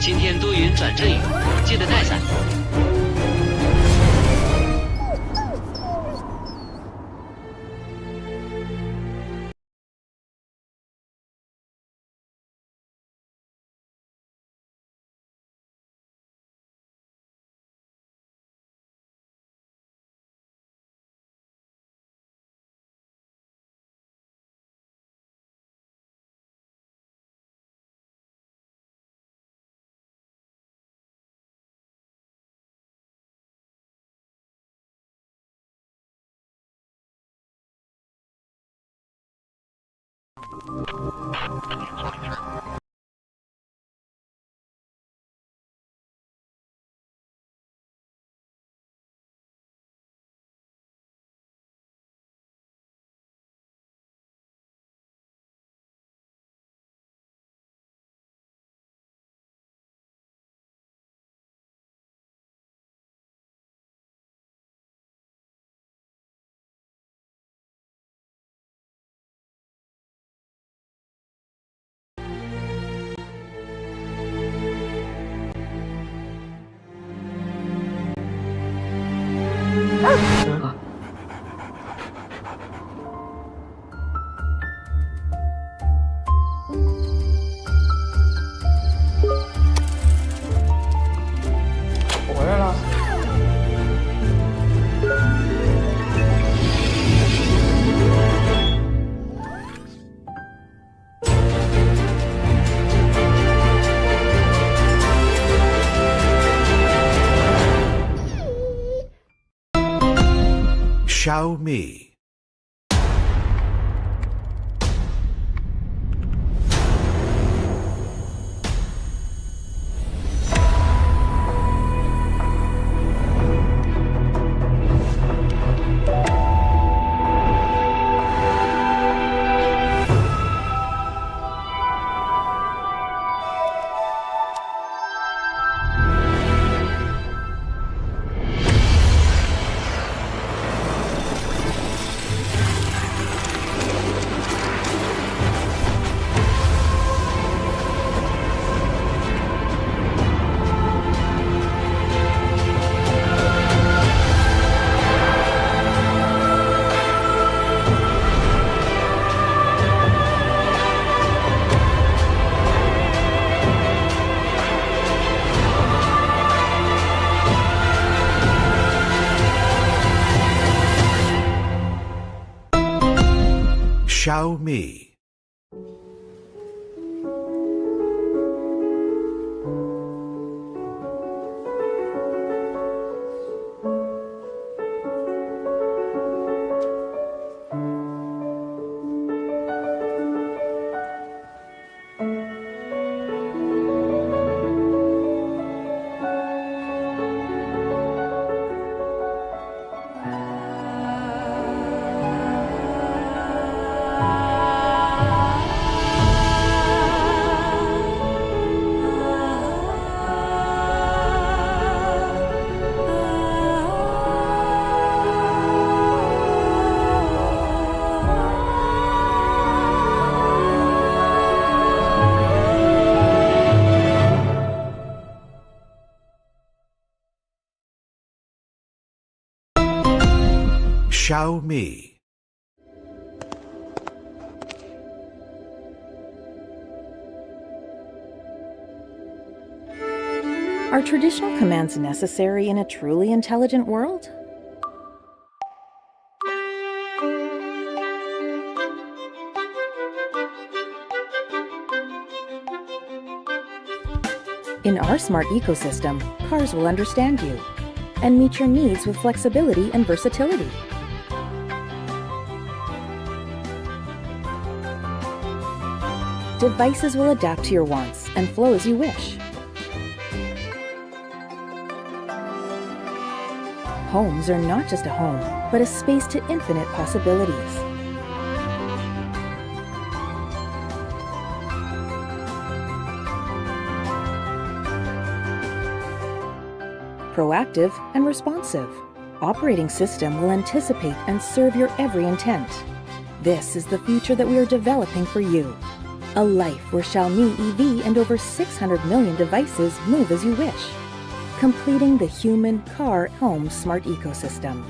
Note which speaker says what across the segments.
Speaker 1: 今天多云转阵雨，记得带伞。
Speaker 2: 我回来了。
Speaker 3: Xiaomi. Xiaomi. Xiaomi.
Speaker 4: Are traditional commands necessary in a truly intelligent world? In our smart ecosystem, cars will understand you and meet your needs with flexibility and versatility. Devices will adapt to your wants and flow as you wish. Homes are not just a home, but a space to infinite possibilities. Proactive and responsive. Operating system will anticipate and serve your every intent. This is the future that we are developing for you. A life where Xiaomi EV and over 600 million devices move as you wish, completing the human, car, home smart ecosystem.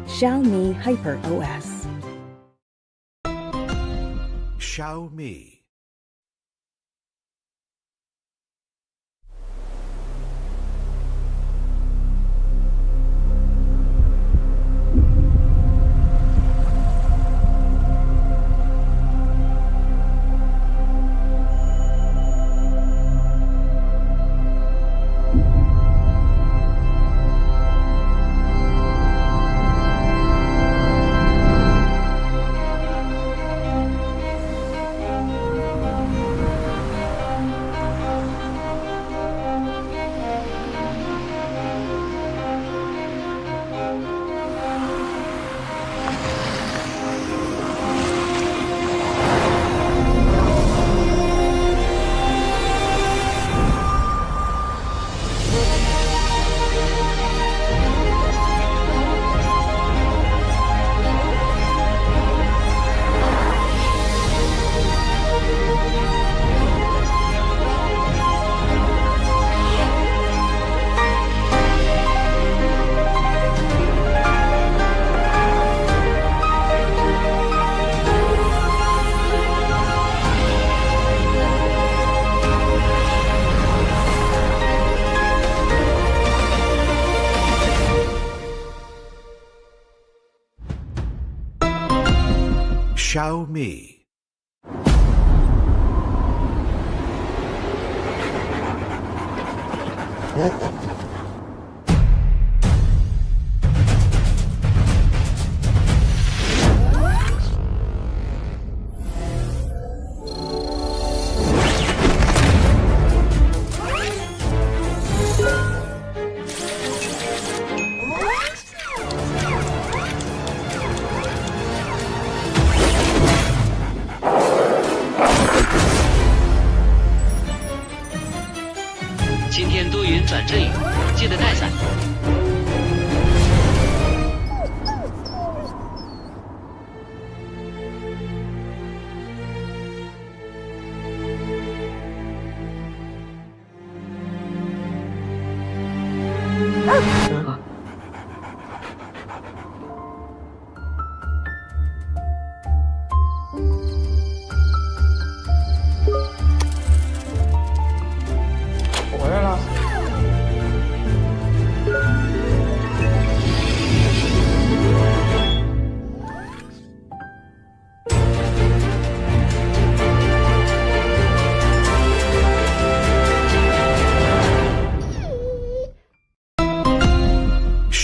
Speaker 4: Xiaomi Hyper OS.
Speaker 3: Xiaomi. Xiaomi.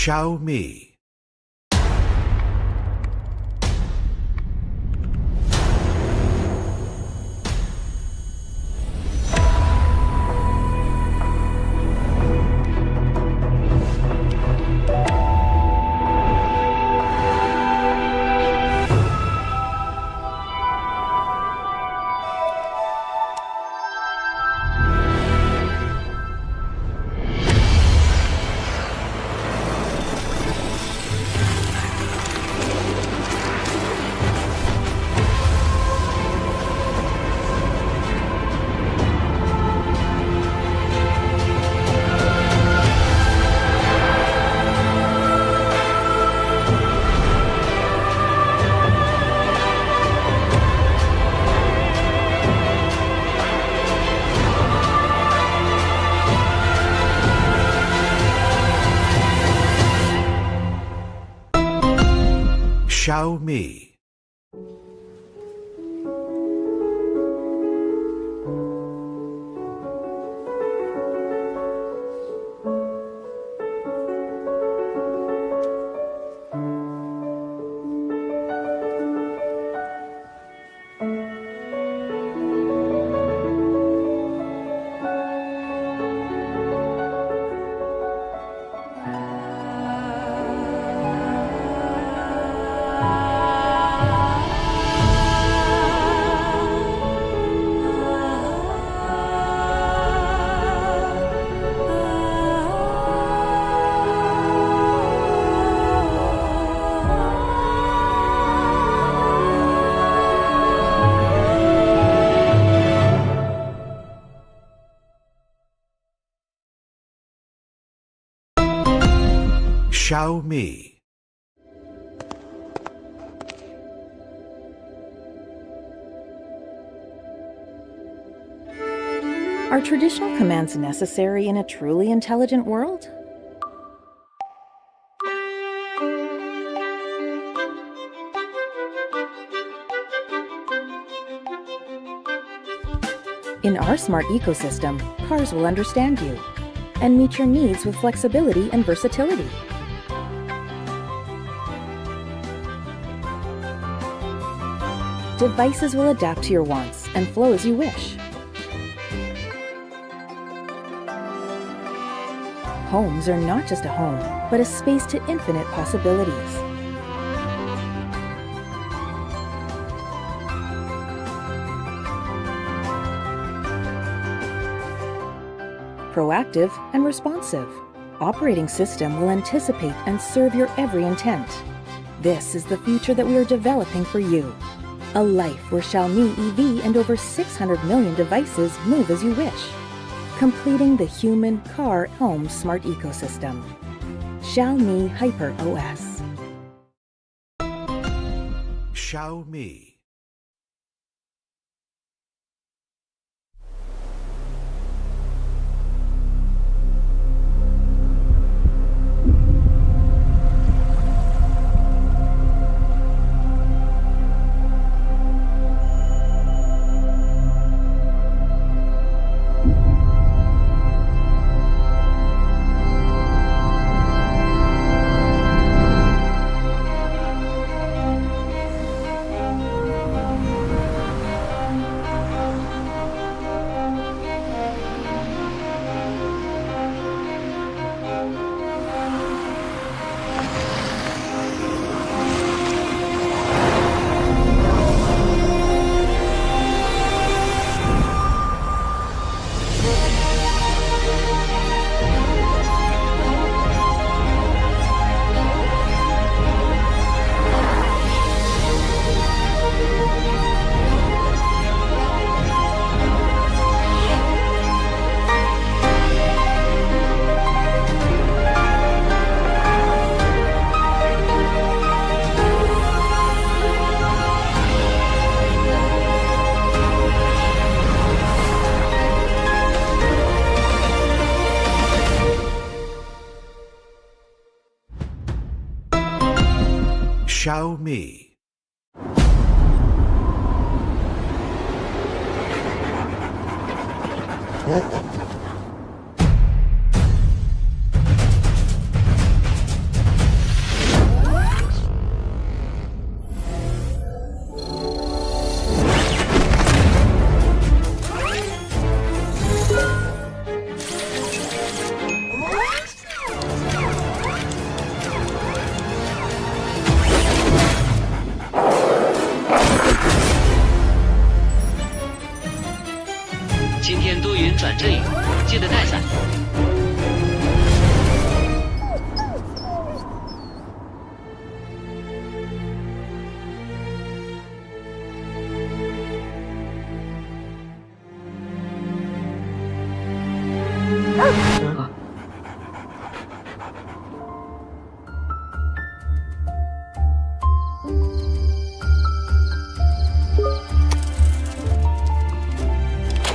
Speaker 3: Xiaomi. Xiaomi. Xiaomi.
Speaker 4: Are traditional commands necessary in a truly intelligent world? In our smart ecosystem, cars will understand you and meet your needs with flexibility and versatility. Devices will adapt to your wants and flow as you wish. Homes are not just a home, but a space to infinite possibilities. Proactive and responsive. Operating system will anticipate and serve your every intent. This is the future that we are developing for you. A life where Xiaomi EV and over 600 million devices move as you wish, completing the human, car, home smart ecosystem. Xiaomi Hyper OS.
Speaker 3: Xiaomi. Xiaomi.
Speaker 1: 转阵营，记得带伞。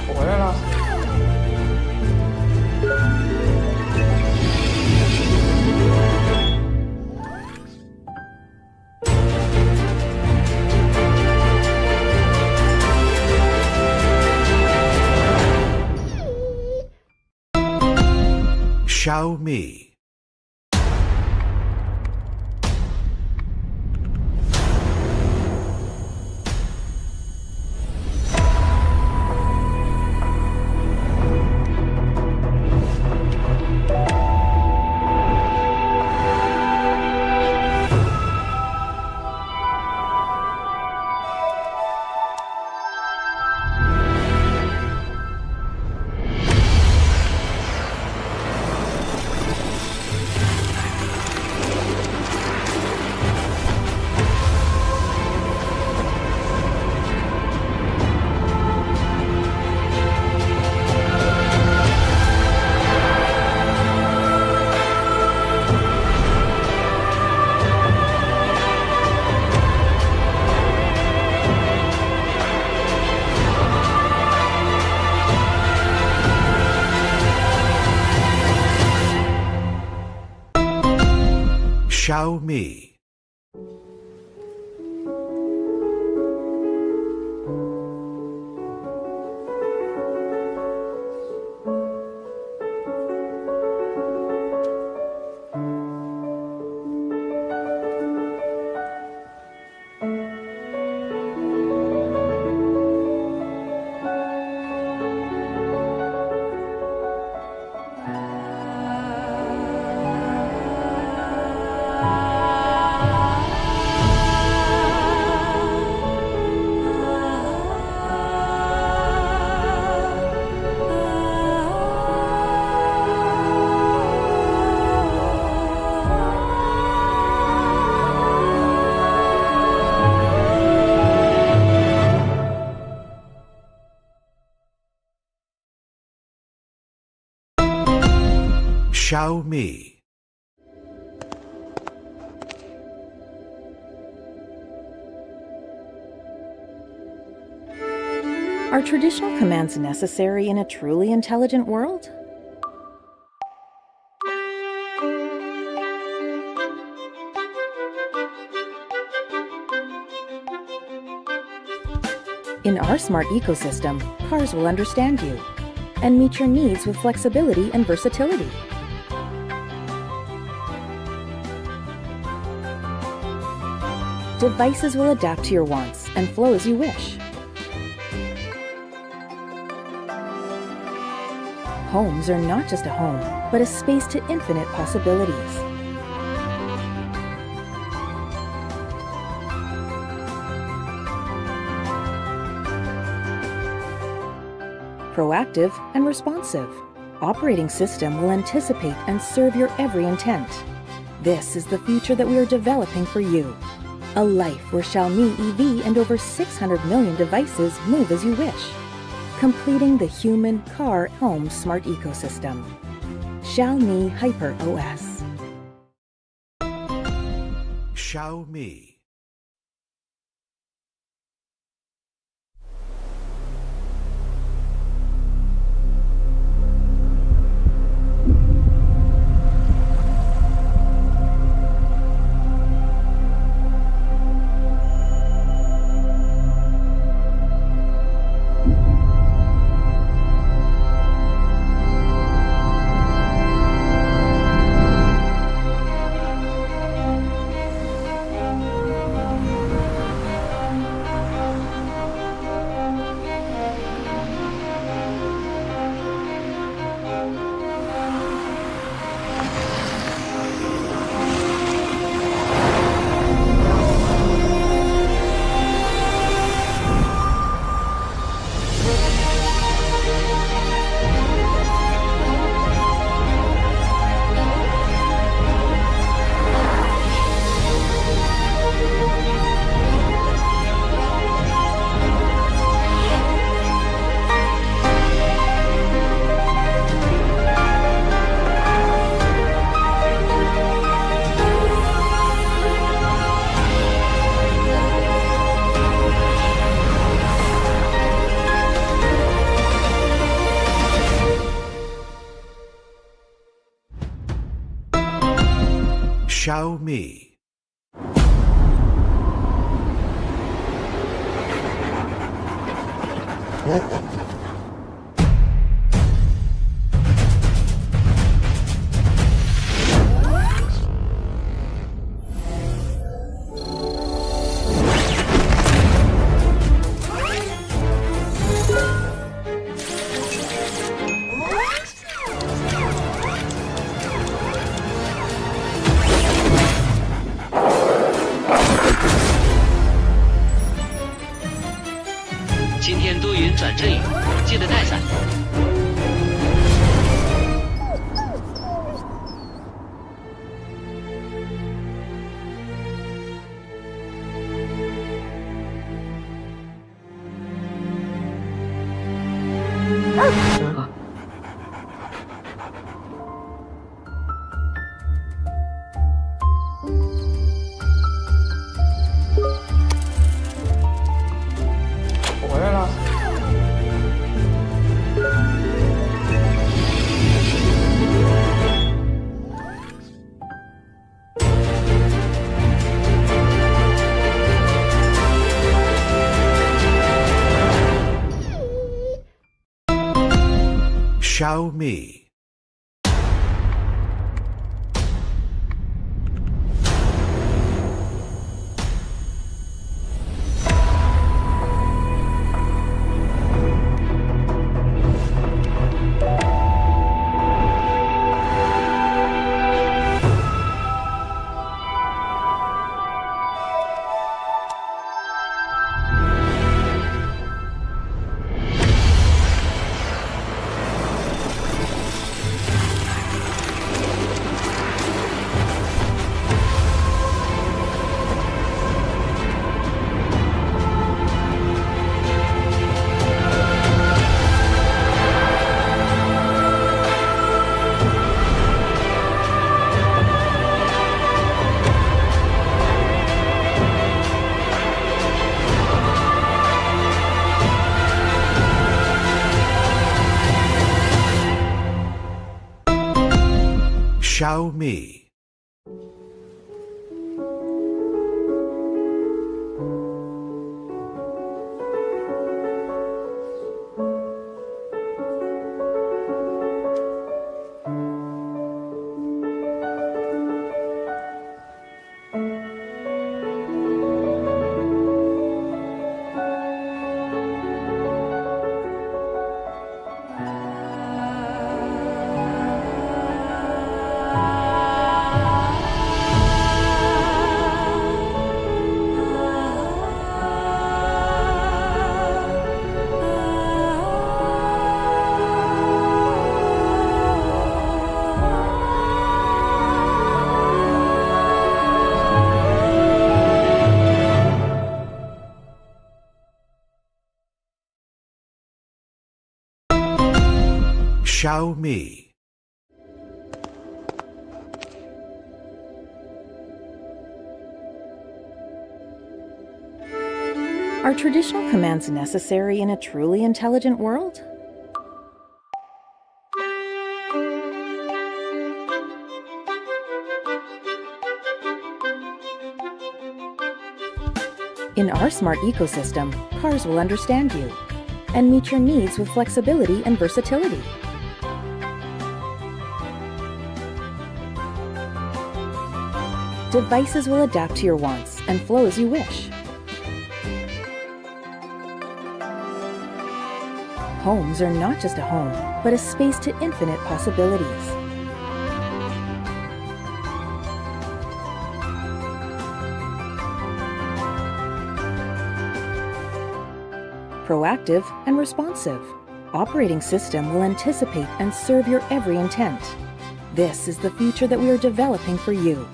Speaker 2: 我回来了。
Speaker 3: Xiaomi. Xiaomi. Xiaomi.
Speaker 4: Are traditional commands necessary in a truly intelligent world? In our smart ecosystem, cars will understand you and meet your needs with flexibility and versatility. Devices will adapt to your wants and flow as you wish. Homes are not just a home, but a space to infinite possibilities. Proactive and responsive. Operating system will anticipate and serve your every intent. This is the future that we are developing for you. A life where Xiaomi EV and over 600 million devices move as you wish, completing the human, car, home smart ecosystem. Xiaomi Hyper OS.
Speaker 3: Xiaomi. Xiaomi. Xiaomi. Xiaomi. Xiaomi.
Speaker 4: Are traditional commands necessary in a truly intelligent world? In our smart ecosystem, cars will understand you and meet your needs with flexibility and versatility. Devices will adapt to your wants and flow as you wish. Homes are not just a home, but a space to infinite possibilities. Proactive and responsive. Operating system will anticipate and serve your every intent. This is the future that we are developing for you.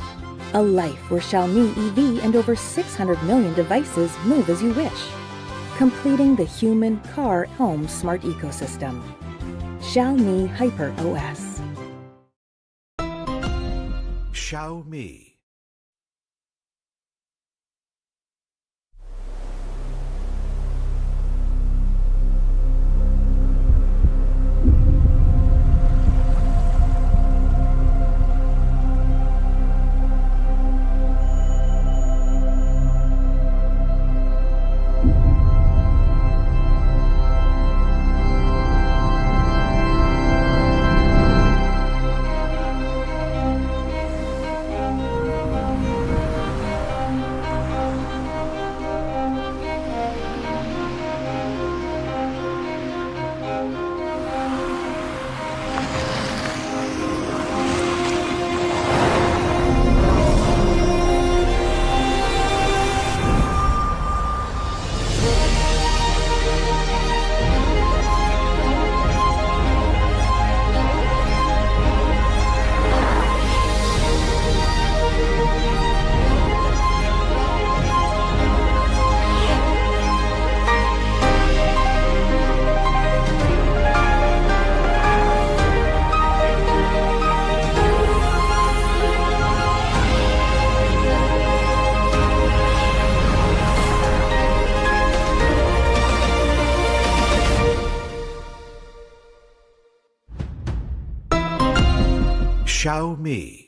Speaker 4: A life where Xiaomi EV and over 600 million devices move as you wish, completing the human, car, home smart ecosystem. Xiaomi Hyper OS.
Speaker 3: Xiaomi. Xiaomi.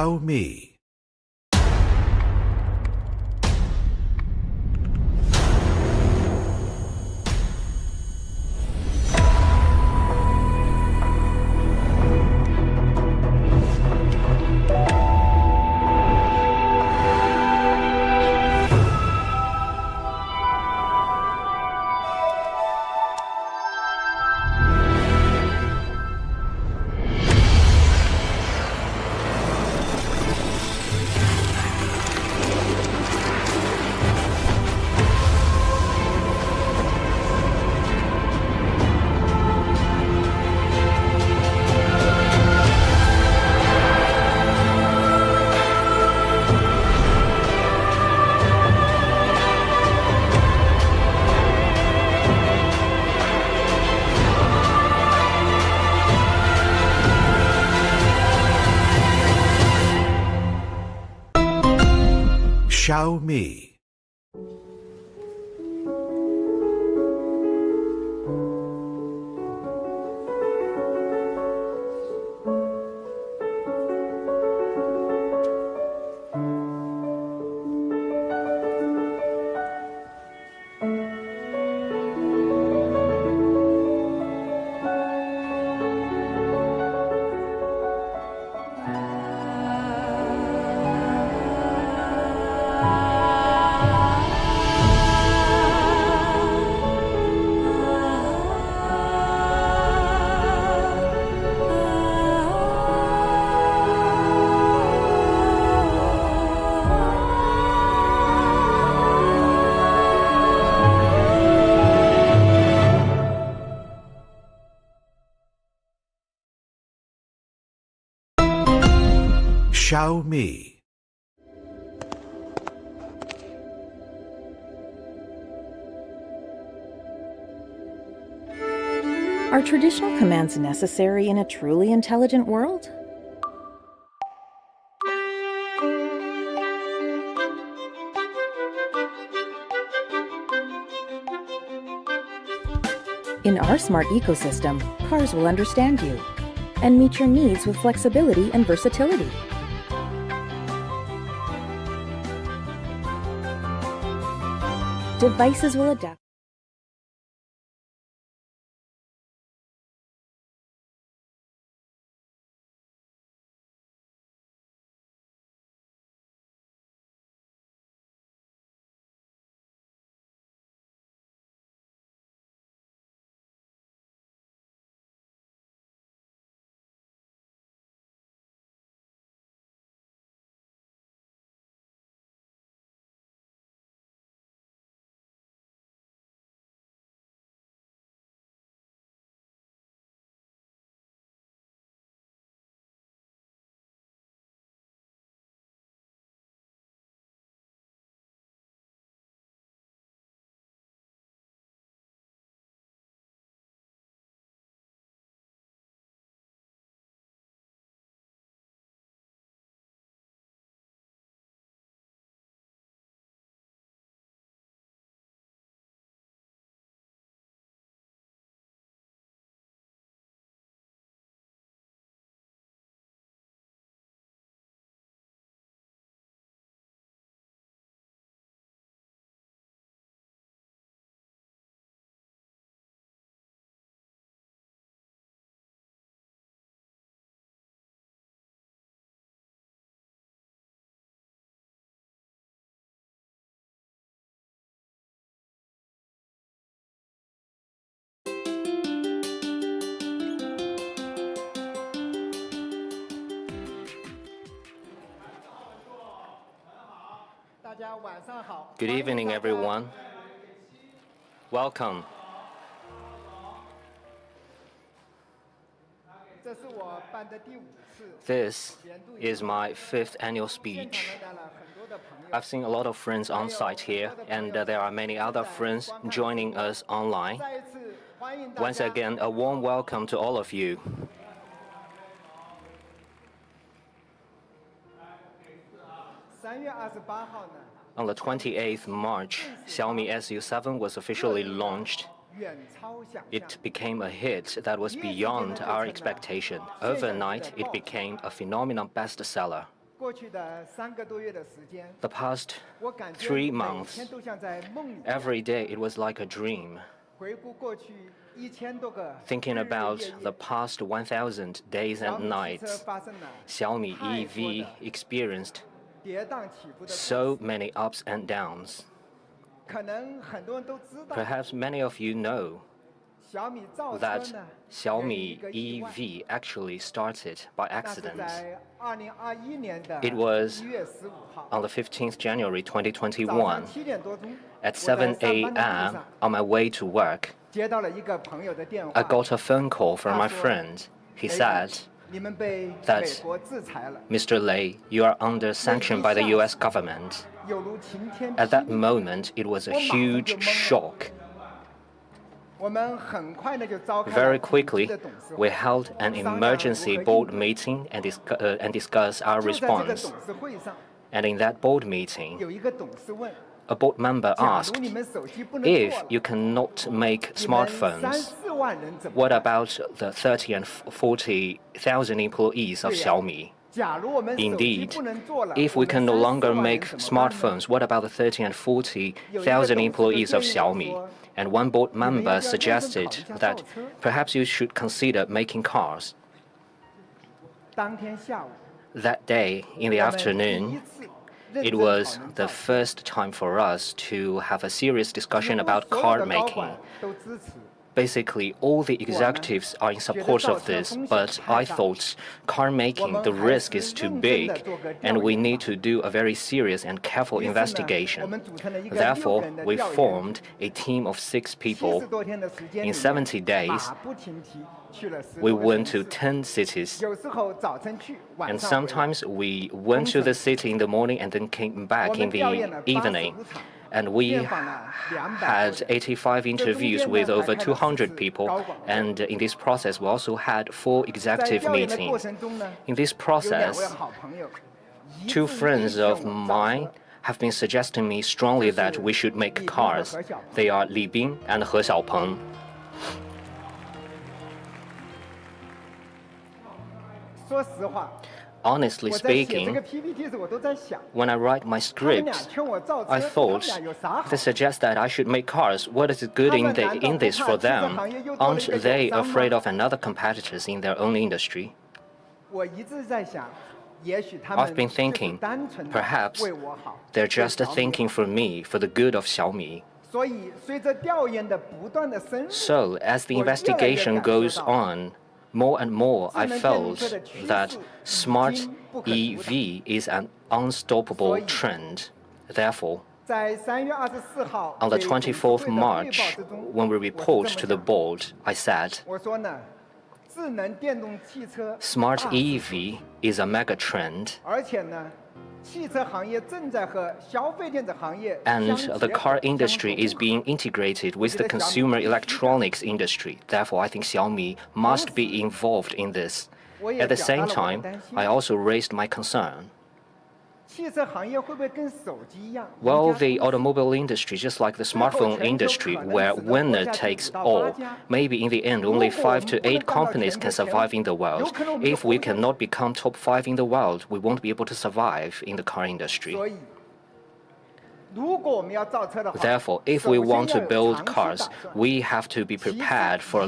Speaker 3: Xiaomi. Xiaomi. Xiaomi.
Speaker 4: Are traditional commands necessary in a truly intelligent world? In our smart ecosystem, cars will understand you and meet your needs with flexibility and versatility. Devices will adapt.
Speaker 1: Good evening, everyone. Welcome. This is my 5th annual speech. I've seen a lot of friends on site here, and there are many other friends joining us online. Once again, a warm welcome to all of you. On the 28th March, Xiaomi SU7 was officially launched. It became a hit that was beyond our expectation. Overnight, it became a phenomenal bestseller. The past 3 months, every day it was like a dream. Thinking about the past 1,000 days and nights, Xiaomi EV experienced so many ups and downs. Perhaps many of you know that Xiaomi EV actually started by accident. It was on the 15th January 2021. At 7 a.m. on my way to work, I got a phone call from my friend. He said that, Mr. Lei, you are under sanction by the US government. At that moment, it was a huge shock. Very quickly, we held an emergency board meeting and discussed our response. And in that board meeting, a board member asked, if you cannot make smartphones, what about the 30 and 40,000 employees of Xiaomi? Indeed, if we can no longer make smartphones, what about the 30 and 40,000 employees of Xiaomi? And one board member suggested that perhaps you should consider making cars. That day, in the afternoon, it was the first time for us to have a serious discussion about car making. Basically, all the executives are in support of this, but I thought car making, the risk is too big, and we need to do a very serious and careful investigation. Therefore, we formed a team of 6 people. In 70 days, we went to 10 cities. And sometimes we went to the city in the morning and then came back in the evening. And we had 85 interviews with over 200 people. And in this process, we also had 4 executive meetings. In this process, 2 friends of mine have been suggesting me strongly that we should make cars. They are Li Bing and He Xiaopeng. Honestly speaking, when I write my script, I thought they suggest that I should make cars. What is good in this for them? Aren't they afraid of another competitors in their own industry? I've been thinking, perhaps they're just thinking for me, for the good of Xiaomi. So, as the investigation goes on, more and more, I felt that smart EV is an unstoppable trend. Therefore, on the 24th March, when we report to the board, I said, smart EV is a mega trend, and the car industry is being integrated with the consumer electronics industry. Therefore, I think Xiaomi must be involved in this. At the same time, I also raised my concern. Well, the automobile industry, just like the smartphone industry, where winner takes all, maybe in the end only 5 to 8 companies can survive in the world. If we cannot become top 5 in the world, we won't be able to survive in the car industry. Therefore, if we want to build cars, we have to be prepared for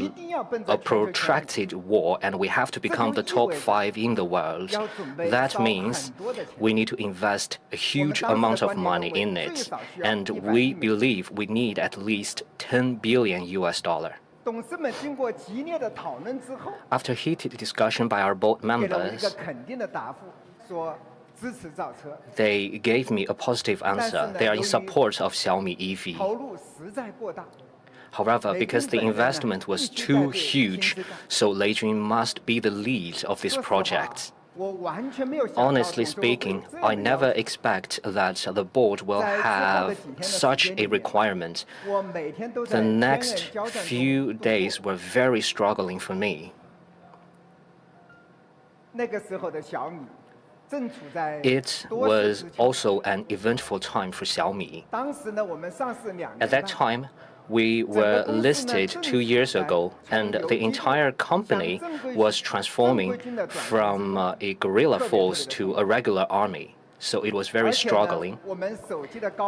Speaker 1: a protracted war, and we have to become the top 5 in the world. That means we need to invest a huge amount of money in it, and we believe we need at least $10 billion. After heated discussion by our board members, they gave me a positive answer. They are in support of Xiaomi EV. However, because the investment was too huge, so Lei Jun must be the lead of this project. Honestly speaking, I never expect that the board will have such a requirement. The next few days were very struggling for me. It was also an eventful time for Xiaomi. At that time, We were listed 2 years ago, and the entire company was transforming from a guerrilla force to a regular army. So it was very struggling.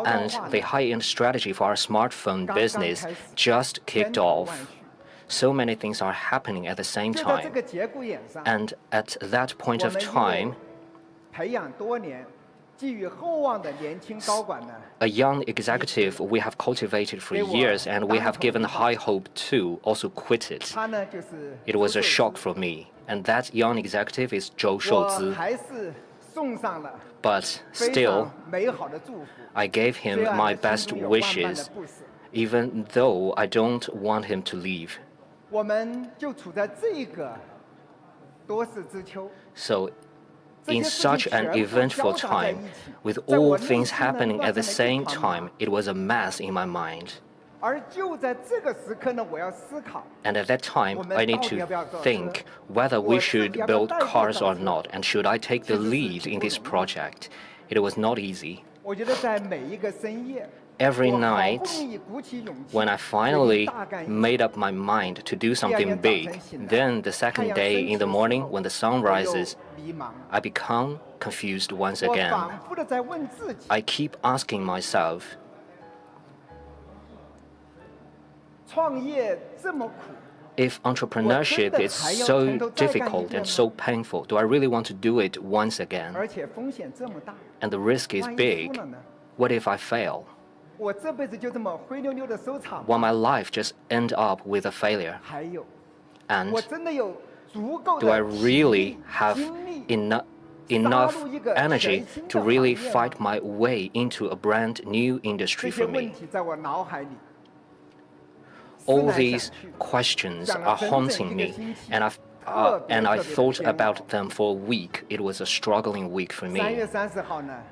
Speaker 1: And the high-end strategy for our smartphone business just kicked off. So many things are happening at the same time. And at that point of time, a young executive we have cultivated for years and we have given high hope to also quit it. It was a shock for me. And that young executive is Zhou Shouzhi. But still, I gave him my best wishes, even though I don't want him to leave. So, in such an eventful time, with all things happening at the same time, it was a mess in my mind. And at that time, I need to think whether we should build cars or not, and should I take the lead in this project. It was not easy. Every night, when I finally made up my mind to do something big, then the second day in the morning when the sun rises, I become confused once again. I keep asking myself, if entrepreneurship is so difficult and so painful, do I really want to do it once again? And the risk is big. What if I fail? Will my life just end up with a failure? And do I really have enough energy to really fight my way into a brand new industry for me? All these questions are haunting me, and I thought about them for a week. It was a struggling week for me.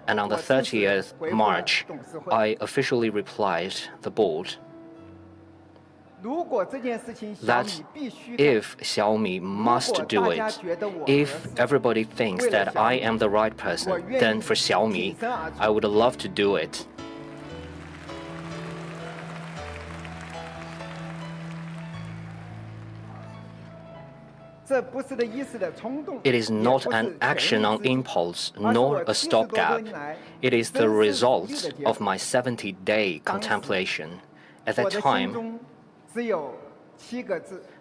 Speaker 1: And on the 30th March, I officially replied the board that if Xiaomi must do it, if everybody thinks that I am the right person, then for Xiaomi, I would love to do it. It is not an action on impulse, nor a stopgap. It is the result of my 70-day contemplation. At that time,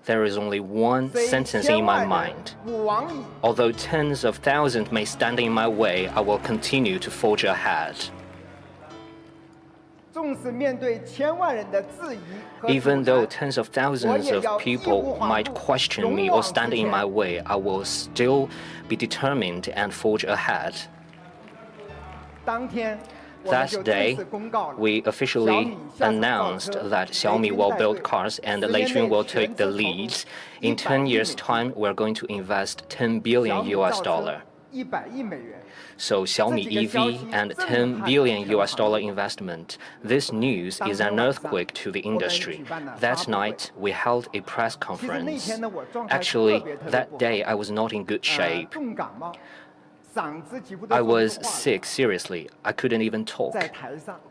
Speaker 1: there is only one sentence in my mind. Although tens of thousands may stand in my way, I will continue to forge ahead. Even though tens of thousands of people might question me or stand in my way, I will still be determined and forge ahead. That day, we officially announced that Xiaomi will build cars and Lei will take the lead. In 10 years' time, we're going to invest $10 billion. So Xiaomi EV and $10 billion investment. This news is an earthquake to the industry. That night, we held a press conference. Actually, that day I was not in good shape. I was sick, seriously. I couldn't even talk.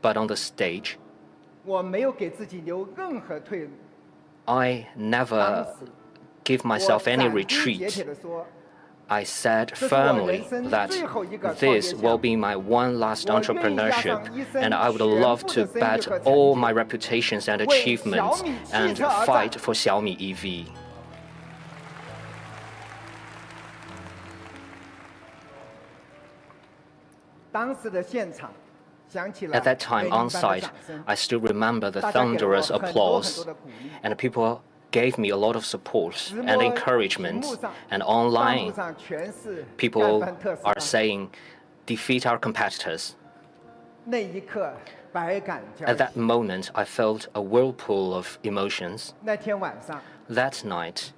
Speaker 1: But on the stage, I never give myself any retreat. I said firmly that this will be my one last entrepreneurship, and I would love to bet all my reputations and achievements and fight for Xiaomi EV. At that time on site, I still remember the thunderous applause, and people gave me a lot of support and encouragement. And online, people are saying, defeat our competitors. At that moment, I felt a whirlpool of emotions. That night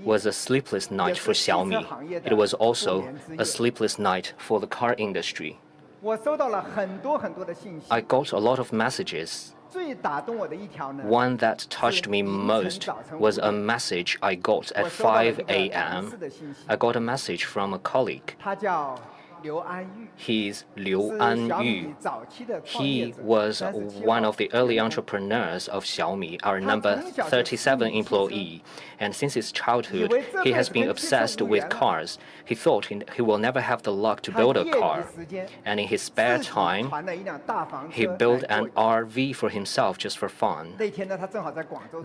Speaker 1: was a sleepless night for Xiaomi. It was also a sleepless night for the car industry. I got a lot of messages. One that touched me most was a message I got at 5 a.m. I got a message from a colleague. He's Liu Anyu. He was one of the early entrepreneurs of Xiaomi, our number 37 employee. And since his childhood, he has been obsessed with cars. He thought he will never have the luck to build a car. And in his spare time, he built an RV for himself just for fun.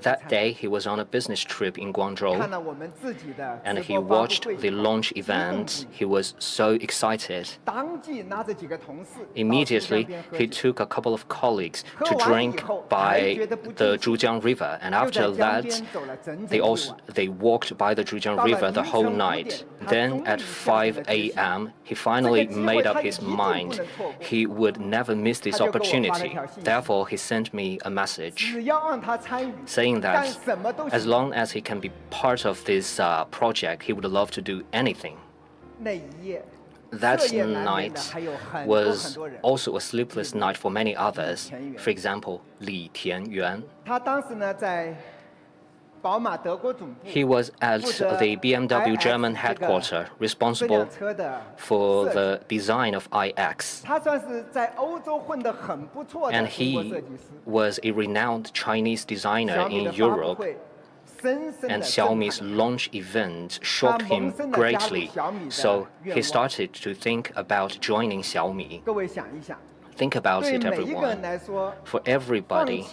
Speaker 1: That day, he was on a business trip in Guangzhou, and he watched the launch event. He was so excited. Immediately, he took a couple of colleagues to drink by the Zhujiang River, and after that, they walked by the Zhujiang River the whole night. Then at 5 a.m., he finally made up his mind. He would never miss this opportunity. Therefore, he sent me a message saying that as long as he can be part of this project, he would love to do anything. That night was also a sleepless night for many others. For example, Li Tianyuan. He was at the BMW German headquarters, responsible for the design of iX. And he was a renowned Chinese designer in Europe. And Xiaomi's launch event shocked him greatly, so he started to think about joining Xiaomi. Think about it, everyone. For everybody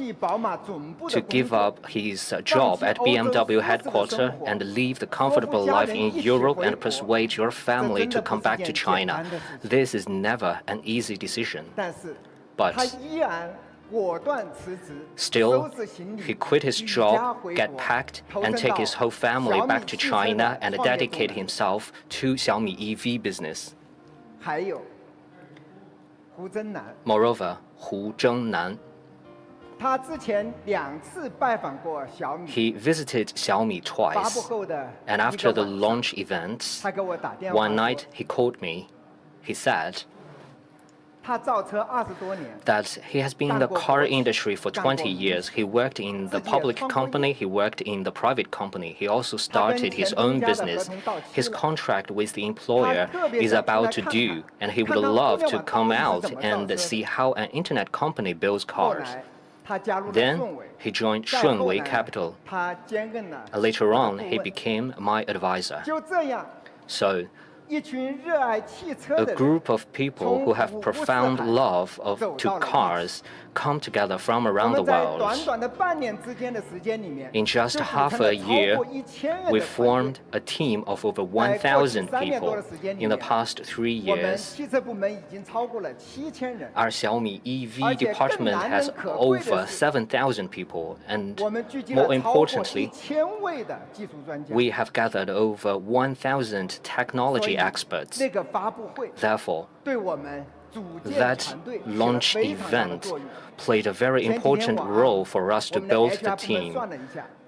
Speaker 1: to give up his job at BMW headquarters and live the comfortable life in Europe and persuade your family to come back to China, this is never an easy decision. But still, he quit his job, get packed, and take his whole family back to China and dedicate himself to Xiaomi EV business. Moreover, Hu Zhengnan, he visited Xiaomi twice, and after the launch events, one night he called me. He said that he has been in the car industry for 20 years. He worked in the public company, he worked in the private company. He also started his own business. His contract with the employer is about to due, and he would love to come out and see how an internet company builds cars. Then he joined Shunwei Capital. Later on, he became my advisor. So, a group of people who have profound love to cars come together from around the world. In just half a year, we formed a team of over 1,000 people. In the past 3 years, our Xiaomi EV department has over 7,000 people, and more importantly, we have gathered over 1,000 technology experts. Therefore, that launch event played a very important role for us to build the team.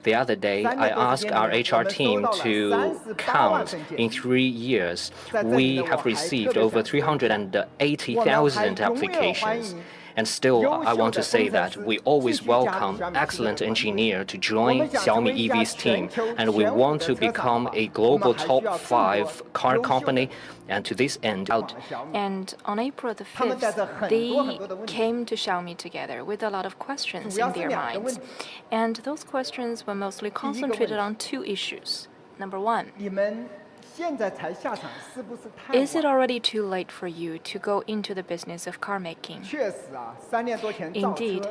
Speaker 1: The other day, I asked our HR team to count. In 3 years, we have received over 380,000 applications. And still, I want to say that we always welcome excellent engineers to join Xiaomi EV's team, and we want to become a global top 5 car company. And to this end,
Speaker 5: and on April the 5th, they came to Xiaomi together with a lot of questions in their minds. And those questions were mostly concentrated on 2 issues. Number 1, is it already too late for you to go into the business of car making? Indeed.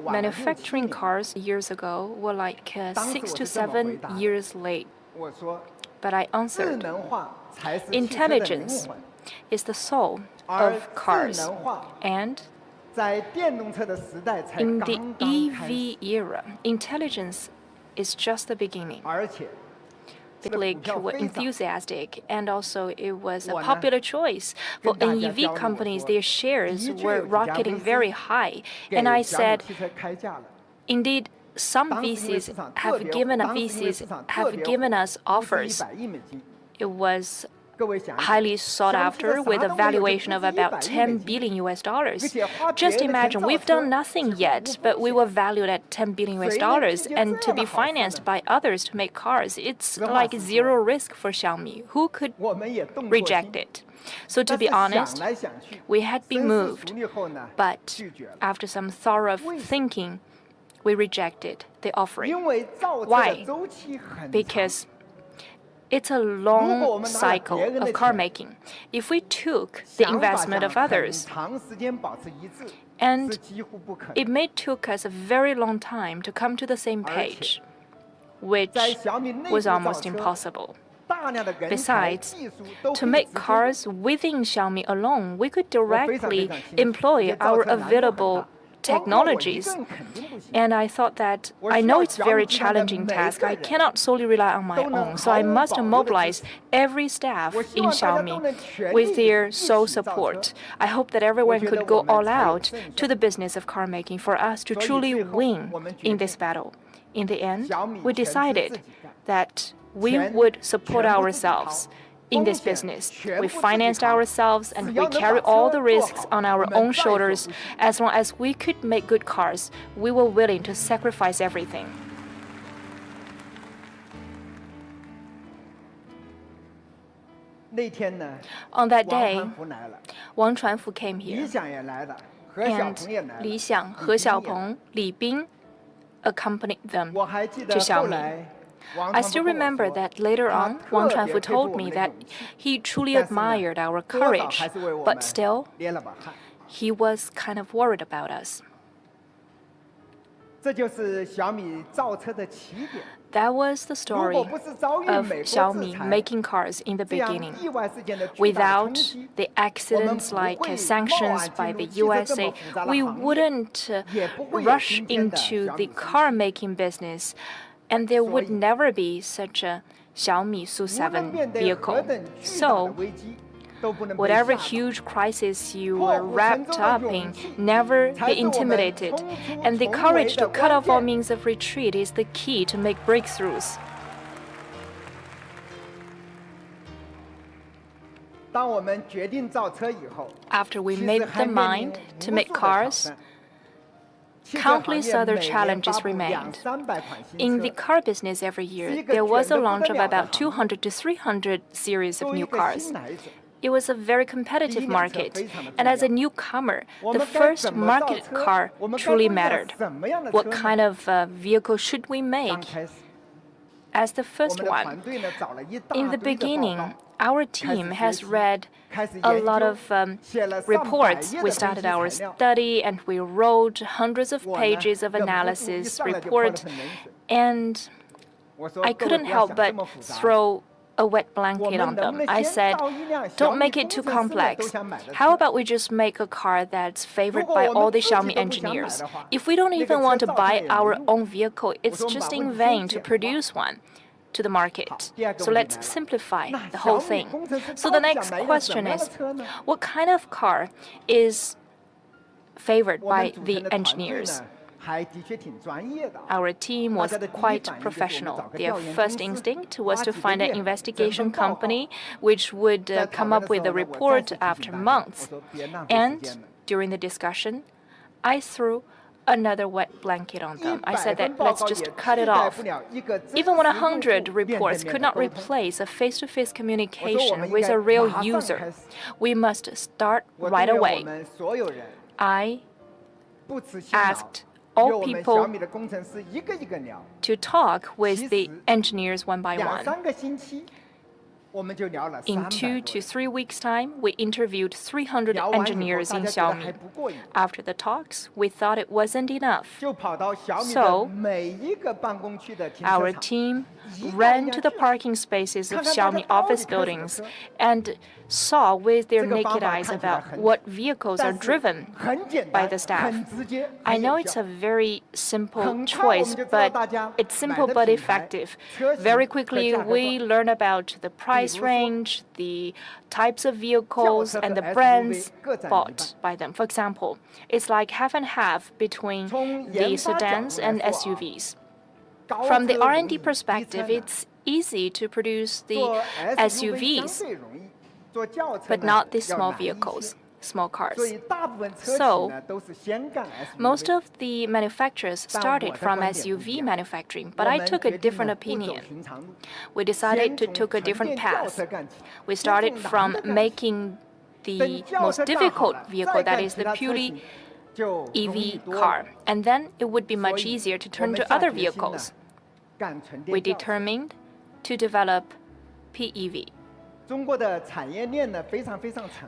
Speaker 5: Manufacturing cars years ago were like 6 to 7 years late. But I answered, intelligence is the soul of cars. And in the EV era, intelligence is just the beginning. Public were enthusiastic, and also it was a popular choice for NEV companies. Their shares were rocketing very high, and I said, indeed, some VCs have given us offers. It was highly sought after with a valuation of about 10 billion US dollars. Just imagine, we've done nothing yet, but we were valued at 10 billion US dollars, and to be financed by others to make cars, it's like zero risk for Xiaomi. Who could reject it? So to be honest, we had been moved, but after some thorough thinking, we rejected the offering. Why? Because it's a long cycle of car making. If we took the investment of others, and it may took us a very long time to come to the same page, which was almost impossible. Besides, to make cars within Xiaomi alone, we could directly employ our available technologies. And I thought that I know it's a very challenging task. I cannot solely rely on my own, so I must mobilize every staff in Xiaomi with their sole support. I hope that everyone could go all out to the business of car making for us to truly win in this battle. In the end, we decided that we would support ourselves in this business. We financed ourselves and we carry all the risks on our own shoulders. As long as we could make good cars, we were willing to sacrifice everything. On that day, Wang Chuanfu came here, and Li Xiang, He Xiaopeng, Li Bing accompanied them to Xiaomi. I still remember that later on, Wang Chuanfu told me that he truly admired our courage, but still, he was kind of worried about us. That was the story of Xiaomi making cars in the beginning. Without the accidents like sanctions by the USA, we wouldn't rush into the car making business, and there would never be such a Xiaomi SU7 vehicle. So, whatever huge crisis you were wrapped up in, never be intimidated. And the courage to cut off all means of retreat is the key to make breakthroughs. After we made up the mind to make cars, countless other challenges remained. In the car business every year, there was a launch of about 200 to 300 series of new cars. It was a very competitive market, and as a newcomer, the first marketed car truly mattered. What kind of vehicle should we make? As the first one, in the beginning, our team has read a lot of reports. We started our study and we wrote hundreds of pages of analysis report, and I couldn't help but throw a wet blanket on them. I said, don't make it too complex. How about we just make a car that's favored by all the Xiaomi engineers? If we don't even want to buy our own vehicle, it's just in vain to produce one to the market. So let's simplify the whole thing. So the next question is, what kind of car is favored by the engineers? Our team was quite professional. Their first instinct was to find an investigation company which would come up with a report after months. And during the discussion, I threw another wet blanket on them. I said that let's just cut it off. Even 100 reports could not replace a face-to-face communication with a real user. We must start right away. I asked all people to talk with the engineers one by one. In 2 to 3 weeks' time, we interviewed 300 engineers in Xiaomi. After the talks, we thought it wasn't enough. So, our team ran to the parking spaces of Xiaomi office buildings and saw with their naked eyes about what vehicles are driven by the staff. I know it's a very simple choice, but it's simple but effective. Very quickly, we learn about the price range, the types of vehicles, and the brands bought by them. For example, it's like half and half between the sedans and SUVs. From the R&D perspective, it's easy to produce the SUVs, but not the small vehicles, small cars. So, most of the manufacturers started from SUV manufacturing, but I took a different opinion. We decided to take a different path. We started from making the most difficult vehicle, that is the purely EV car, and then it would be much easier to turn to other vehicles. We determined to develop PEV.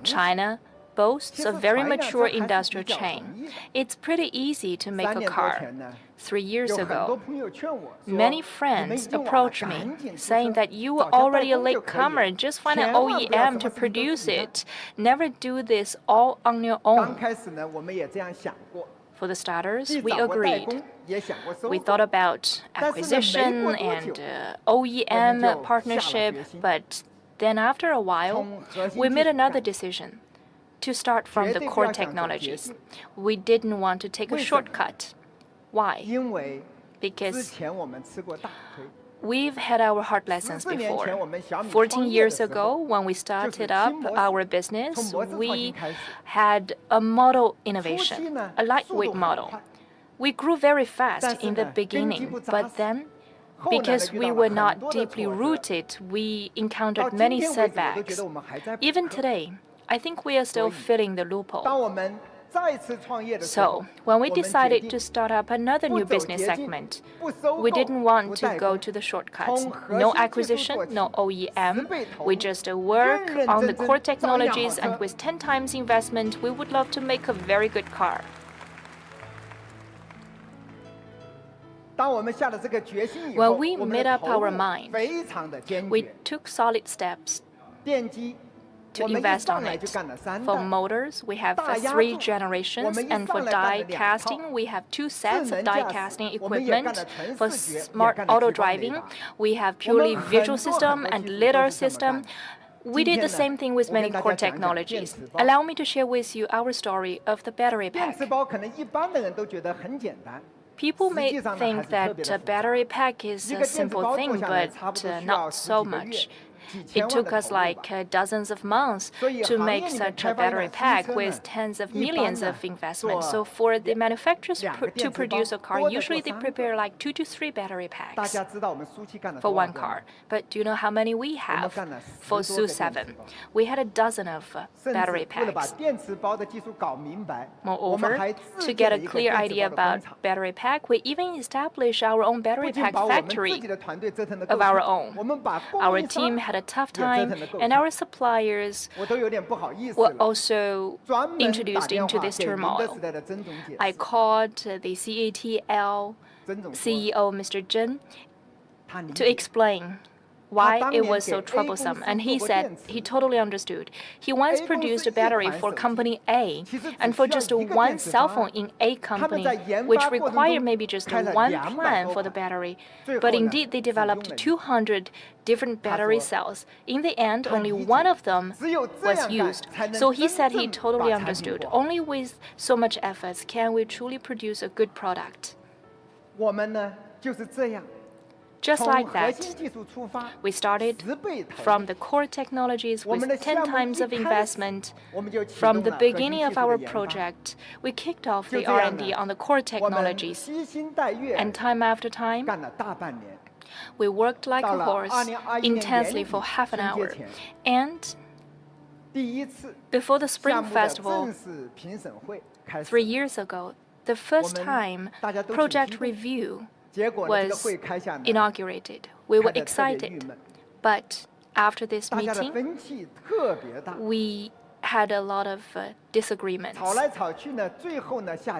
Speaker 5: China boasts a very mature industrial chain. It's pretty easy to make a car. 3 years ago, many friends approached me saying that you were already a latecomer, just find an OEM to produce it. Never do this all on your own. For the starters, we agreed. We thought about acquisition and OEM partnership, but then after a while, we made another decision to start from the core technologies. We didn't want to take a shortcut. Why? Because we've had our hard lessons before. 14 years ago, when we started up our business, we had a model innovation, a lightweight model. We grew very fast in the beginning, but then, because we were not deeply rooted, we encountered many setbacks. Even today, I think we are still filling the loophole. So, when we decided to start up another new business segment, we didn't want to go to the shortcuts. No acquisition, no OEM. We just work on the core technologies, and with 10 times investment, we would love to make a very good car. When we made up our mind, we took solid steps to invest on it. For motors, we have 3 generations, and for die casting, we have 2 sets of die casting equipment. For smart auto driving, we have purely visual system and lidar system. We did the same thing with many core technologies. Allow me to share with you our story of the battery pack. People may think that a battery pack is a simple thing, but not so much. It took us like dozens of months to make such a battery pack with tens of millions of investment. So for the manufacturers to produce a car, usually they prepare like 2 to 3 battery packs for one car. But do you know how many we have for SU7? We had a dozen of battery packs. Moreover, to get a clear idea about battery pack, we even established our own battery pack factory of our own. Our team had a tough time, and our suppliers were also introduced into this turmoil. I called the CATL CEO, Mr. Zhen, to explain why it was so troublesome, and he said he totally understood. He once produced a battery for company A, and for just one cell phone in A company, which required maybe just one plan for the battery. But indeed, they developed 200 different battery cells. In the end, only one of them was used. So he said he totally understood. Only with so much efforts can we truly produce a good product. Just like that, we started from the core technologies with 10 times of investment. From the beginning of our project, we kicked off the R&D on the core technologies. And time after time, we worked like a horse intensely for half an hour. And before the Spring Festival, 3 years ago, the first time project review was inaugurated. We were excited. But after this meeting, we had a lot of disagreements.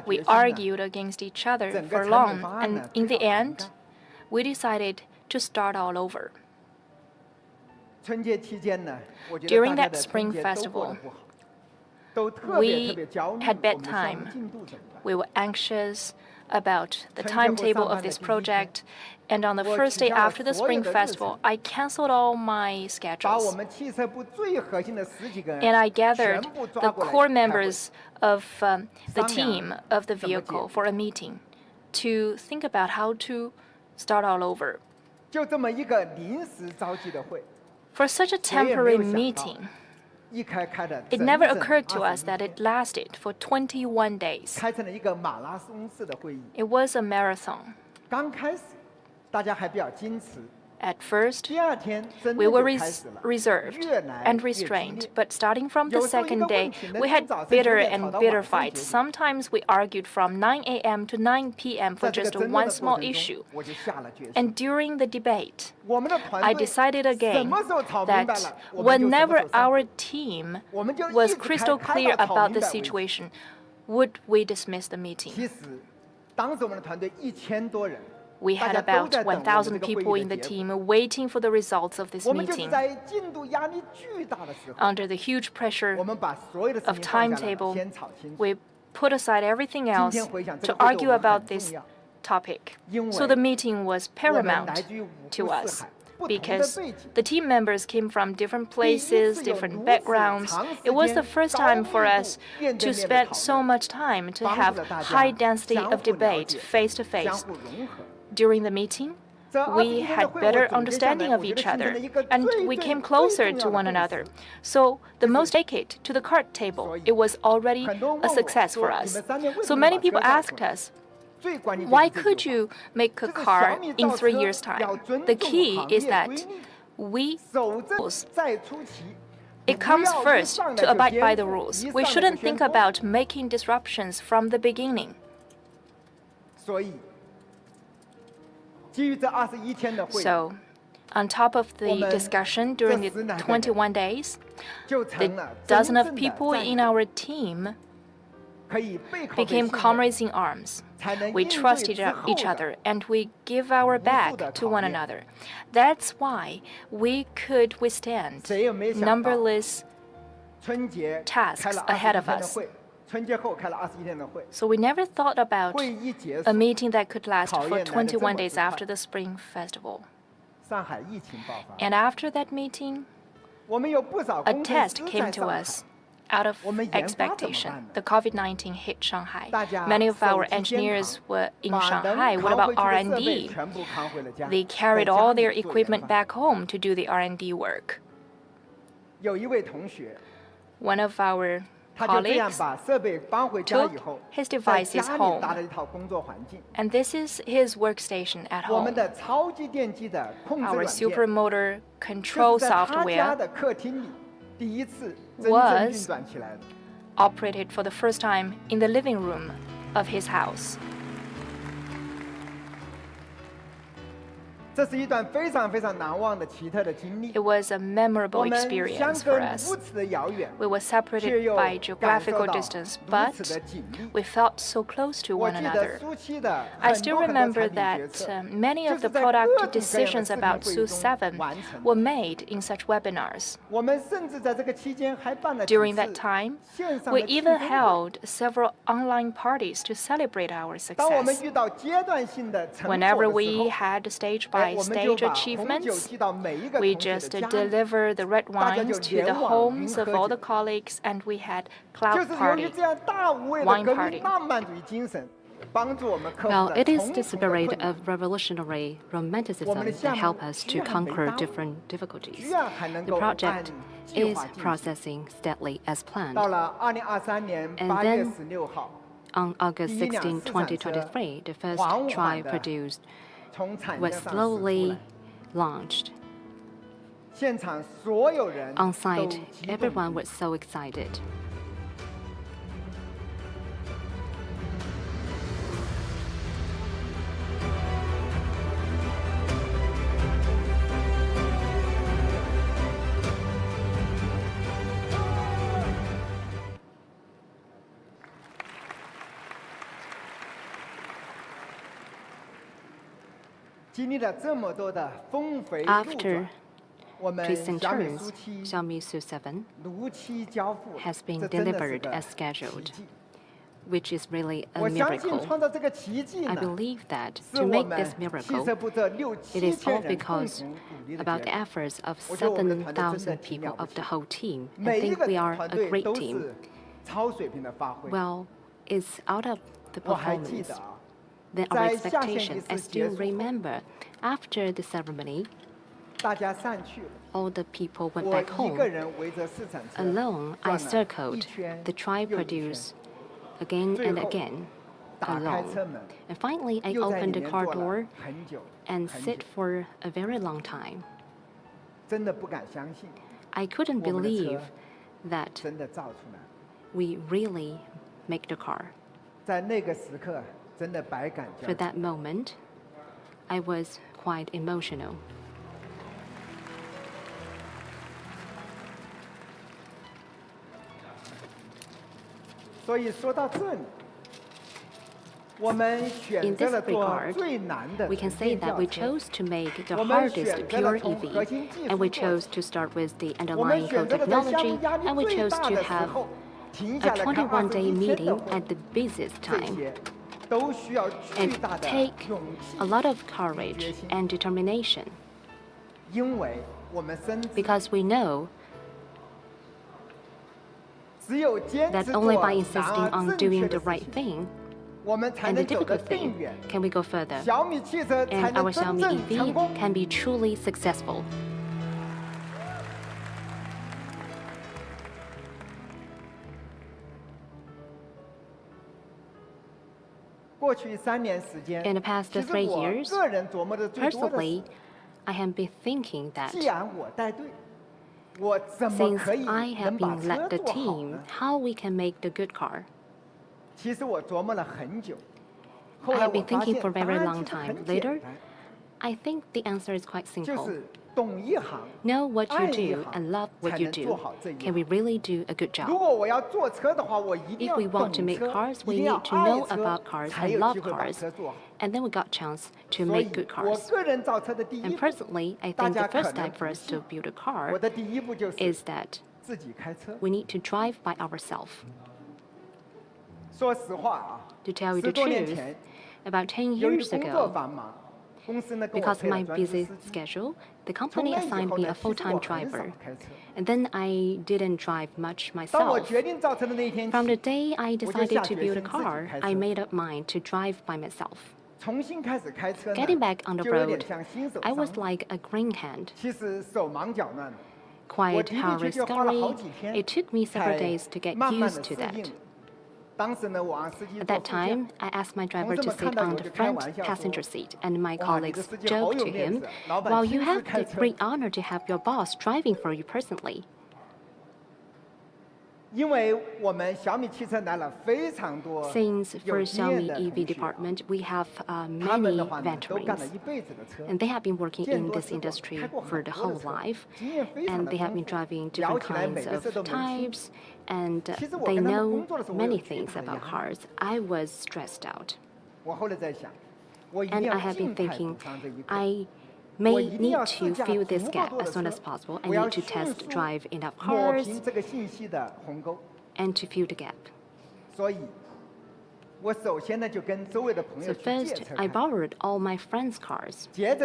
Speaker 5: We argued against each other for long, and in the end, we decided to start all over. During that Spring Festival, we had bad time. We were anxious about the timetable of this project, and on the first day after the Spring Festival, I canceled all my schedules. And I gathered the core members of the team of the vehicle for a meeting to think about how to start all over. For such a temporary meeting, it never occurred to us that it lasted for 21 days. It was a marathon. At first, we were reserved and restrained, but starting from the second day, we had bitter and bitter fights. Sometimes we argued from 9 a.m. to 9 p.m. for just one small issue. And during the debate, I decided again that whenever our team was crystal clear about the situation, would we dismiss the meeting? We had about 1,000 people in the team waiting for the results of this meeting. Under the huge pressure of timetable, we put aside everything else to argue about this topic. So the meeting was paramount to us because the team members came from different places, different backgrounds. It was the first time for us to spend so much time to have high density of debate face to face. During the meeting, we had better understanding of each other, and we came closer to one another. So the most decade to the card table, it was already a success for us. So many people asked us, why could you make a car in 3 years' time? The key is that it comes first to abide by the rules. We shouldn't think about making disruptions from the beginning. So, on top of the discussion during the 21 days, the dozen of people in our team became comrades in arms. We trusted each other and we give our back to one another. That's why we could withstand numberless tasks ahead of us. So we never thought about a meeting that could last for 21 days after the Spring Festival. And after that meeting, a test came to us out of expectation. The COVID-19 hit Shanghai. Many of our engineers were in Shanghai. What about R&D? They carried all their equipment back home to do the R&D work. One of our colleagues took his devices home, and this is his workstation at home. Our supermotor control software was operated for the first time in the living room of his house. It was a memorable experience for us. We were separated by geographical distance, but we felt so close to one another. I still remember that many of the product decisions about SU7 were made in such webinars. During that time, we even held several online parties to celebrate our success. Whenever we had stage-by-stage achievements, we just deliver the red wines to the homes of all the colleagues, and we had cloud party, wine party.
Speaker 6: Well, it is the spirit of revolutionary romanticism that helps us to conquer different difficulties. The project is processing steadily as planned. And then, on August 16, 2023, the first trial produced was slowly launched. On site, everyone was so excited. After twists and turns, Xiaomi SU7 has been delivered as scheduled, which is really a miracle. I believe that to make this miracle, it is all because about the efforts of 7,000 people of the whole team. I think we are a great team. Well, it's out of the performance. than our expectation. I still remember after the ceremony, all the people went back home. Alone, I circled the tri-produce again and again, alone. And finally, I opened the car door and sit for a very long time. I couldn't believe that we really make the car. For that moment, I was quite emotional. In this regard, we can say that we chose to make the hardest pure EV, and we chose to start with the underlying code technology, and we chose to have a 21-day meeting at the busiest time. And take a lot of courage and determination, because we know that only by insisting on doing the right thing and the difficult thing can we go further, and our Xiaomi EV can be truly successful. In the past 3 years, personally, I have been thinking that since I have been led the team, how we can make the good car. I have been thinking for a very long time. Later, I think the answer is quite simple. Know what you do and love what you do. Can we really do a good job? If we want to make cars, we need to know about cars and love cars, and then we got a chance to make good cars. And personally, I think the first step for us to build a car is that we need to drive by ourselves. To tell you the truth, about 10 years ago, because of my busy schedule, the company assigned me a full-time driver. And then I didn't drive much myself. From the day I decided to build a car, I made up mind to drive by myself. Getting back on the road, I was like a green hand. Quite hurry-scurry. It took me several days to get used to that. At that time, I asked my driver to sit on the front passenger seat, and my colleagues joked to him, "Well, you have the great honor to have your boss driving for you personally." Since for Xiaomi EV department, we have many veterans, and they have been working in this industry for the whole life, and they have been driving different kinds of types, and they know many things about cars. I was stressed out, and I have been thinking, I may need to fill this gap as soon as possible. I need to test drive enough cars and to fill the gap. So first, I borrowed all my friends' cars. And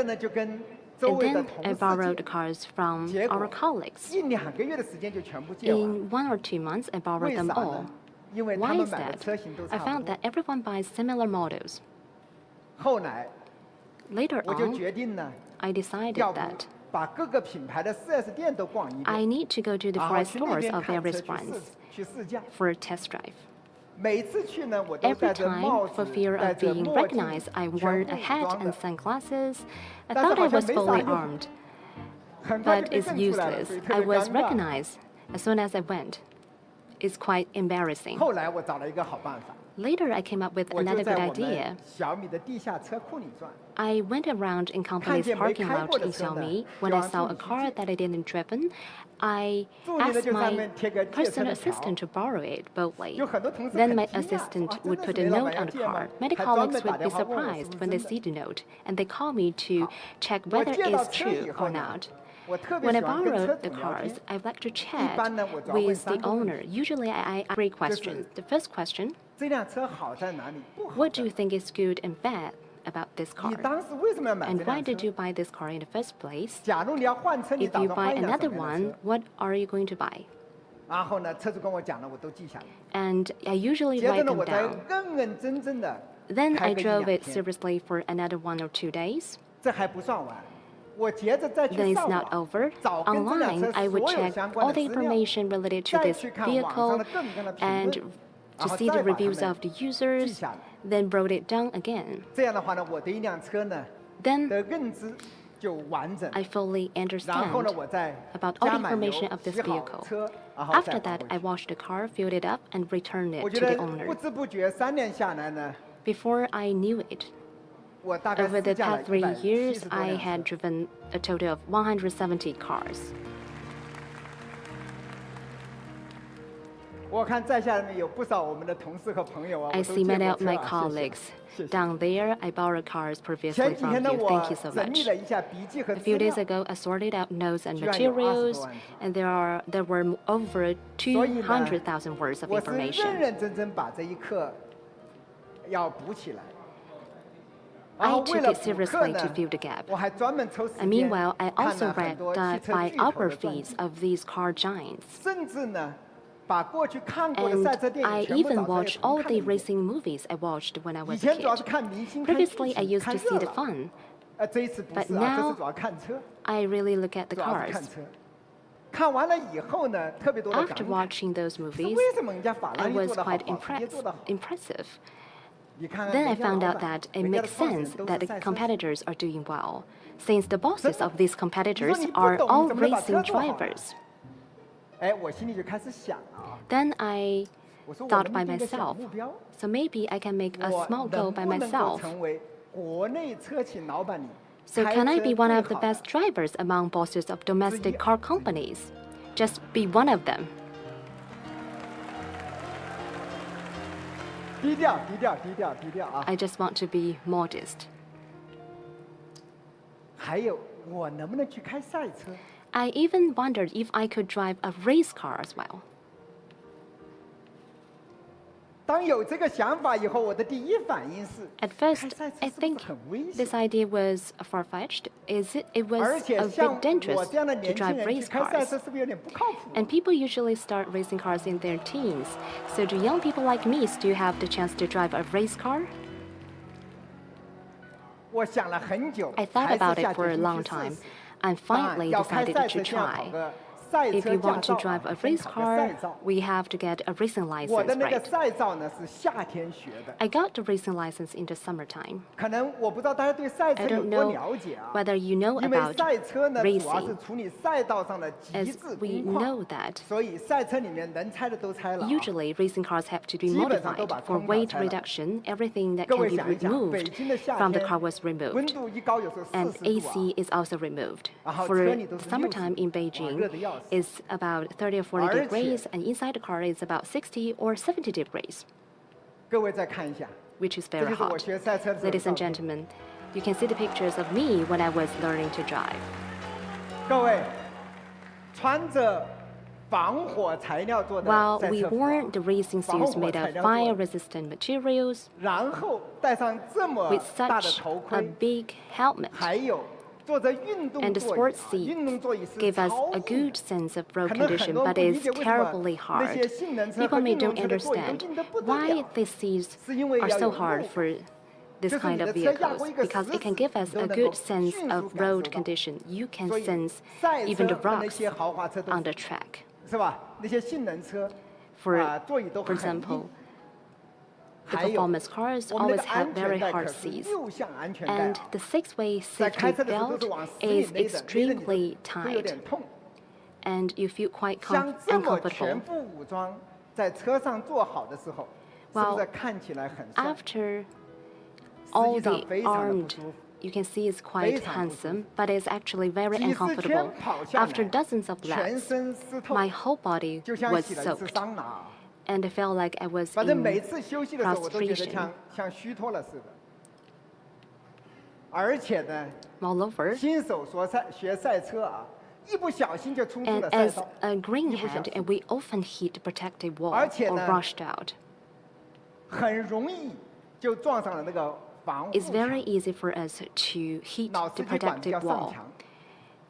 Speaker 6: then I borrowed cars from our colleagues. In 1 or 2 months, I borrowed them all. Why is that? I found that everyone buys similar models. Later on, I decided that I need to go to the foreign stores of various brands for a test drive. Every time, for fear of being recognized, I wore a hat and sunglasses. I thought I was fully armed, but it's useless. I was recognized as soon as I went. It's quite embarrassing. Later, I came up with another good idea. I went around in company's parking lot in Xiaomi. When I saw a car that I didn't driven, I asked my personal assistant to borrow it boldly. Then my assistant would put a note on the car. Many colleagues would be surprised when they see the note, and they call me to check whether it's true or not. When I borrow the cars, I like to chat with the owner. Usually, I ask 3 questions. The first question: what do you think is good and bad about this car? And why did you buy this car in the first place? If you buy another one, what are you going to buy? And I usually write them down. Then I
Speaker 2: 开个一
Speaker 6: drove
Speaker 2: 两
Speaker 6: it
Speaker 2: 天，
Speaker 6: seriously for another 1 or 2 days.
Speaker 2: 这还不算完。我接着再
Speaker 6: Then
Speaker 2: 去
Speaker 6: it's
Speaker 2: 上
Speaker 6: not
Speaker 2: 网，
Speaker 6: over.
Speaker 2: 找跟这辆
Speaker 6: Online,
Speaker 2: 车
Speaker 6: I
Speaker 2: 所
Speaker 6: would
Speaker 2: 有
Speaker 6: check
Speaker 2: 相关
Speaker 6: all
Speaker 2: 的
Speaker 6: the
Speaker 2: 资料，
Speaker 6: information related to
Speaker 2: 再
Speaker 6: this
Speaker 2: 去看网上
Speaker 6: vehicle
Speaker 2: 的各种的评
Speaker 6: and
Speaker 2: 论，
Speaker 6: to
Speaker 2: 然后
Speaker 6: see
Speaker 2: 再
Speaker 6: the
Speaker 2: 把它
Speaker 6: reviews
Speaker 2: 们
Speaker 6: of the
Speaker 2: 记
Speaker 6: users,
Speaker 2: 下来。
Speaker 6: then wrote it down again.
Speaker 2: 这样的话呢，我对一辆车呢
Speaker 6: Then
Speaker 2: 的认知就完整。
Speaker 6: I fully
Speaker 2: 然后呢，
Speaker 6: understand
Speaker 2: 我再
Speaker 6: about all
Speaker 2: 加
Speaker 6: the
Speaker 2: 满油，
Speaker 6: information of this
Speaker 2: 洗好
Speaker 6: vehicle.
Speaker 2: 车，然后
Speaker 6: After
Speaker 2: 再还
Speaker 6: that,
Speaker 2: 回
Speaker 6: I
Speaker 2: 去。
Speaker 6: washed the car, filled it up, and returned
Speaker 2: 我
Speaker 6: it
Speaker 2: 觉
Speaker 6: to the
Speaker 2: 得
Speaker 6: owner.
Speaker 2: 不知不觉3年下来呢，
Speaker 6: Before I knew it,
Speaker 2: 我大概
Speaker 6: over
Speaker 2: 试
Speaker 6: the
Speaker 2: 驾了
Speaker 6: past 3 years,
Speaker 2: 170多
Speaker 6: I
Speaker 2: 辆
Speaker 6: had
Speaker 2: 车。
Speaker 6: driven a total of 170 cars.
Speaker 2: 我看在下面有不少我们的同事和朋友啊，
Speaker 6: I
Speaker 2: 我都
Speaker 6: see
Speaker 2: 见
Speaker 6: many
Speaker 2: 过
Speaker 6: of
Speaker 2: 车
Speaker 6: my
Speaker 2: 啊，谢谢。
Speaker 6: colleagues
Speaker 2: 谢谢。
Speaker 6: down there. I borrowed cars previously
Speaker 2: 前几
Speaker 6: from
Speaker 2: 天呢，
Speaker 6: you.
Speaker 2: 我
Speaker 6: Thank you so
Speaker 2: 整理
Speaker 6: much.
Speaker 2: 了一下笔记和
Speaker 6: A
Speaker 2: 资
Speaker 6: few
Speaker 2: 料
Speaker 6: days，ago, I sorted out notes and
Speaker 2: 居然有20
Speaker 6: materials,
Speaker 2: 多万字。
Speaker 6: and there were over 200,000 words of
Speaker 2: 我是认
Speaker 6: information.
Speaker 2: 认真真把这一课要补起来。然
Speaker 6: I
Speaker 2: 后为
Speaker 6: took
Speaker 2: 了
Speaker 6: it
Speaker 2: 补课
Speaker 6: seriously
Speaker 2: 呢
Speaker 6: to fill the gap.
Speaker 2: 我还专门抽时
Speaker 6: And
Speaker 2: 间
Speaker 6: meanwhile, I
Speaker 2: 看
Speaker 6: also
Speaker 2: 了很
Speaker 6: read
Speaker 2: 多
Speaker 6: the
Speaker 2: 汽车巨头的传
Speaker 6: biographies
Speaker 2: 记，
Speaker 6: of these car giants.
Speaker 2: 甚至呢，把过去看过的
Speaker 6: And
Speaker 2: 赛车电
Speaker 6: I
Speaker 2: 影全部
Speaker 6: even
Speaker 2: 找出来
Speaker 6: watched
Speaker 2: 重
Speaker 6: all
Speaker 2: 看
Speaker 6: the
Speaker 2: 了一遍。
Speaker 6: racing movies I watched when I
Speaker 2: 以
Speaker 6: was a
Speaker 2: 前主要是
Speaker 6: kid.
Speaker 2: 看明星、看剧
Speaker 6: Previously, I
Speaker 2: 情、
Speaker 6: used
Speaker 2: 看
Speaker 6: to see
Speaker 2: 热
Speaker 6: the
Speaker 2: 闹。
Speaker 6: fun.
Speaker 2: 这一次不
Speaker 6: But
Speaker 2: 是啊，这
Speaker 6: now
Speaker 2: 次主要看车，
Speaker 6: I really look at the
Speaker 2: 主要是看
Speaker 6: cars.
Speaker 2: 车。看完了以后呢，特别多的
Speaker 6: After
Speaker 2: 感慨。
Speaker 6: watching those
Speaker 2: 是
Speaker 6: movies,
Speaker 2: 为什么人家法拉
Speaker 6: I
Speaker 2: 利
Speaker 6: was
Speaker 2: 做得好，
Speaker 6: quite
Speaker 2: 保时捷做得好？
Speaker 6: impressive.
Speaker 2: 你看看
Speaker 6: Then I
Speaker 2: 人家
Speaker 6: found
Speaker 2: 老
Speaker 6: out
Speaker 2: 板
Speaker 6: that it
Speaker 2: 人家的
Speaker 6: makes
Speaker 2: 创始人
Speaker 6: sense
Speaker 2: 都
Speaker 6: that
Speaker 2: 是
Speaker 6: the
Speaker 2: 赛车手。
Speaker 6: competitors are doing well, since the bosses of these competitors
Speaker 2: 你说你不
Speaker 6: are
Speaker 2: 懂，
Speaker 6: all
Speaker 2: 你怎么能把车
Speaker 6: racing
Speaker 2: 做好呢？
Speaker 6: drivers.
Speaker 2: 哎，我心里就开始想啊，
Speaker 6: Then I
Speaker 2: 我说我
Speaker 6: thought
Speaker 2: 能
Speaker 6: by
Speaker 2: 不能定个小
Speaker 6: myself,
Speaker 2: 目标，
Speaker 6: so maybe I can make a
Speaker 2: 我
Speaker 6: small
Speaker 2: 能
Speaker 6: goal
Speaker 2: 不
Speaker 6: by
Speaker 2: 能够
Speaker 6: myself.
Speaker 2: 成为国内车企老板里
Speaker 6: So
Speaker 2: 开
Speaker 6: can I
Speaker 2: 车
Speaker 6: be one
Speaker 2: 最
Speaker 6: of the
Speaker 2: 好的
Speaker 6: best drivers among bosses of domestic car companies? Just be one of them.
Speaker 2: 低调，低调，低调，低调啊！
Speaker 6: I just want to be modest.
Speaker 2: 还有，我能不能去开赛车？
Speaker 6: I even wondered if I could drive a race car as well.
Speaker 2: 当有这个想法以后，我的第一反应是，
Speaker 6: At
Speaker 2: 开
Speaker 6: first,
Speaker 2: 赛车
Speaker 6: I
Speaker 2: 是不是
Speaker 6: think
Speaker 2: 很危险
Speaker 6: this？idea was far-fetched. It
Speaker 2: 而
Speaker 6: was
Speaker 2: 且
Speaker 6: a
Speaker 2: 像
Speaker 6: bit
Speaker 2: 我
Speaker 6: dangerous
Speaker 2: 这样的
Speaker 6: to
Speaker 2: 年轻
Speaker 6: drive
Speaker 2: 人去
Speaker 6: race
Speaker 2: 开赛
Speaker 6: cars.
Speaker 2: 车，是不是有点不靠谱？
Speaker 6: And people usually start racing cars in their teens. So do young people like me still have the chance to drive a race car?
Speaker 2: 我想了很久，
Speaker 6: I thought
Speaker 2: 还
Speaker 6: about
Speaker 2: 是下
Speaker 6: it for
Speaker 2: 决
Speaker 6: a
Speaker 2: 心
Speaker 6: long
Speaker 2: 去试
Speaker 6: time
Speaker 2: 试。
Speaker 6: and
Speaker 2: 当然，
Speaker 6: finally
Speaker 2: 要开
Speaker 6: decided
Speaker 2: 赛
Speaker 6: to
Speaker 2: 车先要考
Speaker 6: try.
Speaker 2: 个赛
Speaker 6: If
Speaker 2: 车
Speaker 6: you
Speaker 2: 驾
Speaker 6: want to
Speaker 2: 照
Speaker 6: drive
Speaker 2: 啊
Speaker 6: a，
Speaker 2: 先
Speaker 6: race
Speaker 2: 考个赛
Speaker 6: car,
Speaker 2: 照。
Speaker 6: we have to get a racing
Speaker 2: 我的
Speaker 6: license,
Speaker 2: 那个
Speaker 6: right?
Speaker 2: 赛照呢是夏天学的，
Speaker 6: I got the racing license in the summertime.
Speaker 2: 可能我不知道大家对赛
Speaker 6: I
Speaker 2: 车有
Speaker 6: don't
Speaker 2: 多
Speaker 6: know
Speaker 2: 了解啊。
Speaker 6: whether you know
Speaker 2: 因为
Speaker 6: about
Speaker 2: 赛车呢，主要是
Speaker 6: racing.
Speaker 2: 处理赛道上的极
Speaker 6: As
Speaker 2: 致
Speaker 6: we
Speaker 2: 工况，
Speaker 6: know that
Speaker 2: 所以赛车里面能拆的都拆了啊。
Speaker 6: usually racing cars have to be
Speaker 2: 基本上都
Speaker 6: modified
Speaker 2: 把
Speaker 6: for
Speaker 2: 空调
Speaker 6: weight
Speaker 2: 拆了。
Speaker 6: reduction. Everything that
Speaker 2: 各
Speaker 6: can
Speaker 2: 位
Speaker 6: be
Speaker 2: 想一想，北
Speaker 6: removed
Speaker 2: 京的夏
Speaker 6: from the
Speaker 2: 天
Speaker 6: car was
Speaker 2: 温
Speaker 6: removed.
Speaker 2: 度一高有时候
Speaker 6: And
Speaker 2: 40度啊
Speaker 6: AC。is also removed.
Speaker 2: 然后
Speaker 6: For
Speaker 2: 车里都是
Speaker 6: summertime
Speaker 2: 60
Speaker 6: in
Speaker 2: 哇，
Speaker 6: Beijing,
Speaker 2: 热得要死。
Speaker 6: it's about 30 or 40
Speaker 2: 而且
Speaker 6: degrees, and inside the car is about 60 or 70 degrees,
Speaker 2: 各位再看一下，
Speaker 6: which is
Speaker 2: 这
Speaker 6: very
Speaker 2: 就是我
Speaker 6: hot.
Speaker 2: 学赛车的时候的
Speaker 6: Ladies
Speaker 2: 照
Speaker 6: and
Speaker 2: 片。
Speaker 6: gentlemen, you can see the pictures of me when I was learning to drive.
Speaker 2: 各位，穿着防火材料做的
Speaker 6: While
Speaker 2: 赛
Speaker 6: we
Speaker 2: 车服
Speaker 6: wore the racing suits made of fire-resistant materials
Speaker 2: 然后戴上这么
Speaker 6: with
Speaker 2: 大的
Speaker 6: such
Speaker 2: 头
Speaker 6: a
Speaker 2: 盔，
Speaker 6: big helmet,
Speaker 2: 还有坐着运动
Speaker 6: and the
Speaker 2: 座椅
Speaker 6: sports
Speaker 2: 啊，
Speaker 6: seat
Speaker 2: 运动座椅是
Speaker 6: gave us
Speaker 2: 超
Speaker 6: a
Speaker 2: 硬
Speaker 6: good
Speaker 2: 的。
Speaker 6: sense of road
Speaker 2: 可能很
Speaker 6: condition,
Speaker 2: 多人
Speaker 6: but
Speaker 2: 不理
Speaker 6: it's
Speaker 2: 解为什么
Speaker 6: terribly
Speaker 2: 那些
Speaker 6: hard.
Speaker 2: 性能车
Speaker 6: People
Speaker 2: 和
Speaker 6: may
Speaker 2: 运动
Speaker 6: don't
Speaker 2: 车的座椅都
Speaker 6: understand
Speaker 2: 硬得不得
Speaker 6: why
Speaker 2: 了。
Speaker 6: these seats
Speaker 2: 是因为
Speaker 6: are
Speaker 2: 要
Speaker 6: so
Speaker 2: 有
Speaker 6: hard
Speaker 2: 路
Speaker 6: for this
Speaker 2: 就是
Speaker 6: kind
Speaker 2: 你
Speaker 6: of
Speaker 2: 的车压过
Speaker 6: vehicles
Speaker 2: 一个
Speaker 6: because
Speaker 2: 石
Speaker 6: it can
Speaker 2: 子
Speaker 6: give us
Speaker 2: 都
Speaker 6: a
Speaker 2: 能
Speaker 6: good
Speaker 2: 够
Speaker 6: sense
Speaker 2: 迅速
Speaker 6: of
Speaker 2: 感受
Speaker 6: road
Speaker 2: 到。
Speaker 6: condition. You can
Speaker 2: 所以
Speaker 6: sense
Speaker 2: 赛
Speaker 6: even
Speaker 2: 车
Speaker 6: the
Speaker 2: 和那
Speaker 6: rocks
Speaker 2: 些豪华车都
Speaker 6: on
Speaker 2: 是
Speaker 6: the track.
Speaker 2: 是吧？那些性能车
Speaker 6: For
Speaker 2: 啊，座椅都
Speaker 6: for
Speaker 2: 很硬
Speaker 6: example,。the
Speaker 2: 还有
Speaker 6: performance cars
Speaker 2: 我们那
Speaker 6: always
Speaker 2: 个
Speaker 6: have
Speaker 2: 安
Speaker 6: very
Speaker 2: 全带
Speaker 6: hard
Speaker 2: 可是
Speaker 6: seats,
Speaker 2: 6项安全带
Speaker 6: and
Speaker 2: 啊，
Speaker 6: the six-way
Speaker 2: 在
Speaker 6: safety
Speaker 2: 开车的时候都
Speaker 6: belt
Speaker 2: 是往死里
Speaker 6: is
Speaker 2: 勒的，勒得
Speaker 6: extremely
Speaker 2: 你会有
Speaker 6: tight,
Speaker 2: 点痛。
Speaker 6: and you feel quite
Speaker 2: 像这么
Speaker 6: uncomfortable.
Speaker 2: 全副武装在车上坐好的时候，是不
Speaker 6: Well,
Speaker 2: 是看起来很帅？
Speaker 6: After
Speaker 2: 实
Speaker 6: all
Speaker 2: 际上
Speaker 6: the
Speaker 2: 非常的不
Speaker 6: armed,
Speaker 2: 舒服。
Speaker 6: you can see it's quite
Speaker 2: 非常不舒服。
Speaker 6: handsome, but it's actually very
Speaker 2: 几十圈
Speaker 6: uncomfortable.
Speaker 2: 跑下
Speaker 6: After
Speaker 2: 来，
Speaker 6: dozens of
Speaker 2: 全
Speaker 6: laps,
Speaker 2: 身湿透，
Speaker 6: my whole body
Speaker 2: 就像
Speaker 6: was
Speaker 2: 洗了一次
Speaker 6: soaked,
Speaker 2: 桑拿。
Speaker 6: and I felt like I was
Speaker 2: 反正
Speaker 6: in
Speaker 2: 每次休息的时候，我都觉得
Speaker 6: prostration.
Speaker 2: 像虚脱了似的。而且呢，
Speaker 6: Moreover,
Speaker 2: 新手学赛车啊，一不小心就冲出
Speaker 6: and
Speaker 2: 了赛
Speaker 6: as
Speaker 2: 道，
Speaker 6: a
Speaker 2: 一不小
Speaker 6: greenhand,
Speaker 2: 心
Speaker 6: we often hit the protective wall
Speaker 2: 而且
Speaker 6: or
Speaker 2: 呢，
Speaker 6: rushed out.
Speaker 2: 很容易就撞上了那个防护
Speaker 6: It's very
Speaker 2: 墙，
Speaker 6: easy for us to hit
Speaker 2: 老
Speaker 6: the
Speaker 2: 司机管
Speaker 6: protective
Speaker 2: 叫上
Speaker 6: wall.
Speaker 2: 墙。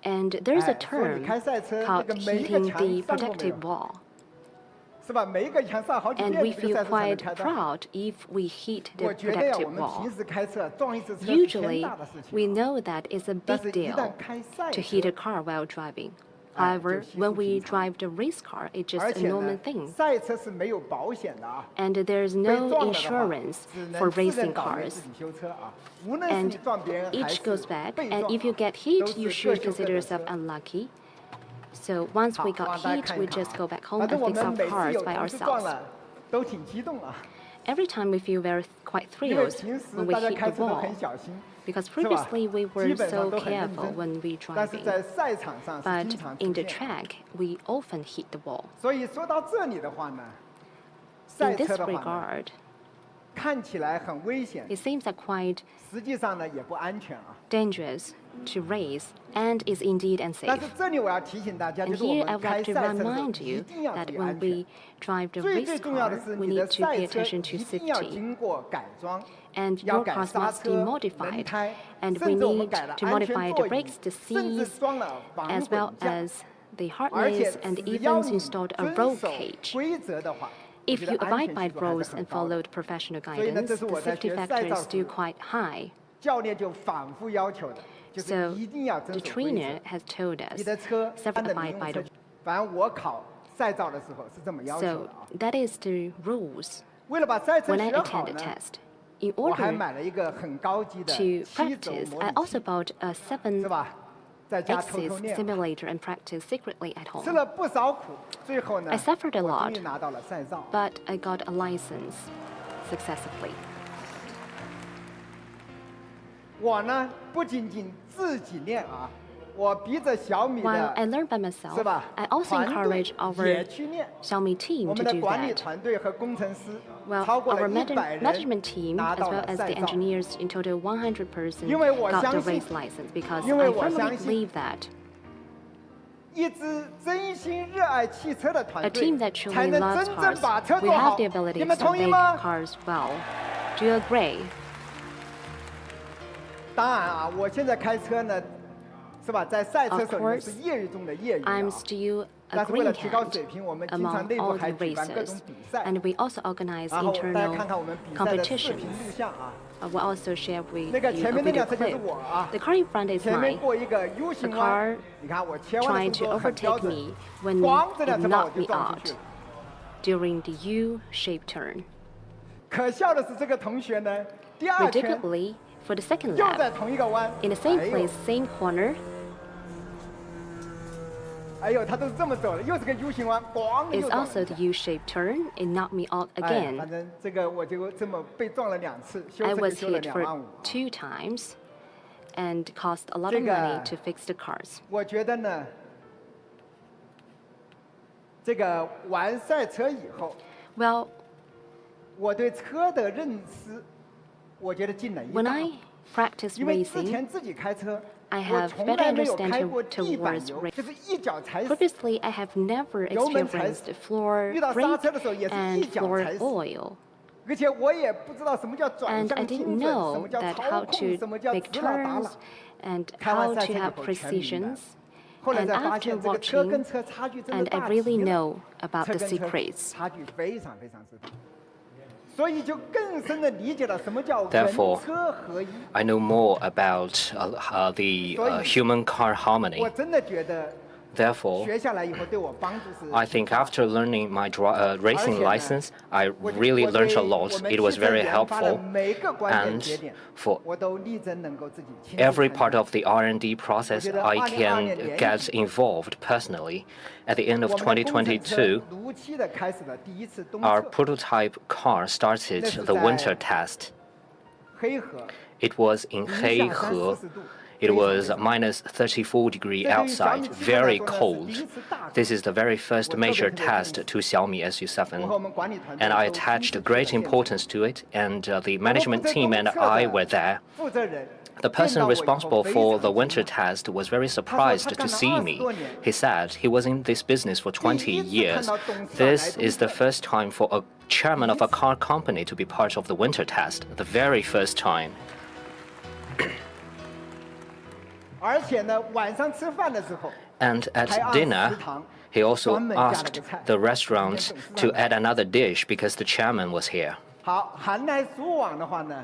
Speaker 6: And there's a
Speaker 2: 哎，所以
Speaker 6: term
Speaker 2: 你开赛车，这
Speaker 6: called
Speaker 2: 个每一个
Speaker 6: hitting
Speaker 2: 墙
Speaker 6: the
Speaker 2: 上过没有
Speaker 6: protective？wall. And we feel quite proud if we hit the protective wall. Usually, we know that it's a big deal to hit a car while driving. However, when we drive the race car, it's just a normal thing. And there's no insurance for racing cars. And each goes back, and if you get hit, you should consider yourself unlucky. So once we got hit, we just go back home and fix our cars by ourselves. Every time we feel quite thrilled when we hit the wall, because previously we were so careful when we driving, but in the track we often hit the wall. In this regard, it seems like quite dangerous to race and is indeed unsafe. And here I would like to remind you that when we drive the race car, we need to pay attention to safety. And your cars must be modified, and we need to modify the brakes, the seats, as well as the harness, and even installed a roll cage. If you abide by rules and follow the professional guidance, the safety factor is still quite high. So the trainer has told us several abide by the. So that is the rules when I attend the test. In order to practice, I also bought a 7-axis simulator and practiced secretly at home. I suffered a lot, but I got a license successfully. While I learned by myself, I also encourage our Xiaomi team to do that. Well, our management team, as well as the engineers, in total 100 persons, got the race license because I firmly believe that a team that truly loves cars will have the ability to make cars well. Do you agree? Of course, I'm still a green cat among all the racers, and we also organize internal competitions. We'll also share with you a video clip. The car in front is mine. The car trying to overtake me when it knocked me out during the U-shaped turn. Ridiculously, for the second lap, in the same place, same corner, it's also the U-shaped turn. It knocked me out again. I was hit for 2 times and cost a lot of money to fix the cars. Well, when I practice racing, I have better understanding towards racing. Previously, I have never experienced floor brake and floor oil. And I didn't know that how to make turns and how to have precisions. And after watching, and I really know about the secrets.
Speaker 1: Therefore, I know more about the human-car harmony. Therefore, I think after learning my racing license, I really learned a lot. It was very helpful. And for every part of the R&D process, I can get involved personally. At the end of 2022, our prototype car started the winter test. It was in Heihe. It was minus 34 degrees outside, very cold. This is the very first major test to Xiaomi SU7, and I attached great importance to it, and the management team and I were there. The person responsible for the winter test was very surprised to see me. He said he was in this business for 20 years. This is the first time for a chairman of a car company to be part of the winter test, the very first time. And at dinner, He also asked the restaurant to add another dish because the chairman was here.
Speaker 2: 好，寒来暑往的话呢，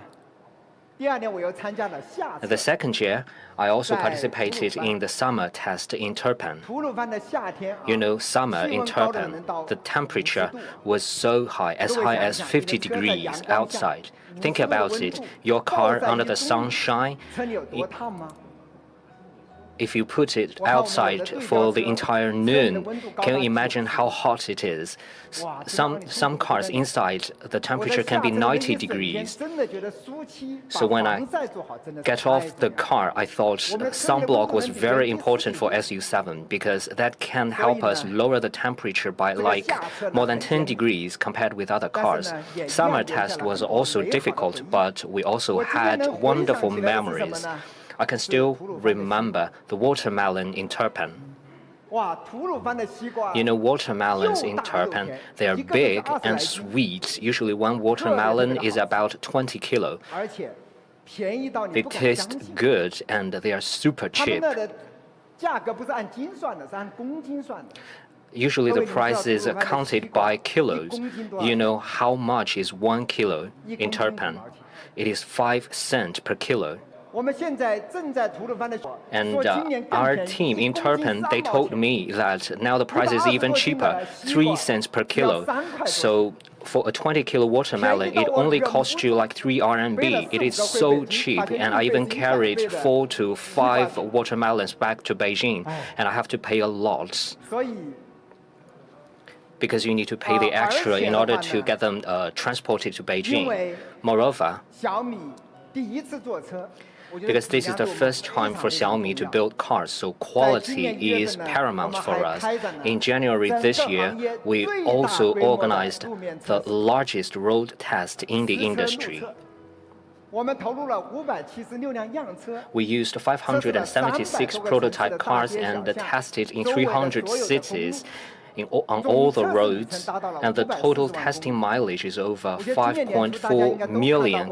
Speaker 2: 第二年我又参加了夏
Speaker 1: The
Speaker 2: 测。
Speaker 1: second year, I also participated in the summer test in Turpan.
Speaker 2: 吐鲁番的夏天啊，
Speaker 1: You know, summer
Speaker 2: 气
Speaker 1: in
Speaker 2: 温高的能
Speaker 1: Turpan,
Speaker 2: 到
Speaker 1: the
Speaker 2: 50
Speaker 1: temperature
Speaker 2: 度。
Speaker 1: was so high, as high as 50 degrees outside. Think about it, your car under the sunshine,
Speaker 2: 车里有多烫吗？
Speaker 1: if you put it outside for the entire noon, can you imagine how hot it is? Some cars inside, the temperature can be 90 degrees.
Speaker 2: 真的觉得暑期
Speaker 1: So
Speaker 2: 把
Speaker 1: when I
Speaker 2: 防晒做好真的是
Speaker 1: get
Speaker 2: 太
Speaker 1: off the
Speaker 2: 重要了。
Speaker 1: car, I thought sunblock was very important for SU7 because that can help us lower the temperature by like more than 10 degrees compared with other cars. Summer test was also difficult, but we also had wonderful memories. I can still remember the watermelon in Turpan.
Speaker 2: 哇，吐鲁番的西瓜，
Speaker 1: You know, watermelons in
Speaker 2: 又大又
Speaker 1: Turpan,
Speaker 2: 甜
Speaker 1: they are
Speaker 2: 一个
Speaker 1: big
Speaker 2: 是20 来
Speaker 1: and
Speaker 2: 斤
Speaker 1: sweet. Usually one watermelon is about 20 kilo.
Speaker 2: 而且便宜到你
Speaker 1: They
Speaker 2: 不敢相
Speaker 1: taste
Speaker 2: 信。
Speaker 1: good and they are super
Speaker 2: 他们
Speaker 1: cheap.
Speaker 2: 那的价格不是按斤算的，是按公斤算的。
Speaker 1: Usually the price is counted by kilos. You know how much is 1 kilo in Turpan? It is 5 cents per kilo.
Speaker 2: 我们现在正在吐鲁番的，
Speaker 1: And
Speaker 2: 说今年更
Speaker 1: our
Speaker 2: 便宜
Speaker 1: team
Speaker 2: 一
Speaker 1: in
Speaker 2: 公斤
Speaker 1: Turpan,
Speaker 2: 3
Speaker 1: they
Speaker 2: 毛
Speaker 1: told
Speaker 2: 钱
Speaker 1: me that now the price is even cheaper, 3 cents per kilo. So for a 20 kilo watermelon, it only costs you like 3 RMB. It is so cheap, and I even carried 4 to 5 watermelons back to Beijing, and I have to pay a lot
Speaker 2: 所以
Speaker 1: because you need to pay the extra in order to get them transported to Beijing. Moreover,
Speaker 2: 小米第一次坐车，我觉得
Speaker 1: because this is the first time for Xiaomi to build cars, so quality is paramount for us. In January this year, we also organized the largest road test in the industry.
Speaker 2: 我们投入了576辆样车，
Speaker 1: We used 576 prototype cars and tested in 300 cities on all the roads, and the total testing mileage is over 5.4 million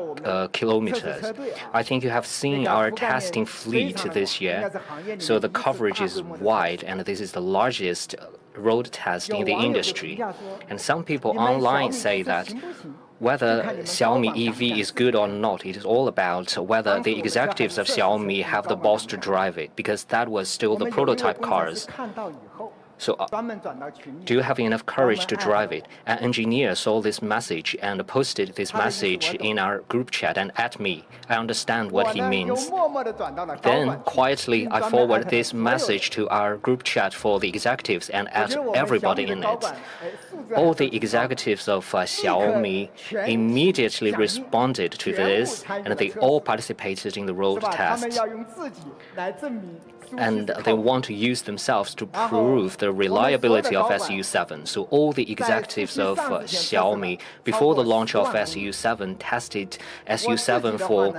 Speaker 1: kilometers. I think you have seen our testing fleet this year, so the coverage is wide, and this is the largest road test in the industry. And some people online say that whether Xiaomi EV is good or not, it is all about whether the executives of Xiaomi have the balls to drive it, because that was still the prototype cars.
Speaker 2: 看到以后，
Speaker 1: So
Speaker 2: 专门转到群里
Speaker 1: do you have enough courage to drive it? An engineer saw this message and posted this message in our group chat and at me. I understand what he
Speaker 2: 我呢
Speaker 1: means.
Speaker 2: 又默默地转到了高
Speaker 1: Then
Speaker 2: 管区
Speaker 1: quietly I
Speaker 2: 专门
Speaker 1: forward
Speaker 2: 艾特
Speaker 1: this
Speaker 2: 所有人
Speaker 1: message to our group chat for the executives and
Speaker 2: 我
Speaker 1: add
Speaker 2: 觉得我们
Speaker 1: everybody
Speaker 2: 小米
Speaker 1: in
Speaker 2: 的高
Speaker 1: it.
Speaker 2: 管，素质
Speaker 1: All
Speaker 2: 还
Speaker 1: the
Speaker 2: 是不错
Speaker 1: executives of Xiaomi immediately responded to this, and they all participated in the
Speaker 2: 是
Speaker 1: road
Speaker 2: 吧？他们
Speaker 1: test.
Speaker 2: 要用自己来证明苏西
Speaker 1: And
Speaker 2: 是
Speaker 1: they
Speaker 2: 靠谱
Speaker 1: want to use themselves to prove the reliability of SU7. So all the executives of Xiaomi, before the launch of SU7, tested SU7 for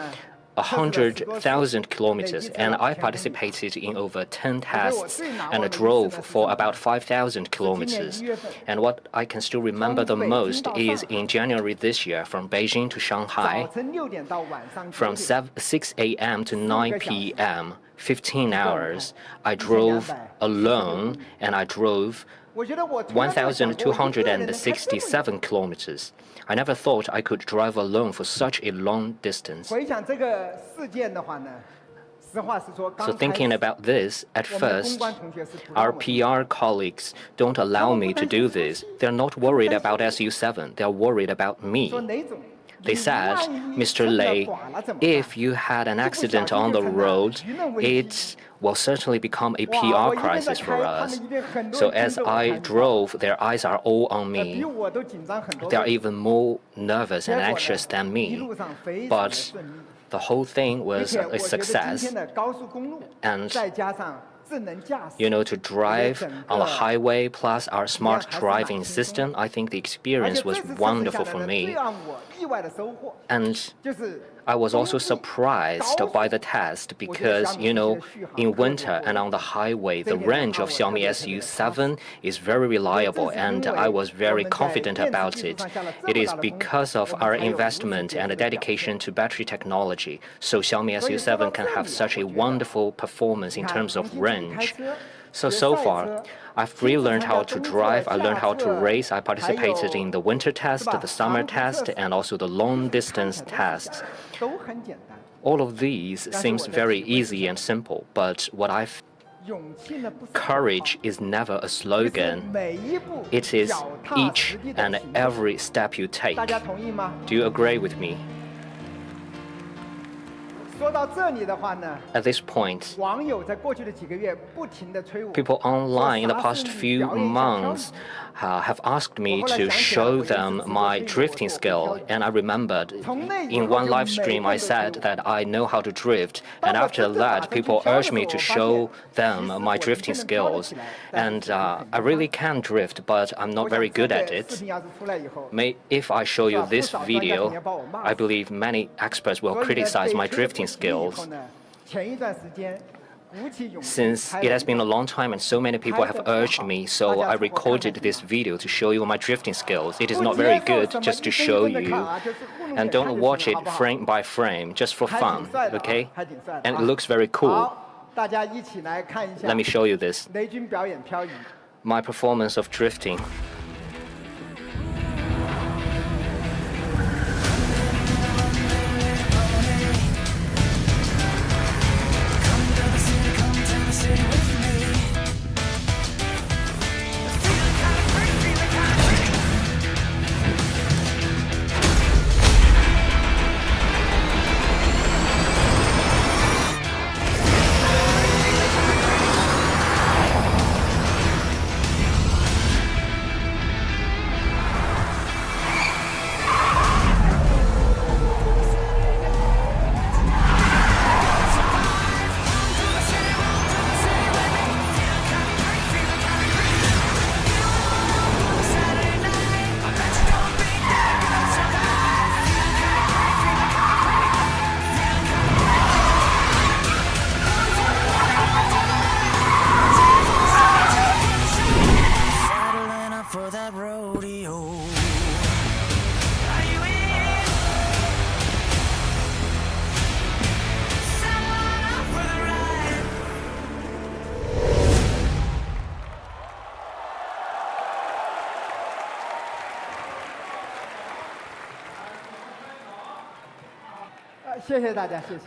Speaker 1: 100,000 kilometers, and I participated in over 10 tests and drove for about 5,000 kilometers. And what I can still remember the most is in January this year, from Beijing to
Speaker 2: 早
Speaker 1: Shanghai,
Speaker 2: 晨6点到晚上
Speaker 1: from
Speaker 2: 9点
Speaker 1: 6 a.m. to 9 p.m., 15 hours, I drove alone, and I drove
Speaker 2: 我觉得我从来没有想过一个人能开这么远
Speaker 1: 1,267 kilometers. I never thought I could drive alone for such a long distance.
Speaker 2: 回想这个事件的话呢，实话实说，
Speaker 1: So
Speaker 2: 刚开
Speaker 1: thinking
Speaker 2: 始
Speaker 1: about this, at
Speaker 2: 我们的公
Speaker 1: first,
Speaker 2: 关同学是不
Speaker 1: our
Speaker 2: 让我去
Speaker 1: PR colleagues don't allow me to do this. They're not worried about SU7. They're worried about me.
Speaker 2: 说哪种。
Speaker 1: They said, Mr. Lei, if you had an accident on the road, it will certainly become a PR crisis for us. So as I drove, their eyes are all on
Speaker 2: 比
Speaker 1: me.
Speaker 2: 我都紧张很多
Speaker 1: They are
Speaker 2: 倍。
Speaker 1: even more nervous and
Speaker 2: 结果呢
Speaker 1: anxious than
Speaker 2: 一
Speaker 1: me.
Speaker 2: 路上非常的
Speaker 1: But
Speaker 2: 顺利，
Speaker 1: the whole thing
Speaker 2: 而
Speaker 1: was
Speaker 2: 且
Speaker 1: a
Speaker 2: 我觉得今
Speaker 1: success.
Speaker 2: 天的高速公路
Speaker 1: And
Speaker 2: 再加上智能驾驶，
Speaker 1: You know, to drive on the highway plus our smart driving system, I think the
Speaker 2: 而且
Speaker 1: experience
Speaker 2: 这
Speaker 1: was
Speaker 2: 次测试
Speaker 1: wonderful
Speaker 2: 下
Speaker 1: for
Speaker 2: 来呢，最
Speaker 1: me.
Speaker 2: 让我意外的收获
Speaker 1: And
Speaker 2: 就是
Speaker 1: I was also
Speaker 2: 冬季
Speaker 1: surprised
Speaker 2: 高
Speaker 1: by
Speaker 2: 速
Speaker 1: the test because, you know, in winter and on the highway, the range of Xiaomi SU7 is very reliable, and I was very confident about it. It is because of our investment and dedication to battery technology, so Xiaomi SU7 can have such a wonderful performance in terms of range. So far, I've relearned how to drive, I learned how to race, I participated in the winter test, the summer test, and also the long distance tests. All of these seems very easy and simple, but what I've courage is never a slogan. It is each and every step you take. Do you agree with me? At this point, people online in the past few months have asked me to show them my drifting skill. And I remembered in one live stream I said that I know how to drift. And after that, people urged me to show them my drifting skills. And I really can drift, but I'm not very good at it. If I show you this video, I believe many experts will criticize my drifting skills. Since it has been a long time and so many people have urged me, so I recorded this video to show you my drifting skills. It is not very good, just to show you. And don't watch it frame by frame, just for fun, okay? And it looks very cool. Let me show you this. My performance of drifting.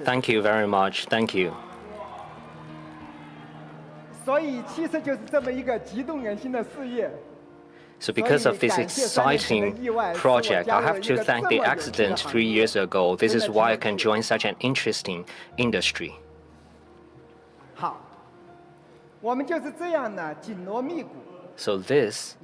Speaker 1: Thank you very much. Thank you. So because of this exciting project, I have to thank the accident 3 years ago. This is why I can join such an interesting industry. So this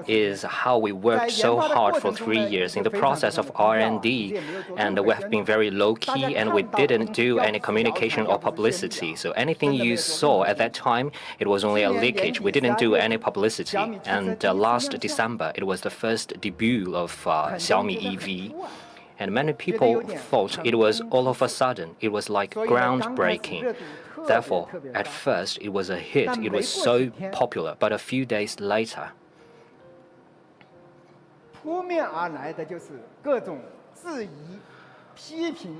Speaker 1: is how we worked so hard for 3 years in the process of R&D, and we have been very low-key, and we didn't do any communication or publicity. So anything you saw at that time, it was only a leakage. We didn't do any publicity. And last December, it was the first debut of Xiaomi EV. And many people thought it was all of a sudden. It was like groundbreaking. Therefore, at first, it was a hit. It was so popular. But a few days later,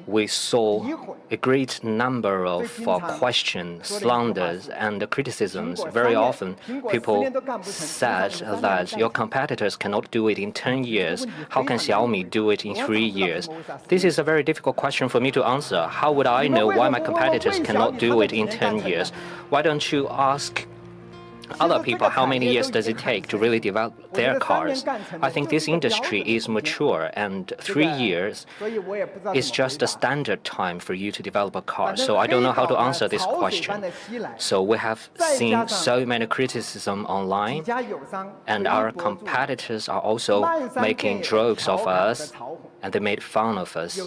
Speaker 1: we saw a great number of questions, slanders, and criticisms. Very often, people said that your competitors cannot do it in 10 years. How can Xiaomi do it in 3 years? This is a very difficult question for me to answer. How would I know why my competitors cannot do it in 10 years? Why don't you ask other people how many years does it take to really develop their cars? I think this industry is mature, and 3 years is just a standard time for you to develop a car. So I don't know how to answer this question. So we have seen so many criticism online, and our competitors are also making jokes of us, and they made fun of us.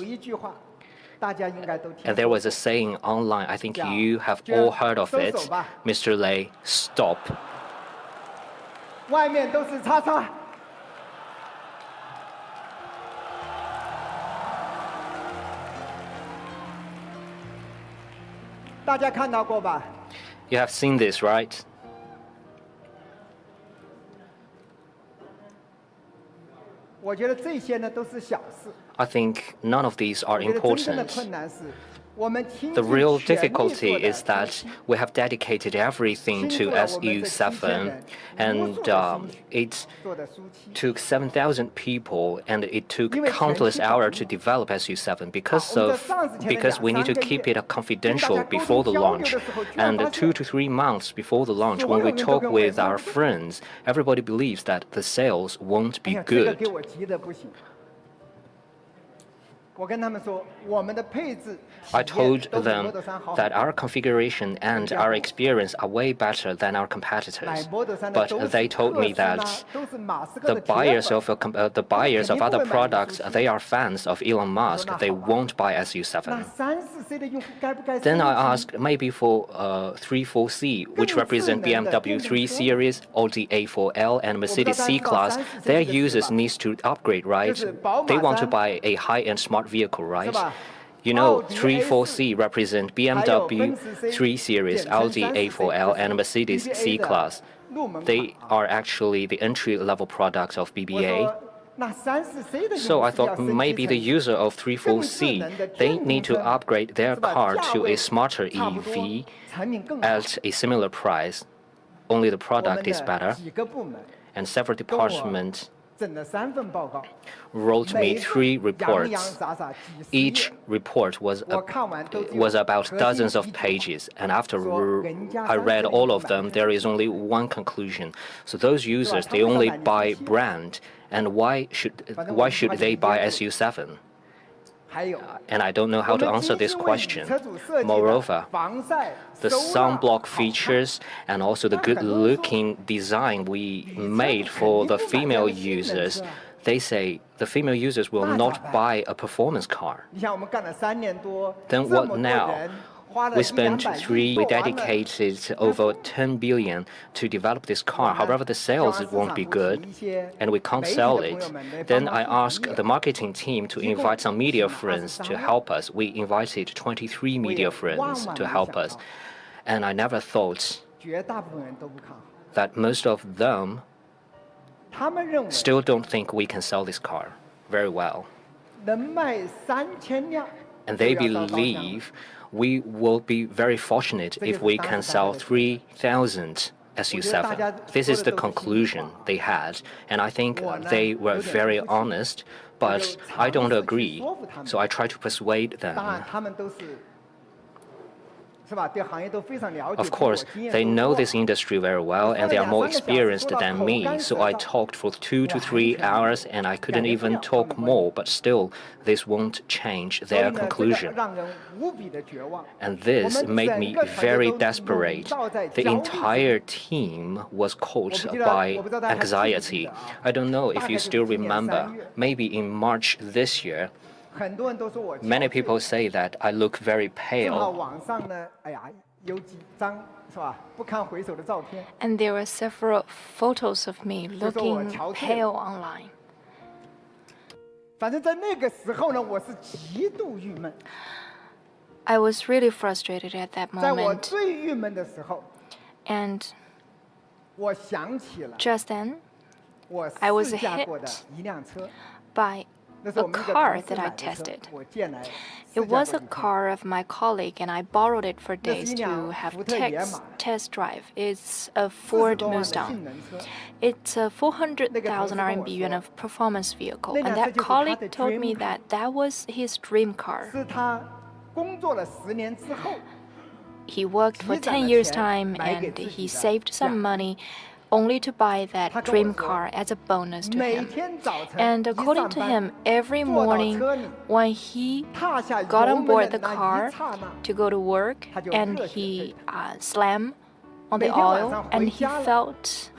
Speaker 1: And there was a saying online, I think you have all heard of it. Mr. Lei, stop. You have seen this, right? I think none of these are important. The real difficulty is that we have dedicated everything to SU7, and it took 7,000 people, and it took countless hours to develop SU7 because we need to keep it confidential before the launch. And 2 to 3 months before the launch, when we talk with our friends, everybody believes that the sales won't be good. I told them that our configuration and our experience are way better than our competitors, but they told me that the buyers of other products, they are fans of Elon Musk. They won't buy SU7. Then I asked maybe for 34C, which represent BMW 3 Series, Audi A4L, and Mercedes C-Class. Their users needs to upgrade, right? They want to buy a high-end smart vehicle, right? You know, 34C represent BMW 3 Series, Audi A4L, and Mercedes C-Class. They are actually the entry-level products of BBA. So I thought maybe the user of 34C, they need to upgrade their car to a smarter EV at a similar price. Only the product is better. And several departments wrote me 3 reports. Each report was about dozens of pages, and after I read all of them, there is only one conclusion. So those users, they only buy brand, and why should they buy SU7? And I don't know how to answer this question. Moreover, the sunblock features and also the good-looking design we made for the female users, they say the female users will not buy a performance car. Then what now? We dedicated over 10 billion to develop this car. However, the sales won't be good, and we can't sell it. Then I asked the marketing team to invite some media friends to help us. We invited 23 media friends to help us, and I never thought that most of them still don't think we can sell this car very well. And they believe we will be very fortunate if we can sell 3,000 SU7. This is the conclusion they had, and I think they were very honest, but I don't agree, so I try to persuade them. Of course, they know this industry very well, and they are more experienced than me, so I talked for 2 to 3 hours, and I couldn't even talk more, but still, this won't change their conclusion. And this made me very desperate. The entire team was caught by anxiety. I don't know if you still remember, maybe in March this year, many people say that I look very pale.
Speaker 5: And there were several photos of me looking pale online. I was really frustrated at that moment. And just then, I was hit by a car that I tested. It was a car of my colleague, and I borrowed it for days to have test drive. It's a Ford Mustang. It's a 400,000 RMB yuan of performance vehicle, and that colleague told me that that was his dream car. He worked for 10 years' time, and he saved some money only to buy that dream car as a bonus to him. And according to him, every morning when he got on board the car to go to work, and he slammed on the oil, and he felt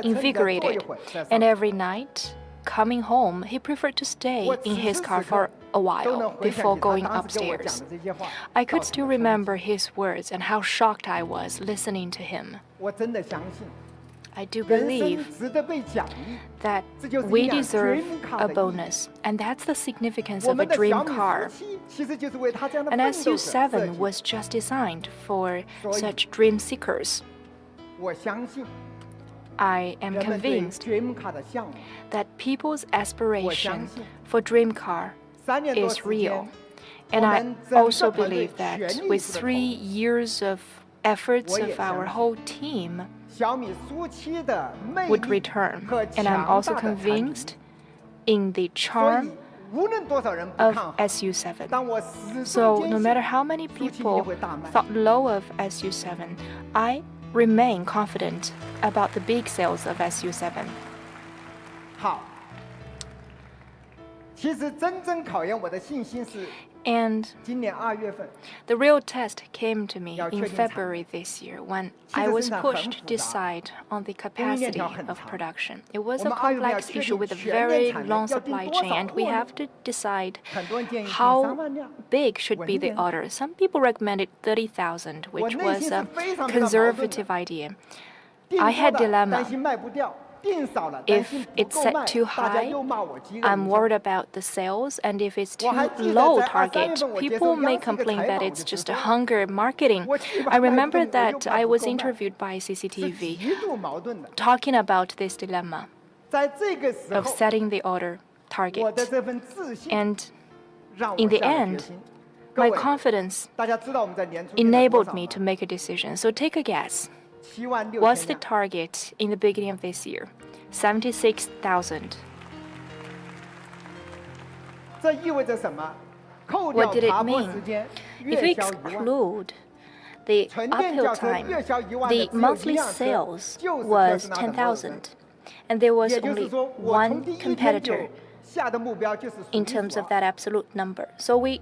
Speaker 5: invigorated. And every night, coming home, he preferred to stay in his car for a while before going upstairs. I could still remember his words and how shocked I was listening to him. I do believe that we deserve a bonus, and that's the significance of a dream car. An SU7 was just designed for such dream seekers. I am convinced that people's aspiration for dream car is real. And I also believe that with 3 years of efforts of our whole team would return. And I'm also convinced in the charm of SU7. So no matter how many people thought low of SU7, I remain confident about the big sales of SU7.
Speaker 2: 好，其实真正考验我的信心是
Speaker 5: And
Speaker 2: 今年2月份。
Speaker 5: the real test came to me in February this year when I was pushed to decide on the capacity of production. It was a complex issue with a very long supply chain, and we have to decide how big should be the order. Some people recommended 30,000, which was a conservative idea. I had dilemma. If it's set too high, I'm worried about the sales, and if it's too low target, people may complain that it's just a hunger marketing. I remember that I was interviewed by CCTV talking about this dilemma of setting the order target. And in the end, my confidence enabled me to make a decision. So take a guess. What's the target in the beginning of this year? 76,000. What did it mean? If we exclude the uphill time, the monthly sales was 10,000, and there was only one competitor in terms of that absolute number. So we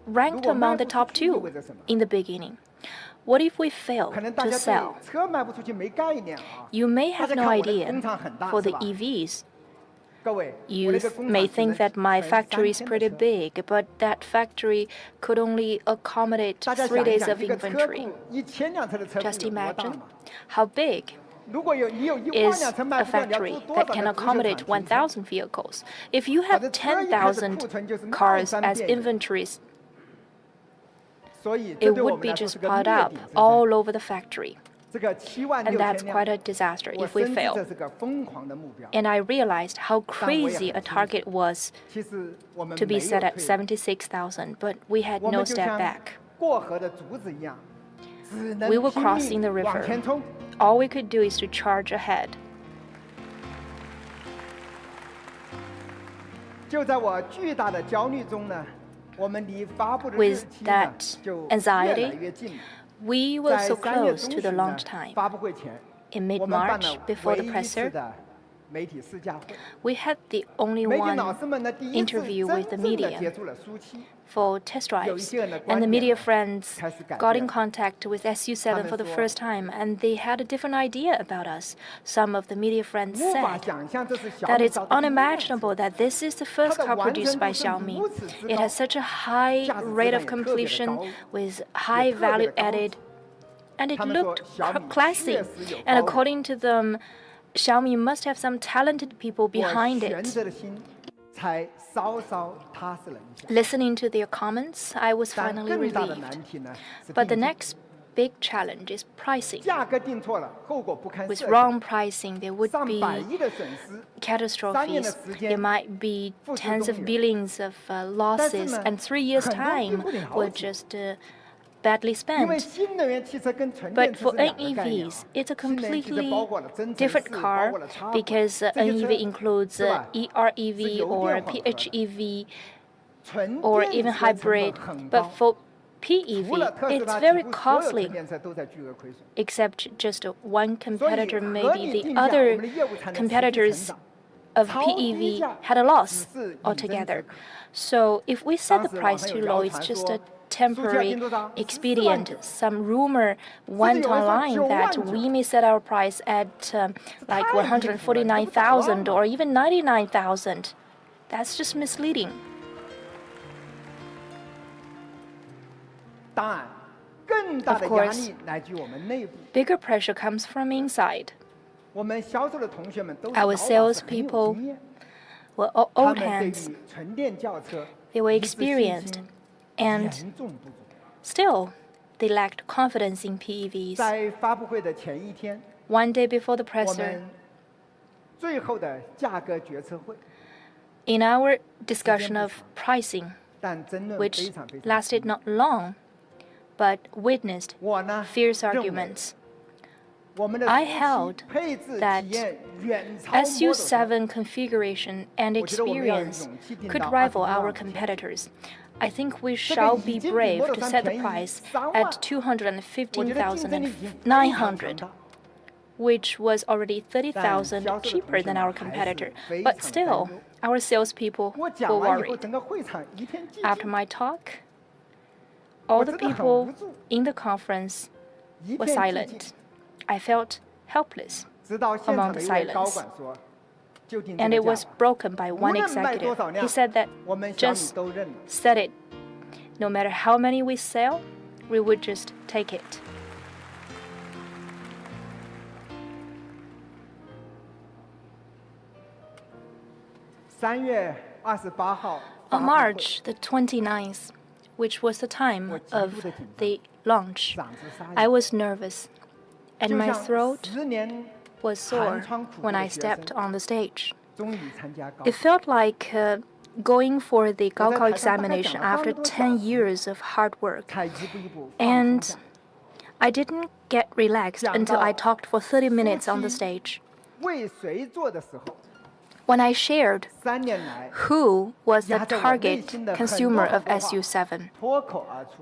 Speaker 5: ranked among the top 2 in the beginning. What if we fail to sell? You may have no idea for the EVs. You may think that my factory is pretty big, but that factory could only accommodate 3 days of inventory. Just imagine how big is a factory that can accommodate 1,000 vehicles. If you have 10,000 cars as inventories, it would be just piled up all over the factory. And that's quite a disaster if we fail. And I realized how crazy a target was to be set at 76,000, but we had no step back. We were crossing the river. All we could do is to charge ahead. With that anxiety, we were so close to the launch time. In mid-March, before the presser, we had the only one interview with the media for test drives, and the media friends got in contact with SU7 for the first time, and they had a different idea about us. Some of the media friends said that it's unimaginable that this is the first car produced by Xiaomi. It has such a high rate of completion with high value added, and it looked classy. And according to them, Xiaomi must have some talented people behind it. Listening to their comments, I was finally relieved. But the next big challenge is pricing. With wrong pricing, there would be catastrophes. There might be tens of billions of losses, and 3 years' time would just badly spent. But for NEVs, it's a completely different car because NEV includes EREV or PHEV or even hybrid. But for PEV, it's very costly, except just one competitor. Maybe the other competitors of PEV had a loss altogether. So if we set the price too low, it's just a temporary expedient. Some rumor went online that we may set our price at like 149,000 or even 99,000. That's just misleading. Of course, bigger pressure comes from inside. Our salespeople were old hands. They were experienced. And still, they lacked confidence in PEVs. One day before the presser, in our discussion of pricing, which lasted not long, but witnessed fierce arguments. I held that SU7 configuration and experience could rival our competitors. I think we shall be brave to set the price at 215,900, which was already 30,000 cheaper than our competitor. But still, our salespeople were worried. After my talk, all the people in the conference were silent. I felt helpless among the silence. And it was broken by one executive. He said that just set it. No matter how many we sell, we would just take it. On March the 29th, which was the time of the launch, I was nervous, and my throat was sore when I stepped on the stage. It felt like going for the Gaokao examination after 10 years of hard work. And I didn't get relaxed until I talked for 30 minutes on the stage. When I shared who was the target consumer of SU7,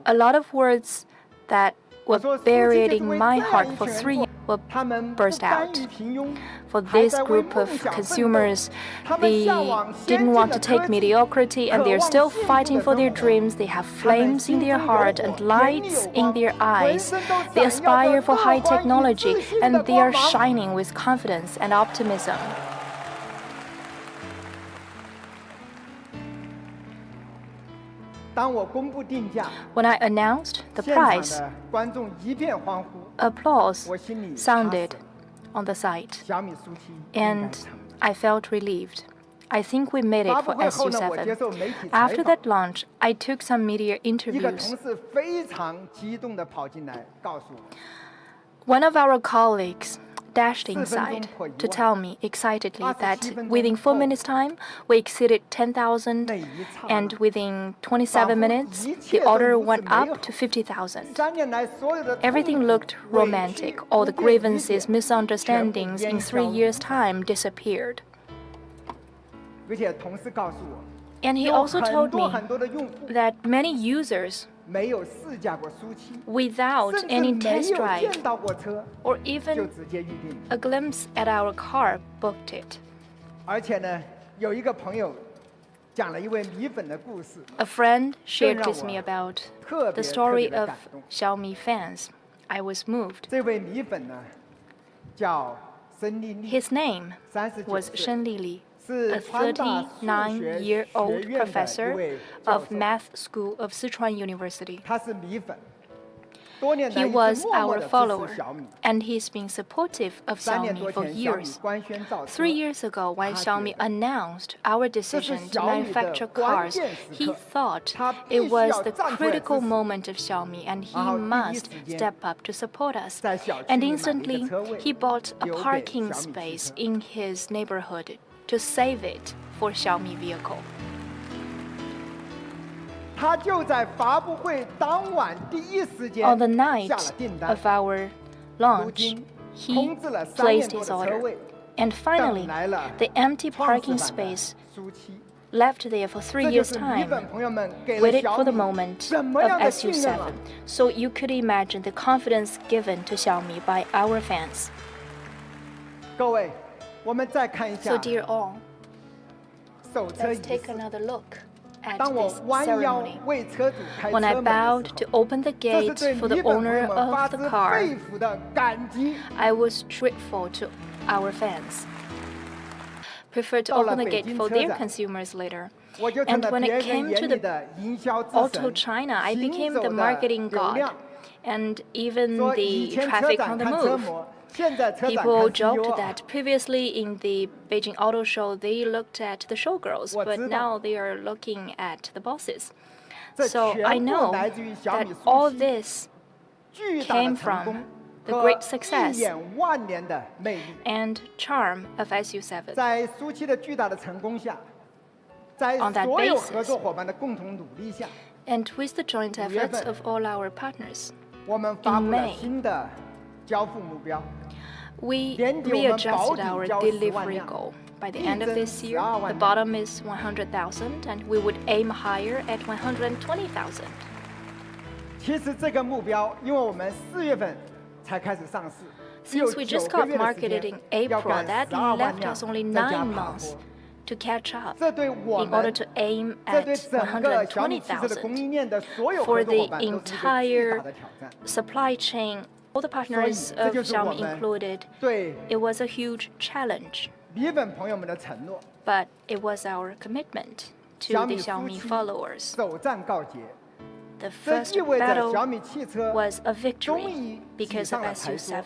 Speaker 5: a lot of words that were buried in my heart for 3 years will burst out. For this group of consumers, they didn't want to take mediocrity, and they're still fighting for their dreams. They have flames in their heart and lights in their eyes. They aspire for high technology, and they are shining with confidence and optimism. When I announced the price, applause sounded on the site, and I felt relieved. I think we made it for SU7. After that launch, I took some media interviews. One of our colleagues dashed inside to tell me excitedly that within 4 minutes' time, we exceeded 10,000, and within 27 minutes, the order went up to 50,000. Everything looked romantic. All the grievances, misunderstandings in 3 years' time disappeared. And he also told me that many users, without any test drive or even a glimpse at our car, booked it. A friend shared with me about the story of Xiaomi fans. I was moved. His name was Shen Lili, a 39-year-old professor of math school of Sichuan University. He was our follower, and he's been supportive of Xiaomi for years. 3 years ago, when Xiaomi announced our decision to manufacture cars, he thought it was the critical moment of Xiaomi, and he must step up to support us. And instantly, he bought a parking space in his neighborhood to save it for Xiaomi vehicle. On the night of our launch, he placed his order. And finally, the empty parking space left there for 3 years' time waited for the moment of SU7. So you could imagine the confidence given to Xiaomi by our fans. So dear all, let's take another look at this ceremony. When I bowed to open the gate for the owner of the car, I was grateful to our fans. Preferred to open the gate for their consumers later. And when it came to the Auto China, I became the marketing god, and even the traffic on the move. People joked that previously in the Beijing Auto Show, they looked at the showgirls, but now they are looking at the bosses. So I know that all this came from the great success and charm of SU7. On that
Speaker 2: 所有合
Speaker 5: basis,
Speaker 2: 作伙伴的共同努力下，
Speaker 5: and with the joint efforts of all our partners,
Speaker 2: 我们发布了
Speaker 5: May
Speaker 2: 新的交付目标。
Speaker 5: we
Speaker 2: 年底我们保
Speaker 5: readjusted
Speaker 2: 底
Speaker 5: our
Speaker 2: 交10万
Speaker 5: delivery
Speaker 2: 辆，
Speaker 5: goal. By the
Speaker 2: 递
Speaker 5: end of
Speaker 2: 增
Speaker 5: this year,
Speaker 2: 12
Speaker 5: the
Speaker 2: 万辆。
Speaker 5: bottom is 100,000, and we would aim higher at 120,000.
Speaker 2: 其实这个目标，因为我们4月份才开始上市，只有
Speaker 5: Since we just
Speaker 2: 9个
Speaker 5: got
Speaker 2: 月的时
Speaker 5: marketed
Speaker 2: 间
Speaker 5: in
Speaker 2: 要
Speaker 5: April,
Speaker 2: 赶
Speaker 5: that
Speaker 2: 12万
Speaker 5: left
Speaker 2: 辆
Speaker 5: us only
Speaker 2: 再加
Speaker 5: 9
Speaker 2: 爬
Speaker 5: months
Speaker 2: 坡。
Speaker 5: to catch up
Speaker 2: 这对我
Speaker 5: in order
Speaker 2: 们
Speaker 5: to aim
Speaker 2: 这
Speaker 5: at
Speaker 2: 对整个小米汽车的供
Speaker 5: 120,000.
Speaker 2: 应链的所有合
Speaker 5: For
Speaker 2: 作伙
Speaker 5: the
Speaker 2: 伴都是一个巨大
Speaker 5: entire
Speaker 2: 的挑战。
Speaker 5: supply chain, all the partners
Speaker 2: 所以，这
Speaker 5: of
Speaker 2: 就是我
Speaker 5: Xiaomi
Speaker 2: 们
Speaker 5: included,
Speaker 2: 对
Speaker 5: it was a huge challenge,
Speaker 2: 米粉朋友们的承诺。
Speaker 5: but it was our commitment to
Speaker 2: 小
Speaker 5: the
Speaker 2: 米夫
Speaker 5: Xiaomi
Speaker 2: 妻
Speaker 5: followers.
Speaker 2: 首战告捷，
Speaker 5: The
Speaker 2: 这
Speaker 5: first
Speaker 2: 意味着
Speaker 5: battle
Speaker 2: 小米汽车
Speaker 5: was a
Speaker 2: 终
Speaker 5: victory
Speaker 2: 于挤
Speaker 5: because
Speaker 2: 上
Speaker 5: of
Speaker 2: 了台桌，
Speaker 5: SU7,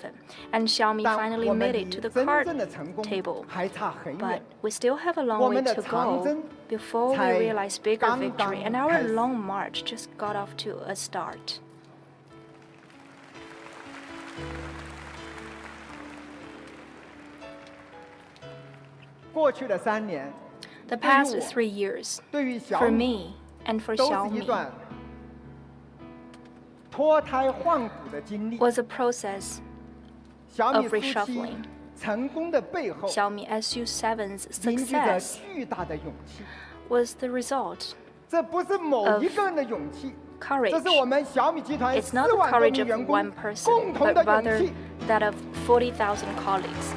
Speaker 5: and Xiaomi
Speaker 2: 但
Speaker 5: finally
Speaker 2: 我们
Speaker 5: made
Speaker 2: 离
Speaker 5: it to the
Speaker 2: 真
Speaker 5: card
Speaker 2: 正的成功
Speaker 5: table.
Speaker 2: 还差很
Speaker 5: But
Speaker 2: 远。
Speaker 5: we still have a long
Speaker 2: 我
Speaker 5: way
Speaker 2: 们的
Speaker 5: to
Speaker 2: 长
Speaker 5: go
Speaker 2: 征
Speaker 5: before we
Speaker 2: 才
Speaker 5: realize bigger
Speaker 2: 刚
Speaker 5: victory,
Speaker 2: 刚
Speaker 5: and our
Speaker 2: 开始。
Speaker 5: long march just got off to a start.
Speaker 2: 过去的3年，
Speaker 5: The
Speaker 2: 对于
Speaker 5: past
Speaker 2: 我
Speaker 5: 3 years,
Speaker 2: 对于小
Speaker 5: for
Speaker 2: 米
Speaker 5: me and for
Speaker 2: 都是一
Speaker 5: Xiaomi,
Speaker 2: 段脱胎换骨的经历。
Speaker 5: was a process
Speaker 2: 小米
Speaker 5: of
Speaker 2: 夫妻
Speaker 5: reshuffling.
Speaker 2: 成功的背后，
Speaker 5: Xiaomi SU7's
Speaker 2: 凝聚着
Speaker 5: success
Speaker 2: 巨大的勇气。
Speaker 5: was the result
Speaker 2: 这不是某一个人的勇气，
Speaker 5: courage.
Speaker 2: 这是我们小米集团
Speaker 5: It's not
Speaker 2: 4
Speaker 5: the
Speaker 2: 万多
Speaker 5: courage
Speaker 2: 名
Speaker 5: of
Speaker 2: 员工
Speaker 5: one person,
Speaker 2: 共同的
Speaker 5: but
Speaker 2: 勇
Speaker 5: rather
Speaker 2: 气。
Speaker 5: that of 40,000 colleagues.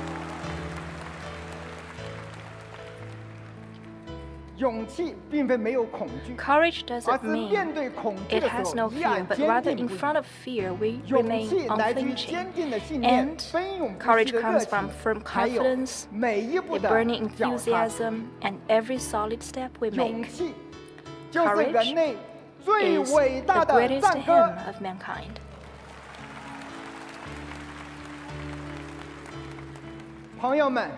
Speaker 2: 勇气并非没有恐惧，
Speaker 5: Courage
Speaker 2: 而
Speaker 5: doesn't
Speaker 2: 是
Speaker 5: mean
Speaker 2: 面对恐惧
Speaker 5: it
Speaker 2: 的
Speaker 5: has
Speaker 2: 时
Speaker 5: no
Speaker 2: 候依
Speaker 5: fear,
Speaker 2: 然
Speaker 5: but
Speaker 2: 坚
Speaker 5: rather
Speaker 2: 定
Speaker 5: in
Speaker 2: 不移。
Speaker 5: front of fear, we
Speaker 2: 勇
Speaker 5: remain
Speaker 2: 气来自于
Speaker 5: unflinching.
Speaker 2: 坚定的信念
Speaker 5: And，
Speaker 2: 奔涌不息
Speaker 5: courage
Speaker 2: 的
Speaker 5: comes
Speaker 2: 热情
Speaker 5: from firm，
Speaker 2: 还有
Speaker 5: confidence,
Speaker 2: 每一步
Speaker 5: a
Speaker 2: 的
Speaker 5: burning
Speaker 2: 脚踏实地。
Speaker 5: enthusiasm, and every solid step we
Speaker 2: 勇
Speaker 5: make
Speaker 2: 气就是
Speaker 5: Courage
Speaker 2: 人类最
Speaker 5: is
Speaker 2: 伟大
Speaker 5: the
Speaker 2: 的
Speaker 5: greatest
Speaker 2: 赞歌。
Speaker 5: hymn of mankind.
Speaker 2: 朋友们，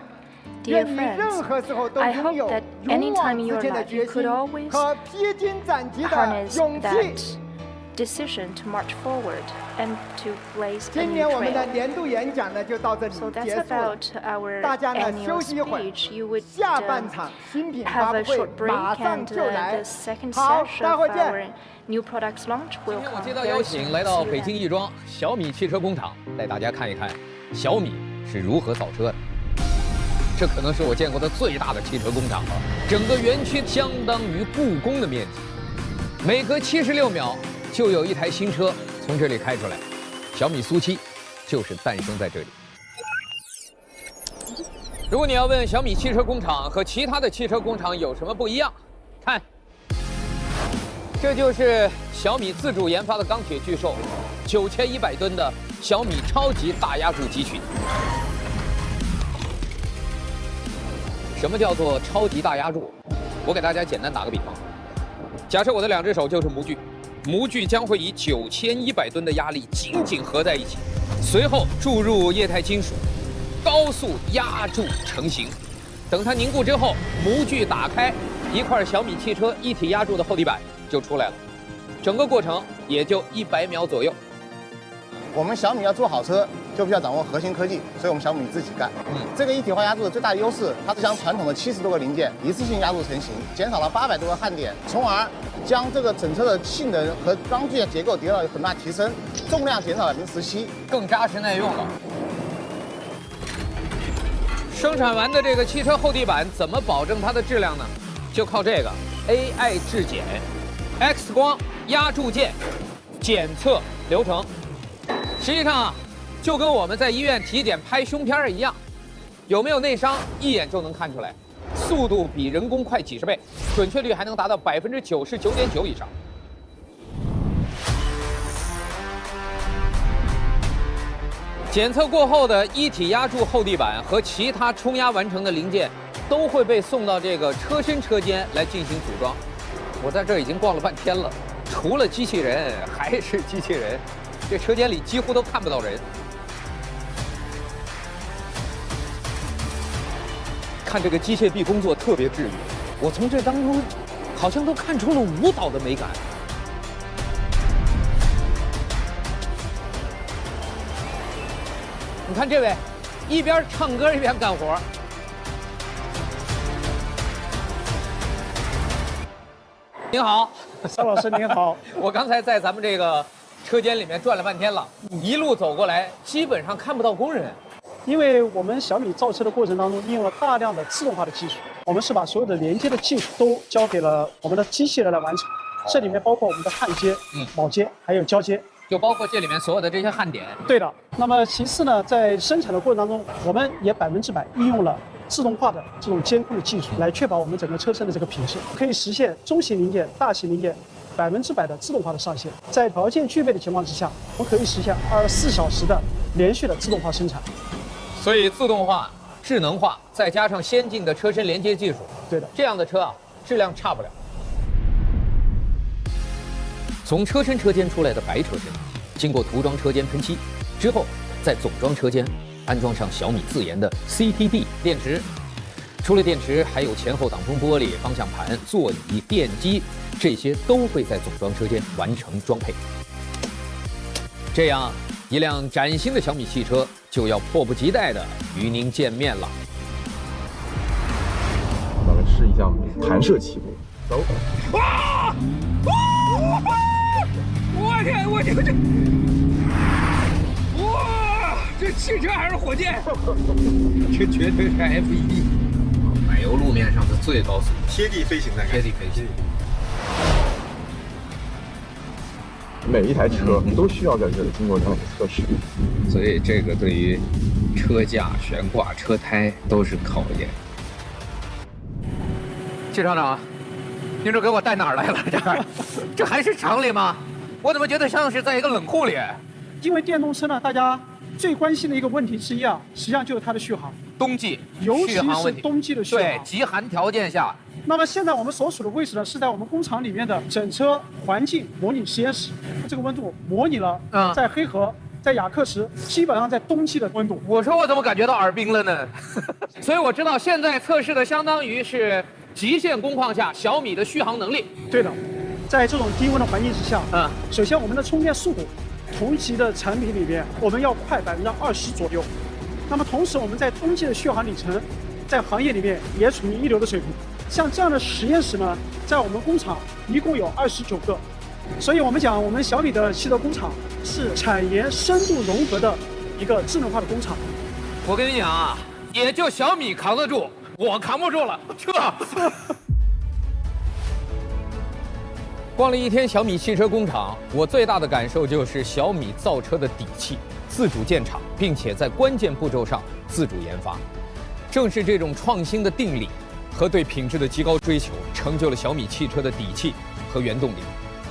Speaker 5: Dear
Speaker 2: 愿你任何时候都
Speaker 5: I
Speaker 2: 拥
Speaker 5: hope
Speaker 2: 有
Speaker 5: that
Speaker 2: 勇
Speaker 5: anytime
Speaker 2: 往
Speaker 5: in
Speaker 2: 直
Speaker 5: your
Speaker 2: 前的
Speaker 5: life you
Speaker 2: 决
Speaker 5: could
Speaker 2: 心
Speaker 5: always
Speaker 2: 和披荆斩棘的
Speaker 5: harness
Speaker 2: 勇气。
Speaker 5: that decision to march forward and to blaze a
Speaker 2: 今
Speaker 5: new
Speaker 2: 年我们的
Speaker 5: trail.
Speaker 2: 年度演讲呢就到这里
Speaker 5: So that's
Speaker 2: 结束了。
Speaker 5: about our
Speaker 2: 大家呢
Speaker 5: annual
Speaker 2: 休息一会儿
Speaker 5: speech. You would
Speaker 2: 下半场新品发
Speaker 5: have
Speaker 2: 布
Speaker 5: a
Speaker 2: 会
Speaker 5: short break,
Speaker 2: 马上
Speaker 5: and
Speaker 2: 就来
Speaker 5: the。second
Speaker 2: 好，
Speaker 5: session
Speaker 2: 待
Speaker 5: of
Speaker 2: 会儿见。
Speaker 5: our new products launch
Speaker 7: 今
Speaker 5: will
Speaker 7: 天我
Speaker 5: come
Speaker 7: 接到
Speaker 5: very
Speaker 7: 邀
Speaker 5: soon.
Speaker 7: 请，来到
Speaker 5: See you
Speaker 7: 北京
Speaker 5: then.
Speaker 7: 亦庄小米汽车工厂，带大家看一看小米是如何造车的。这可能是我见过的最大的汽车工厂了，整个园区相当于故宫的面积，每隔76秒就有一台新车从这里开出来。小米苏7就是诞生在这里。如果你要问小米汽车工厂和其他的汽车工厂有什么不一样，看，这就是小米自主研发的钢铁巨兽，9100吨的小米超级大压铸集群。什么叫做超级大压铸？我给大家简单打个比方，假设我的2只手就是模具，模具将会以9100吨的压力紧紧合在一起，随后注入液态金属，高速压铸成型。等它凝固之后，模具打开，一块小米汽车一体压铸的厚底板就出来了。整个过程也就100秒左右。
Speaker 8: 我们小米要做好车，就必须要掌握核心科技，所以我们小米自己干。这个一体化压铸的最大的优势，它是将传统的70多个零件一次性压铸成型，减少了800多个焊点，从而将这个整车的性能和钢具的结构得到很大提升，重量减少了17%，
Speaker 7: 更扎实耐用了。生产完的这个汽车厚地板怎么保证它的质量呢？就靠这个 AI 质检、X 光压铸件检测流程。实际上啊，就跟我们在医院体检拍胸片一样，有没有内伤一眼就能看出来，速度比人工快几十倍，准确率还能达到99.9%以上。检测过后的一体压铸厚地板和其他冲压完成的零件，都会被送到这个车身车间来进行组装。我在这儿已经逛了半天了，除了机器人还是机器人，这车间里几乎都看不到人。看这个机械臂工作特别治愈，我从这当中好像都看出了舞蹈的美感。你看这位，一边唱歌一边干活。您好，
Speaker 9: 邵老师您好。
Speaker 7: 我刚才在咱们这个车间里面转了半天了，一路走过来，基本上看不到工人。
Speaker 9: 因为我们小米造车的过程当中应用了大量的自动化的技术，我们是把所有的连接的技术都交给了我们的机器人来完成。这里面包括我们的焊接、铆接，还有胶接。
Speaker 7: 就包括这里面所有的这些焊点。
Speaker 9: 对的。那么其次呢，在生产的过程当中，我们也100%运用了自动化的这种监控的技术，来确保我们整个车身的这个品质，可以实现中型零件、大型零件100%的自动化的上线。在条件具备的情况之下，我们可以实现24小时的连续的自动化生产。
Speaker 7: 所以自动化、智能化，再加上先进的车身连接技术，
Speaker 9: 对的，
Speaker 7: 这样的车啊，质量差不了。 从车身车间出来的白车身，经过涂装车间喷漆之后，在总装车间安装上小米自研的 CTB 电池。除了电池，还有前后挡风玻璃、方向盘、座椅、电机，这些都会在总装车间完成装配。这样，一辆崭新的小米汽车就要迫不及待地与您见面了。
Speaker 10: 咱们试一下弹射起步，走。
Speaker 7: 哇！我天！我这哇！这汽车还是火箭？这绝对是 F1。柏油路面上的最高速，
Speaker 10: 贴地飞行的感觉。
Speaker 7: 贴地飞行。
Speaker 10: 每一台车都需要在这里经过这样的测试，
Speaker 7: 所以这个对于车架、悬挂、车胎都是考验。谢厂长，您这给我带哪儿来了？这还是厂里吗？我怎么觉得像是在一个冷库里？
Speaker 9: 因为电动车呢，大家最关心的一个问题之一啊，实际上就是它的续航。
Speaker 7: 冬季，
Speaker 9: 尤其是冬季的续航。
Speaker 7: 对，极寒条件下。
Speaker 9: 那么现在我们所处的位置呢，是在我们工厂里面的整车环境模拟实验室。这个温度模拟了，在黑河、在雅克什，基本上在冬季的温度。
Speaker 7: 我说我怎么感觉到耳冰了呢？所以我知道现在测试的相当于是极限工况下小米的续航能力。
Speaker 9: 对的。 在这种低温的环境之下，首先我们的充电速度，同级的产品里面我们要快20%左右。那么同时我们在冬季的续航里程，在行业里面也处于一流的水平。像这样的实验室呢，在我们工厂一共有29个，所以我们讲我们小米的汽车工厂是产研深度融合的一个智能化的工厂。
Speaker 7: 我跟你讲啊，也就小米扛得住，我扛不住了，撤。逛了一天小米汽车工厂，我最大的感受就是小米造车的底气，自主建厂，并且在关键步骤上自主研发。正是这种创新的定力和对品质的极高追求，成就了小米汽车的底气和原动力。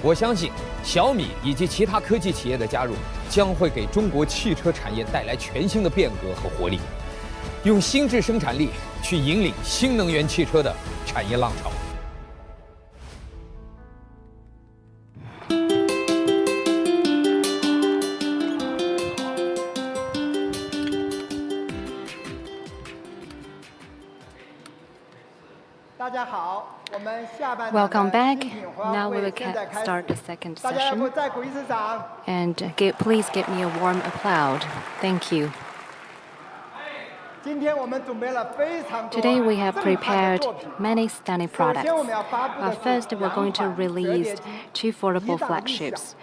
Speaker 7: 我相信小米以及其他科技企业的加入，将会给中国汽车产业带来全新的变革和活力，用新质生产力去引领新能源汽车的产业浪潮。
Speaker 6: Welcome back. Now we will start the second session. And please give me a warm applause. Thank you. Today we have prepared many stunning products. First, we're going to release two foldable flagships.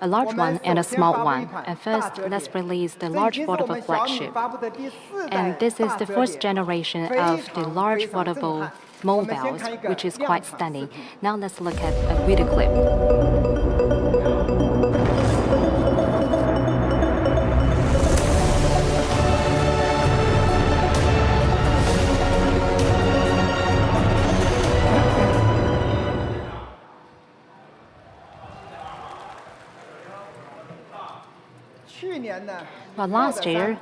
Speaker 6: A large one and a small one. And first, let's release the large foldable flagship. And this is the first generation of the large foldable mobiles, which is quite stunning. Now let's look at a video clip. Well, last year,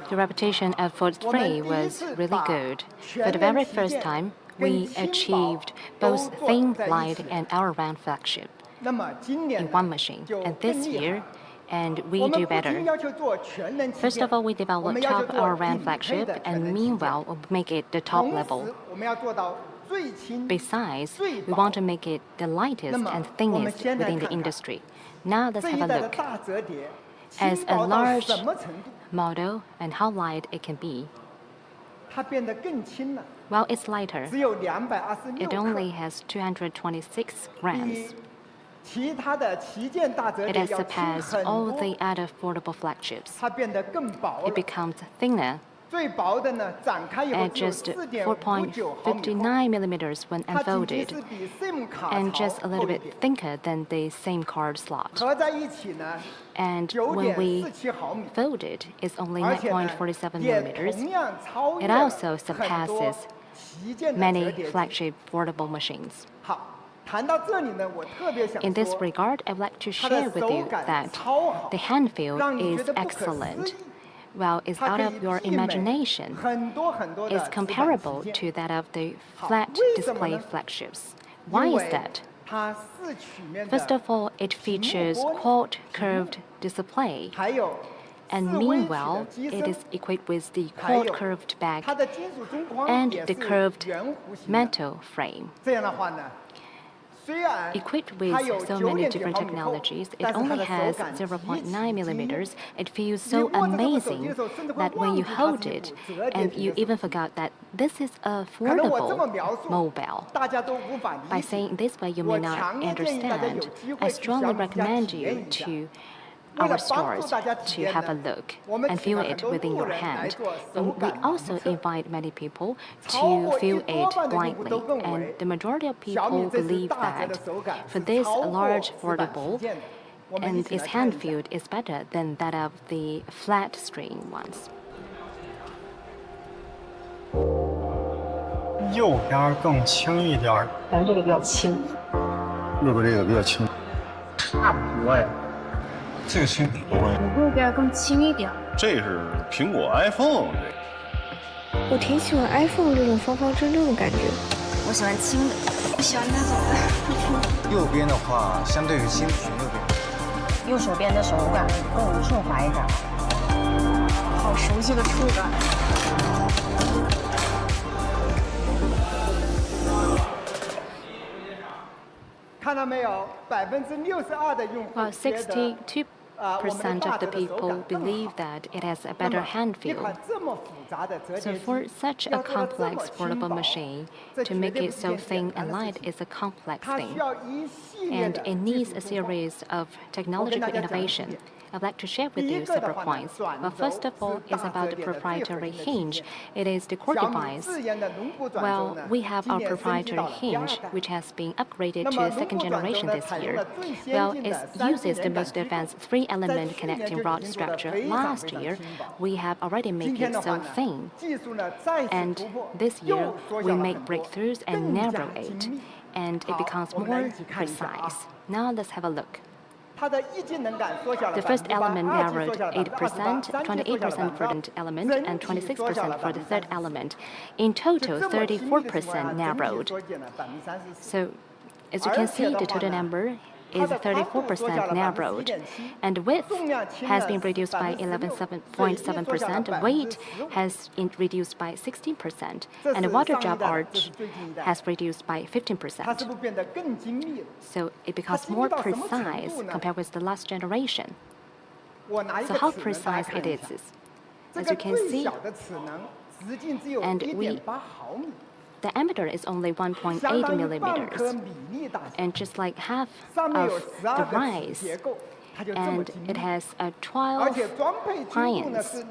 Speaker 6: the reputation of Ford 3 was really good. For the very first time, we achieved both thin, light, and all-round flagship in one machine. And this year, and we do better. First of all, we developed top all-round flagship, and meanwhile, we'll make it the top level. Besides, we want to make it the lightest and thinnest within the industry. Now let's have a look. As a large model and how light it can be. Well, it's lighter. It only has 226 grams. It has surpassed all the other foldable flagships. It becomes thinner at just 4.59 millimeters when unfolded, and just a little bit thicker than the SIM card slot. And when we fold it, it's only 9.47 millimeters. It also surpasses many flagship foldable machines. In this regard, I'd like to share with you that the hand feel is excellent. Well, it's out of your imagination. It's comparable to that of the flat display flagships. Why is that? First of all, it features quad curved display. And meanwhile, it is equipped with the quad curved back and the curved metal frame. Equipped with so many different technologies, it only has 0.9 millimeters. It feels so amazing that when you hold it, and you even forgot that this is a foldable mobile. By saying this way, you may not understand. I strongly recommend you to our stores to have a look and feel it within your hand. And we also invite many people to feel it blindly, and the majority of people believe that for this large foldable, and its hand feel is better than that of the flat screen ones.
Speaker 11: 右边更轻一点，咱这个比较轻，右边这个比较轻，差不多呀。 这个轻挺多呀，右边更轻一点。这是苹果 iPhone
Speaker 12: 我挺喜欢 iPhone 这种方方正正的感觉。
Speaker 13: 我喜欢轻的，我喜欢那种的。
Speaker 11: 右边的话，相对于轻是右边。
Speaker 13: 右手边的手感更顺滑一点。好熟悉的触感。
Speaker 2: 看到没有？62%的用户。
Speaker 6: Well, 62% of the people believe that it has a better hand feel. So for such a complex foldable machine, to make it so thin and light is a complex thing. And it needs a series of technological innovation. I'd like to share with you several points. Well, first of all, is about the proprietary hinge. It is the core device. Well, we have our proprietary hinge, which has been upgraded to second generation this year. Well, it uses the most advanced 3-element connecting rod structure. Last year, we have already made it so thin. And this year, we make breakthroughs and narrow it, and it becomes more precise. Now let's have a look. The first element narrowed 8%, 28% for the element, and 26% for the third element. In total, 34% narrowed. So, as you can see, the total number is 34% narrowed, and width has been reduced by 11.7%, weight has been reduced by 16%, and the water drop arch has reduced by 15%. So it becomes more precise compared with the last generation. So how precise it is? As you can see, and the diameter is only 1.8 millimeters, and just like half of the rise, and it has a 12 clients,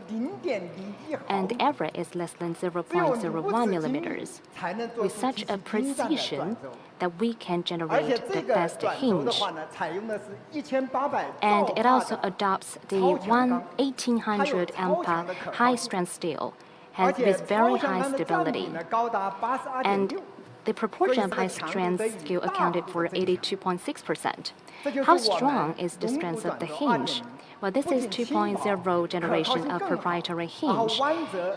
Speaker 6: and the area is less than 0.01 millimeters. With such a precision that we can generate the best hinge. And it also adopts the 1800 ampere high-strength steel, with very high stability. And the proportion of high-strength steel accounted for 82.6%. How strong is the strength of the hinge? Well, this is 2.0 generation of proprietary hinge.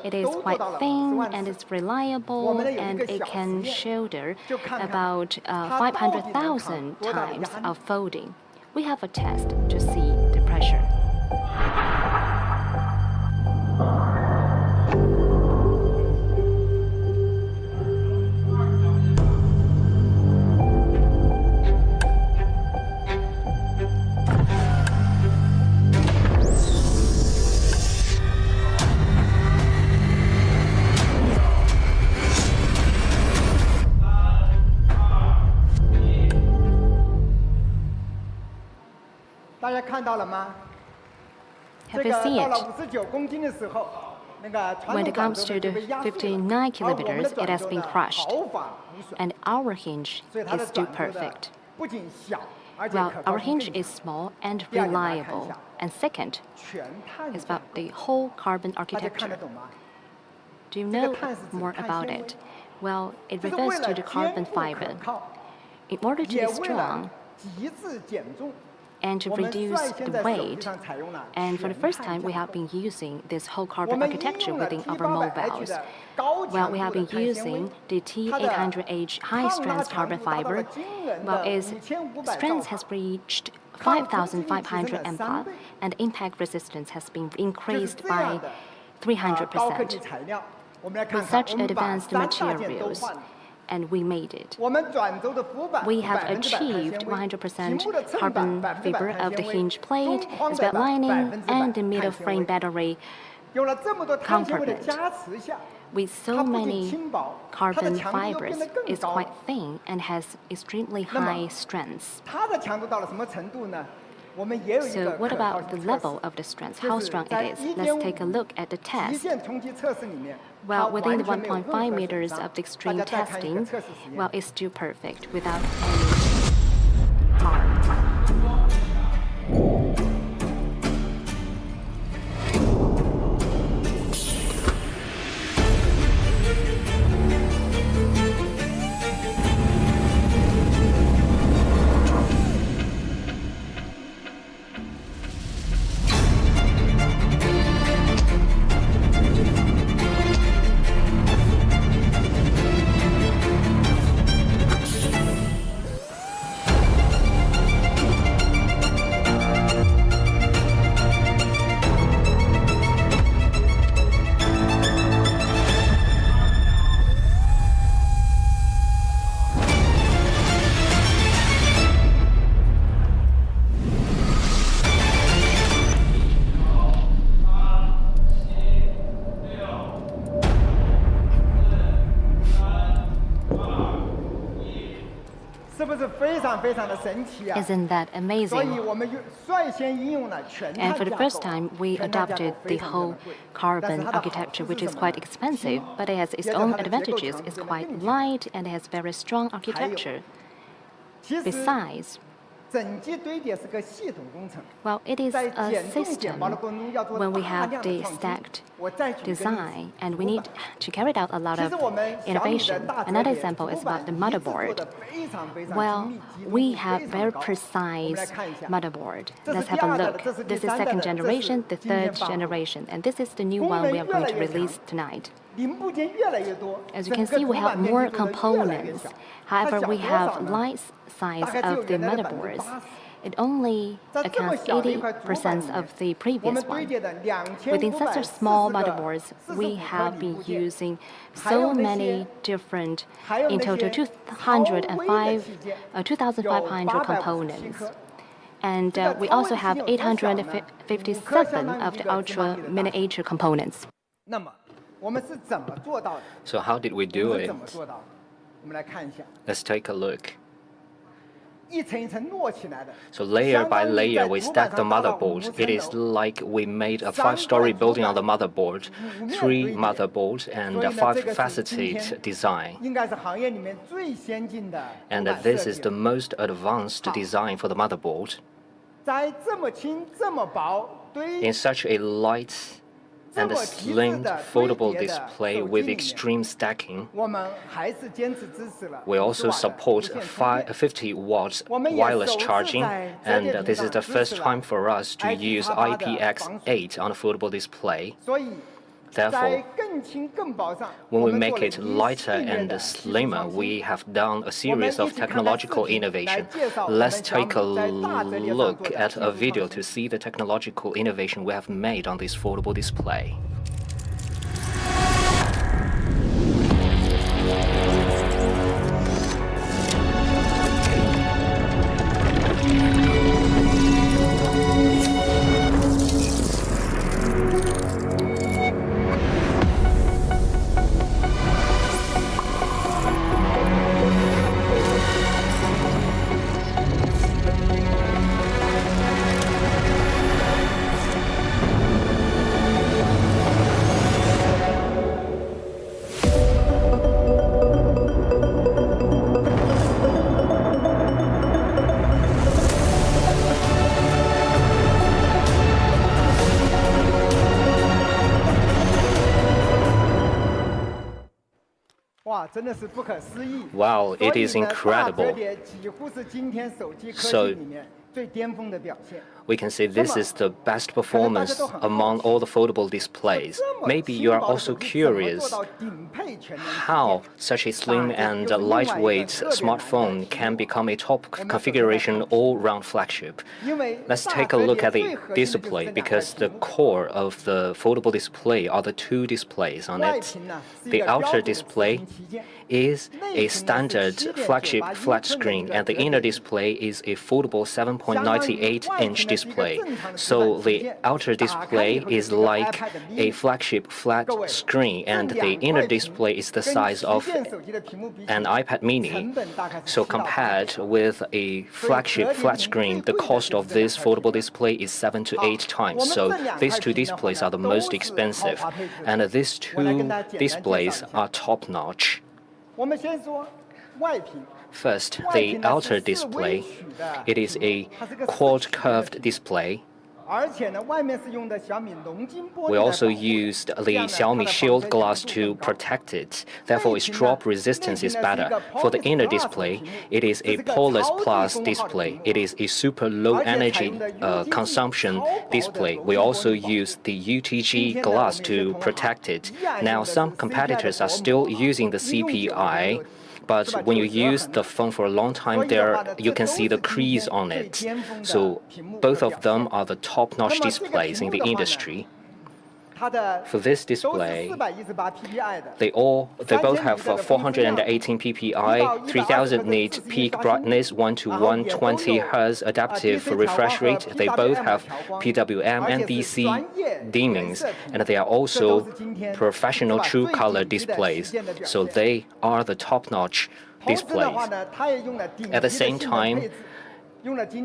Speaker 6: It is quite thin and it's reliable, and it can shoulder about 500,000 times of folding. We have a test to see the pressure. Have you seen it? When it comes to the 59 kilometers, it has been crushed, and our hinge is still perfect. Well, our hinge is small and reliable, and second is about the whole carbon architecture. Do you know more about it? Well, it refers to the carbon fiber. In order to be strong and to reduce the weight, and for the first time, we have been using this whole carbon architecture within our mobiles. Well, we have been using the T800H high-strength carbon fiber. Well, its strength has reached 5,500 MPa, and impact resistance has been increased by 300%. With such advanced materials, and we made it. We have achieved 100% carbon fiber of the hinge plate, as well lining, and the middle frame battery compartment. With so many carbon fibers, it's quite thin and has extremely high strength. So what about the level of the strength, how strong it is? Let's take a look at the test. Well, within the 1.5 meters of the extreme testing, well, it's still perfect without any harm. Isn't that amazing? And for the first time, we adopted the whole carbon architecture, which is quite expensive, but it has its own advantages. It's quite light and it has very strong architecture. Besides, well, it is a system when we have the stacked design, and we need to carry out a lot of innovation. Another example is about the motherboard. Well, we have very precise motherboard. Let's have a look. This is second generation, the third generation, and this is the new one we are going to release tonight. As you can see, we have more components. However, we have light size of the motherboards. It only accounts 80% of the previous one. Within such a small motherboards, we have been using so many different, in total 2,500 components. And we also have 857 of the ultra miniature components.
Speaker 1: So how did we do it? Let's take a look. So layer by layer, we stack the motherboard. It is like we made a 5-story building on the motherboard, 3 motherboards, and a 5-faceted design. And this is the most advanced design for the motherboard. In such a light and a slim foldable display with extreme stacking, we also support 50 watts wireless charging, and this is the first time for us to use IPX8 on a foldable display. Therefore, when we make it lighter and slimmer, we have done a series of technological innovation. Let's take a look at a video to see the technological innovation we have made on this foldable display. Wow, it is incredible. So we can say this is the best performance among all the foldable displays. Maybe you are also curious how such a slim and lightweight smartphone can become a top configuration all-round flagship. Let's take a look at the display, because the core of the foldable display are the two displays on it. The outer display is a standard flagship flat screen, and the inner display is a foldable 7.98-inch display. So the outer display is like a flagship flat screen, and the inner display is the size of an iPad mini. So compared with a flagship flat screen, the cost of this foldable display is 7 to 8 times. So these two displays are the most expensive, and these two displays are top-notch. First, the outer display. It is a quad-curved display. We also used the Xiaomi Shield glass to protect it. Therefore, its drop resistance is better. For the inner display, it is a Polus Plus display. It is a super low energy consumption display. We also used the UTG glass to protect it. Now, some competitors are still using the CPI. But when you use the phone for a long time, you can see the crease on it. So both of them are the top-notch displays in the industry. For this display, they both have 418 ppi, 3000 nit peak brightness, 1 to 120 Hz adaptive refresh rate. They both have PWM and DC dimmings, and they are also professional true color displays. So they are the top-notch displays. At the same time,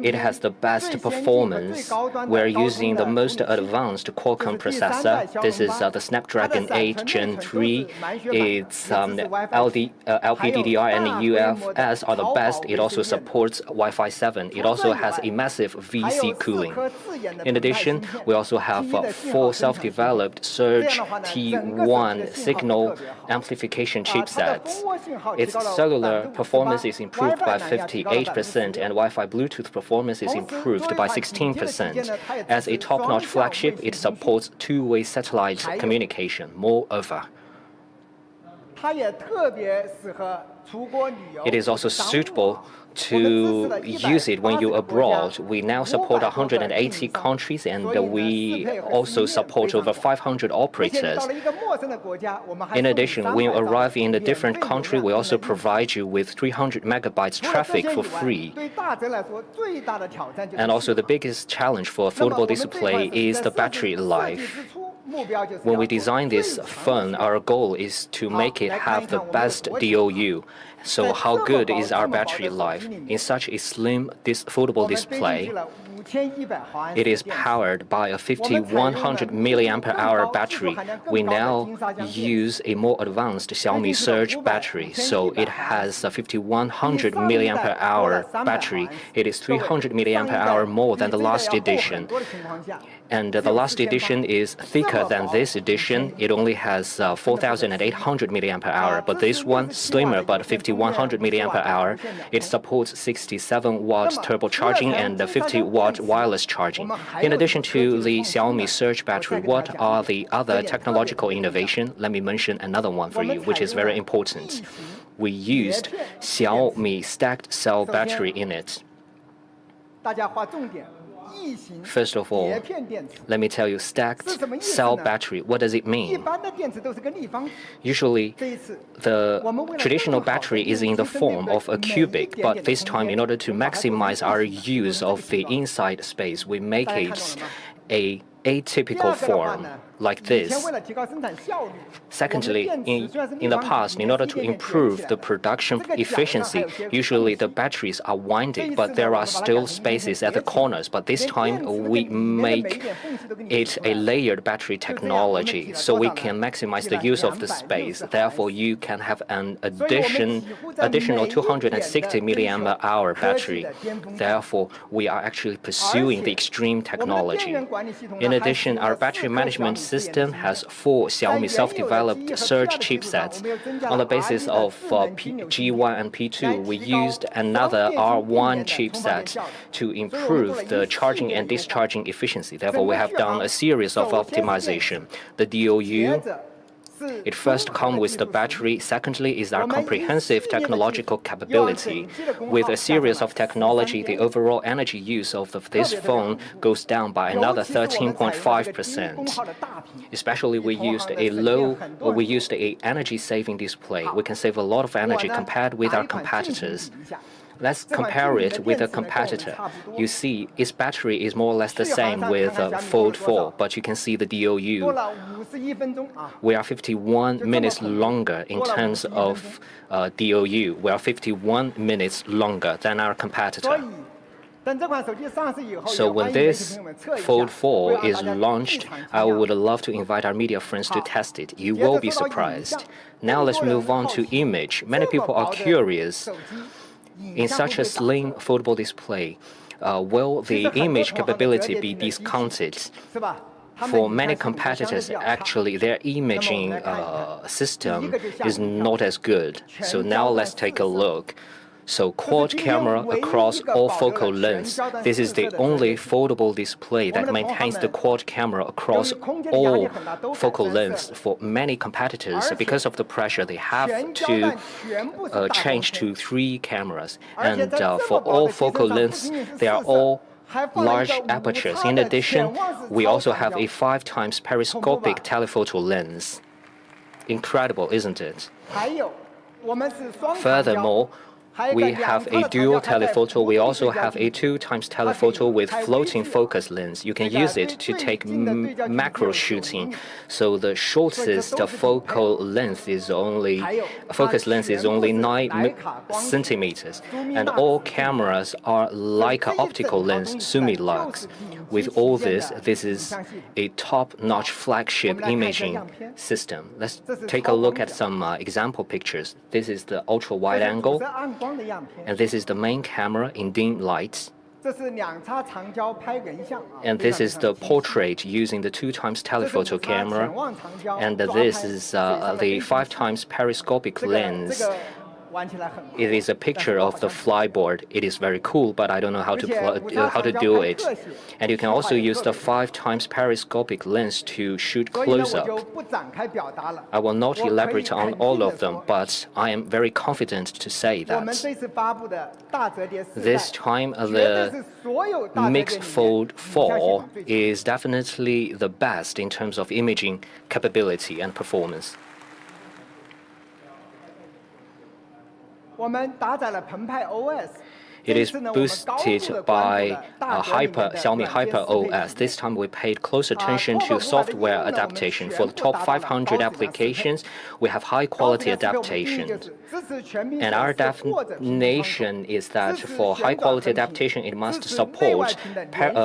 Speaker 1: it has the best performance. We're using the most advanced Qualcomm processor. This is the Snapdragon 8 Gen 3. Its LPDDR and UFS are the best. It also supports Wi-Fi 7. It also has a massive VC cooling. In addition, we also have 4 self-developed Surge T1 signal amplification chipsets. Its cellular performance is improved by 58%, and Wi-Fi Bluetooth performance is improved by 16%. As a top-notch flagship, it supports two-way satellite communication. Moreover, it is also suitable to use it when you're abroad. We now support 180 countries, and we also support over 500 operators. In addition, when you arrive in a different country, we also provide you with 300 megabytes traffic for free. And also the biggest challenge for a foldable display is the battery life. When we design this phone, our goal is to make it have the best DOU. So how good is our battery life? In such a slim foldable display, it is powered by a 5100 mAh battery. We now use a more advanced Xiaomi Surge battery, so it has a 5100 mAh battery. It is 300 mAh more than the last edition. And the last edition is thicker than this edition. It only has 4800 mAh, but this one slimmer but 5100 mAh. It supports 67 watts turbocharging and 50 watt wireless charging. In addition to the Xiaomi Surge battery, what are the other technological innovations? Let me mention another one for you, which is very important. We used Xiaomi stacked cell battery in it. First of all, let me tell you, stacked cell battery, what does it mean? Usually, the traditional battery is in the form of a cubic, but this time, in order to maximize our use of the inside space, we make it a atypical form, like this. Secondly, in the past, in order to improve the production efficiency, usually the batteries are winded, but there are still spaces at the corners. But this time, we make it a layered battery technology, so we can maximize the use of the space. Therefore, you can have an additional 260 mAh battery. Therefore, we are actually pursuing the extreme technology. In addition, our battery management system has 4 Xiaomi self-developed surge chipsets. On the basis of G1 and P2, we used another R1 chipset to improve the charging and discharging efficiency. Therefore, we have done a series of optimization. The DOU, it first comes with the battery. Secondly is our comprehensive technological capability. With a series of technology, the overall energy use of this phone goes down by another 13.5%. Especially we used a energy-saving display. We can save a lot of energy compared with our competitors. Let's compare it with a competitor. You see, its battery is more or less the same with Fold 4, but you can see the DOU. We are 51 minutes longer in terms of DOU. We are 51 minutes longer than our competitor. So when this Fold 4 is launched, I would love to invite our media friends to test it. You will be surprised. Now let's move on to image. Many people are curious. In such a slim foldable display, will the image capability be discounted? For many competitors, actually, their imaging system is not as good. So now let's take a look. So quad camera across all focal lengths. This is the only foldable display that maintains the quad camera across all focal lengths. For many competitors, because of the pressure, they have to change to 3 cameras. And for all focal lengths, they are all large apertures. In addition, we also have a 5 times periscopic telephoto lens. Incredible, isn't it? Furthermore, we have a dual telephoto. We also have a 2 times telephoto with floating focus lens. You can use it to take macro shooting. So the shortest focus length is only 9 centimeters. And all cameras are Leica optical lens Sumilux. With all this, this is a top-notch flagship imaging system. Let's take a look at some example pictures. This is the ultra-wide angle. And this is the main camera in dim lights. And this is the portrait using the 2 times telephoto camera. And this is the 5 times periscopic lens. It is a picture of the flyboard. It is very cool, but I don't know how to do it. And you can also use the 5 times periscopic lens to shoot close-up. I will not elaborate on all of them, but I am very confident to say that this time the Mixed Fold 4 is definitely the best in terms of imaging capability and performance. It is boosted by Xiaomi Hyper OS. This time we paid close attention to software adaptation. For the top 500 applications, we have high-quality adaptation. And our definition is that for high-quality adaptation, it must support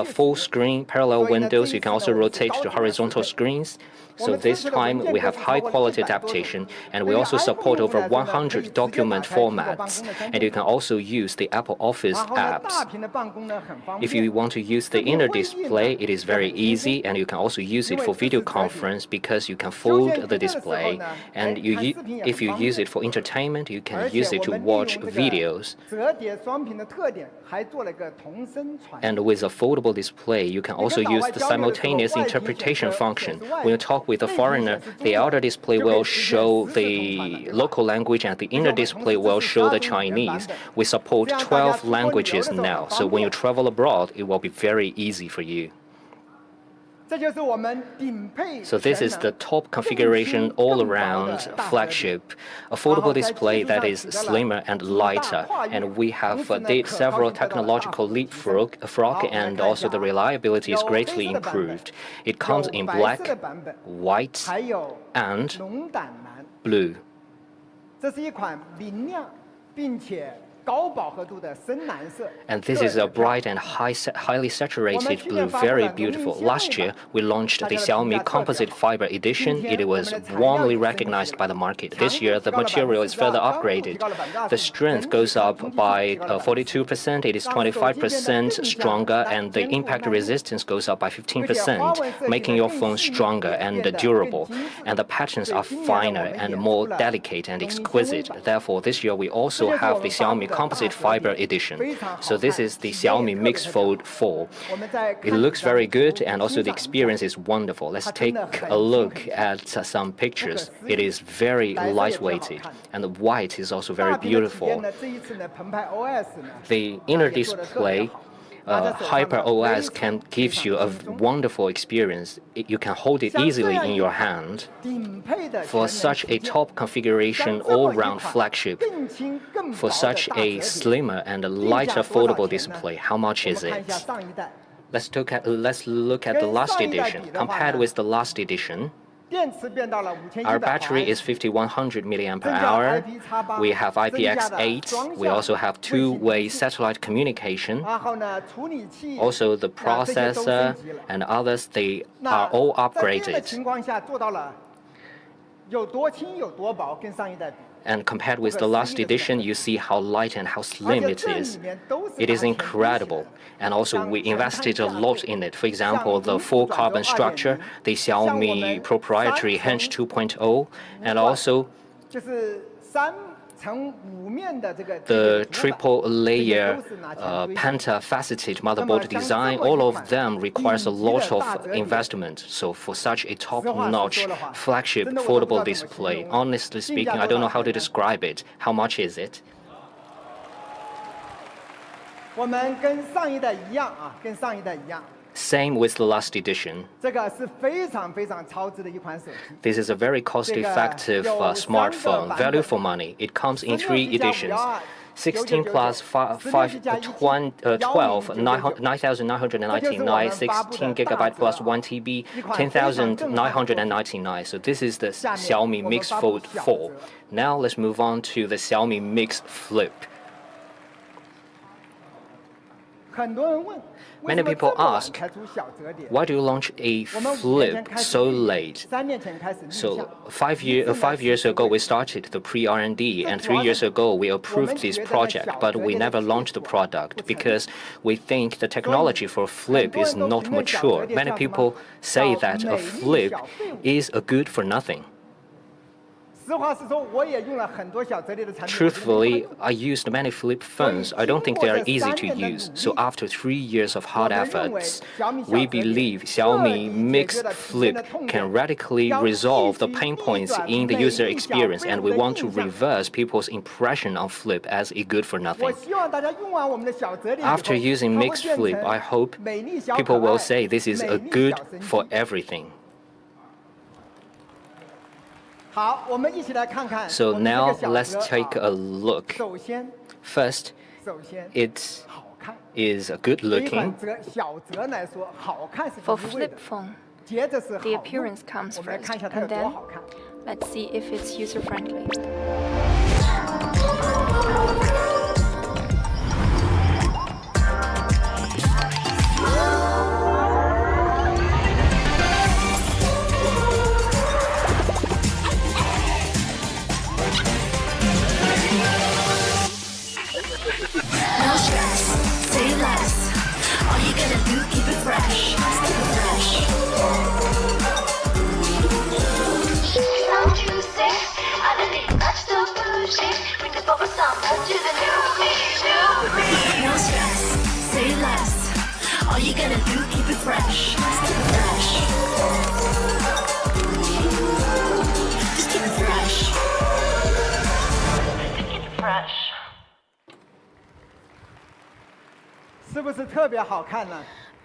Speaker 1: full-screen parallel windows. You can also rotate to horizontal screens. So this time we have high-quality adaptation, and we also support over 100 document formats. And you can also use the Apple Office apps. If you want to use the inner display, it is very easy, and you can also use it for video conference because you can fold the display. And if you use it for entertainment, you can use it to watch videos. And with a foldable display, you can also use the simultaneous interpretation function. When you talk with a foreigner, the outer display will show the local language and the inner display will show the Chinese. We support 12 languages now, so when you travel abroad, it will be very easy for you. So this is the top configuration all-around flagship, affordable display that is slimmer and lighter. And we have did several technological leapfrog, and also the reliability is greatly improved. It comes in black, white, and blue. And this is a bright and highly saturated blue, very beautiful. Last year, we launched the Xiaomi Composite Fiber Edition. It was warmly recognized by the market. This year, the material is further upgraded. The strength goes up by 42%. It is 25% stronger, and the impact resistance goes up by 15%, making your phone stronger and durable. And the patterns are finer and more delicate and exquisite. Therefore, this year we also have the Xiaomi Composite Fiber Edition. So this is the Xiaomi Mix Fold 4. It looks very good, and also the experience is wonderful. Let's take a look at some pictures. It is very lightweighted, and the white is also very beautiful. The inner display Hyper OS can gives you a wonderful experience. You can hold it easily in your hand. For such a top configuration all-round flagship, for such a slimmer and lighter foldable display, how much is it? Let's look at the last edition. Compared with the last edition, our battery is 5100 mAh. We have IPX8. We also have two-way satellite communication. Also, the processor and others, they are all upgraded. And compared with the last edition, you see how light and how slim it is. It is incredible. And also, we invested a lot in it. For example, the full carbon structure, the Xiaomi proprietary Hench 2.0, and also the triple-layer penta-faceted motherboard design. All of them requires a lot of investment. So for such a top-notch flagship foldable display, honestly speaking, I don't know how to describe it. How much is it? Same with the last edition. This is a very cost-effective smartphone, value for money. It comes in 3 editions. 16 plus 12, 9,999, 16 gigabyte plus 1 TB, 10,999. So this is the Xiaomi Mix Fold 4. Now let's move on to the Xiaomi Mix Flip. Many people ask, why do you launch a flip so late? So 5 years ago, we started the pre-R&D, and 3 years ago, we approved this project, but we never launched the product because we think the technology for flip is not mature. Many people say that a flip is a good for nothing. Truthfully, I used many flip phones. I don't think they are easy to use. So after 3 years of hard efforts, we believe Xiaomi Mix Flip can radically resolve the pain points in the user experience, and we want to reverse people's impression of flip as a good for nothing. After using Mix Flip, I hope people will say this is a good for everything. So now let's take a look. First, it is good looking.
Speaker 5: For flip phone, the appearance comes first, and then let's see if it's user-friendly.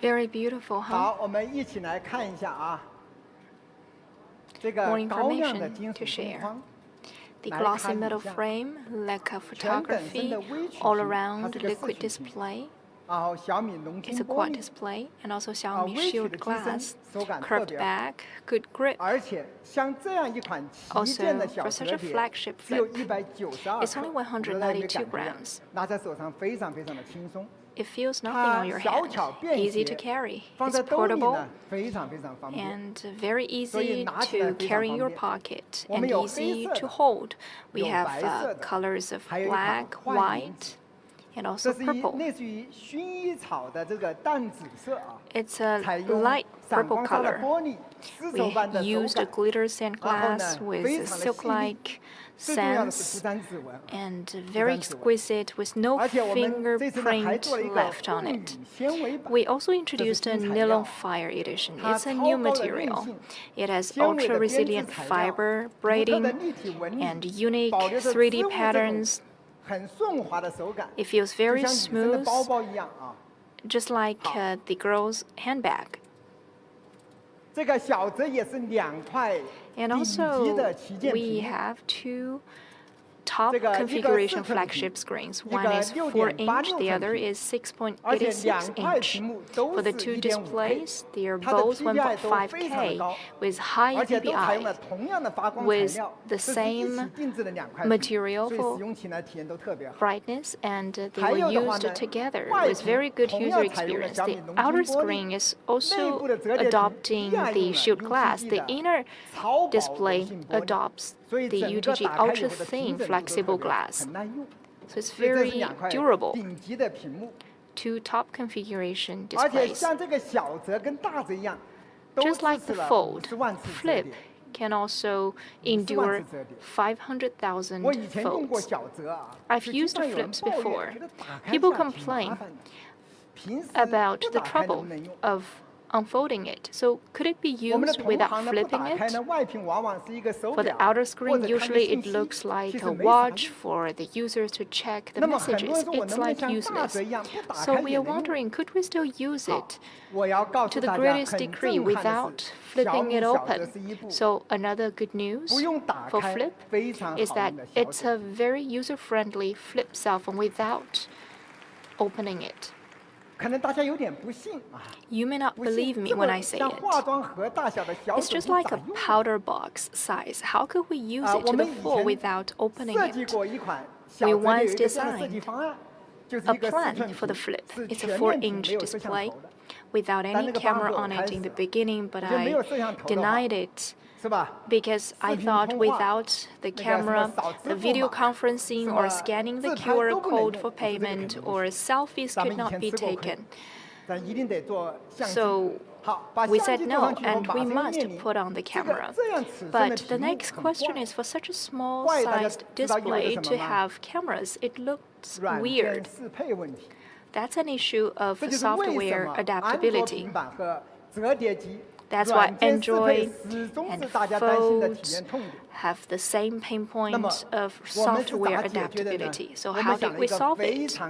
Speaker 5: Very beautiful, huh? More information to share. The glossy metal frame, lacquer photography, all-around liquid display, It's a quad display and also Xiaomi shield glass, curved back, good grip. Also, for such a flagship flip, it's only 192 grams. It feels nothing on your hand, easy to carry. It's portable and very easy to carry in your pocket and easy to hold. We have colors of black, white, and also purple. It's a light purple color. We used a glitter sand glass with a silk-like sands and very exquisite with no fingerprint left on it. We also introduced a nylon fire edition. It's a new material. It has ultra-resilient fiber braiding and unique 3D patterns. It feels very smooth, just like the girl's handbag. And also, we have two top configuration flagship screens. One is 4-inch, the other is 6.86-inch. For the two displays, they are both 1.5K with high PPI, with the same material for brightness, and they were used together with very good user experience. The outer screen is also adopting the shield glass. The inner display adopts the UTG ultra-thin flexible glass. So it's very durable. Two top configuration displays. Just like the Fold, Flip can also endure 500,000 folds. I've used Flips before. People complain about the trouble of unfolding it. So could it be used without flipping it? For the outer screen, usually it looks like a watch for the users to check the messages. It's like useless. So we are wondering, could we still use it to the greatest degree without flipping it open? So another good news for Flip is that it's a very user-friendly flip cell phone without opening it. You may not believe me when I say it. It's just like a powder box size. How could we use it to the full without opening it? We once designed a plan for the Flip. It's a 4-inch display without any camera on it in the beginning, but I denied it because I thought without the camera, the video conferencing or scanning the QR code for payment or selfies could not be taken. So we said no, and we must put on the camera. But the next question is, for such a small-sized display to have cameras, it looks weird. That's an issue of software adaptability. That's why Android and Fold have the same pain point of software adaptability. So how did we solve it?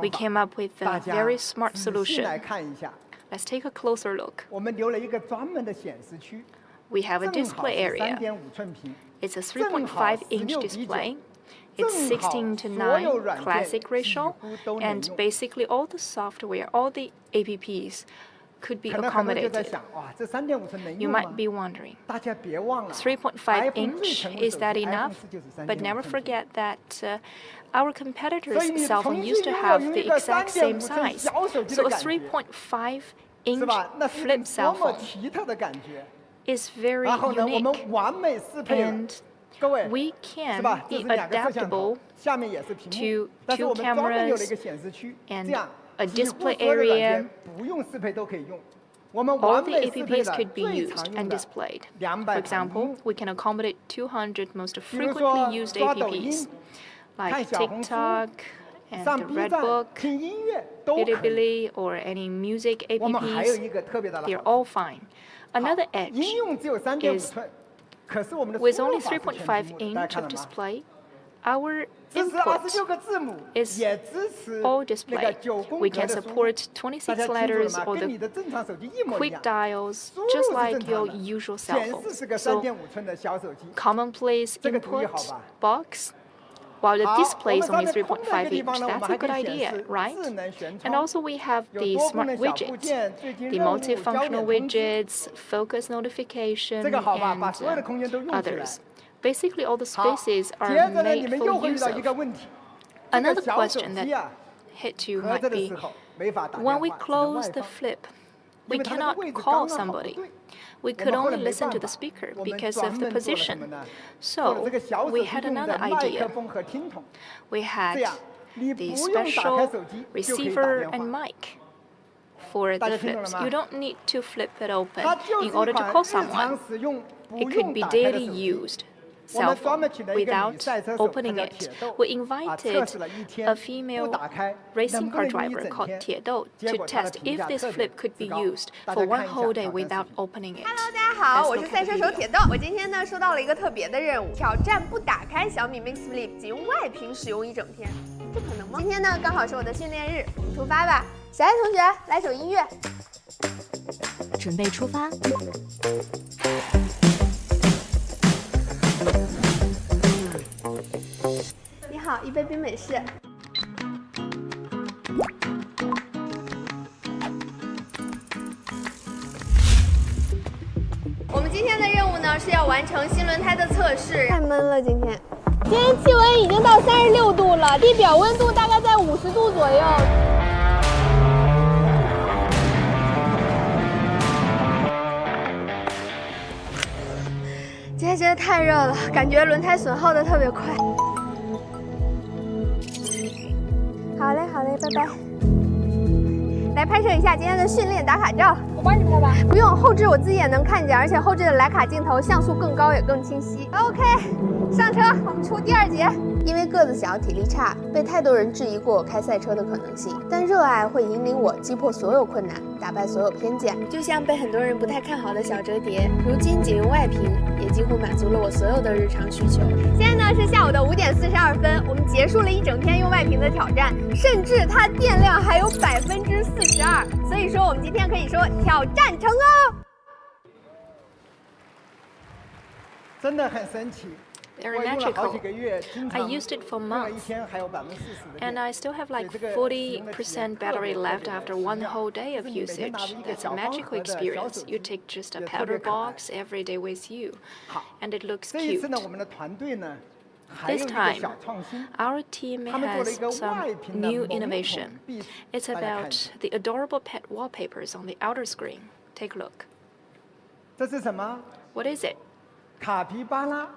Speaker 5: We came up with a very smart solution. Let's take a closer look. We have a display area. It's a 3.5-inch display. It's 16:9 classic ratio, and basically all the software, all the apps could be accommodated. You might be wondering, 3.5-inch, is that enough? But never forget that our competitors' cell phone used to have the exact same size. So a 3.5-inch flip cell phone is very unique, and we can be adaptable to two cameras and a display area. All the apps could be used and displayed. For example, we can accommodate 200 most frequently used apps, like TikTok and the Redbook, Bilibili, or any music apps. They're all fine. Another edge is, with only 3.5-inch of display, our input is all display. We can support 26 letters or the quick dials, just like your usual cell phones. So, commonplace input box while the display is only 3.5 inch. That's a good idea, right? And also we have the smart widgets, the multifunctional widgets, focus notification, and others. Basically, all the spaces are made for use of. Another question that hit you might be, when we close the flip, we cannot call somebody. We could only listen to the speaker because of the position. So we had another idea. We had the special receiver and mic for the flips. You don't need to flip it open in order to call someone. It could be daily used cell phone without opening it. We invited a female racing car driver called Tiedou to test if this flip could be used for one whole day without opening it.
Speaker 14: Hello， 大家好，我是赛车手铁豆。我今天呢收到了一个特别的任务，挑战不打开小米 Mix Flip， 仅用外屏使用一整天，这可能吗？今天呢刚好是我的训练日，我们出发吧。小爱同学，来首音乐。
Speaker 6: 准备出发。
Speaker 14: 你好，一杯冰美式。我们今天的任务呢是要完成新轮胎的测试。太闷了，今天气温已经到36度了，地表温度大概在50度左右。今天真的太热了，感觉轮胎损耗的特别快。好嘞，好嘞，拜拜。来拍摄一下今天的训练打卡照，我帮你拍吧。不用，后置我自己也能看见，而且后置的徕卡镜头像素更高也更清晰。OK， 上车，我们出第2节。因为个子小、体力差，被太多人质疑过我开赛车的可能性。但热爱会引领我击破所有困难，打败所有偏见。就像被很多人不太看好的小折叠，如今仅用外屏，也几乎满足了我所有的日常需求。现在呢是下午的5点42分，我们结束了一整天用外屏的挑战，甚至它电量还有42%，所以说我们今天可以说挑战成功。
Speaker 2: 真的很神奇。
Speaker 5: Very magical. I used it for months, and I still have like 40% battery left after one whole day of usage. That's a magical experience. You take just a powder box every day with you, and it looks cute. This time, our team has some new innovation. It's about the adorable pet wallpapers on the outer screen. Take a look. What is it? Capybara.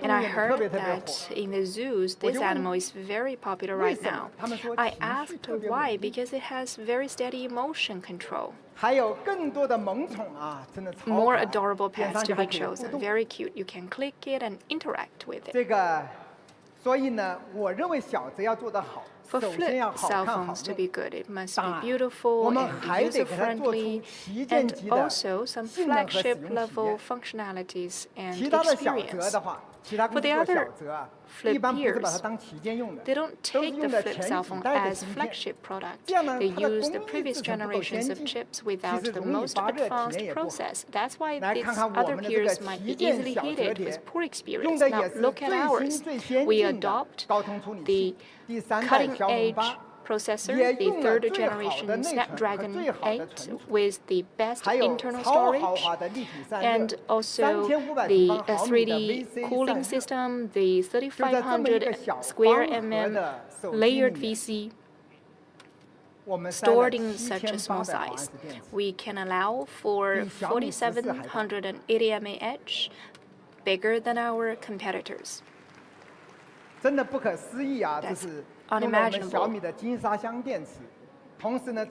Speaker 5: And I heard that in the zoos, this animal is very popular right now. I asked why, because it has very steady motion control. More adorable pets to be chosen. Very cute. You can click it and interact with it. For flip cell phones to be good, it must be beautiful and user-friendly, and also some flagship-level functionalities and experience. For the other flip peers, they don't take the flip cell phone as flagship product. They use the previous generations of chips without the most advanced process. That's why these other peers might be easily hit with poor experience. Now look at ours. We adopt the cutting-edge processor, the 3rd generation Snapdragon 8 with the best internal storage, and also the 3D cooling system, the 3500 square mm layered VC stored in such a small size. We can allow for 4780 mAh edge, bigger than our competitors. That's unimaginable.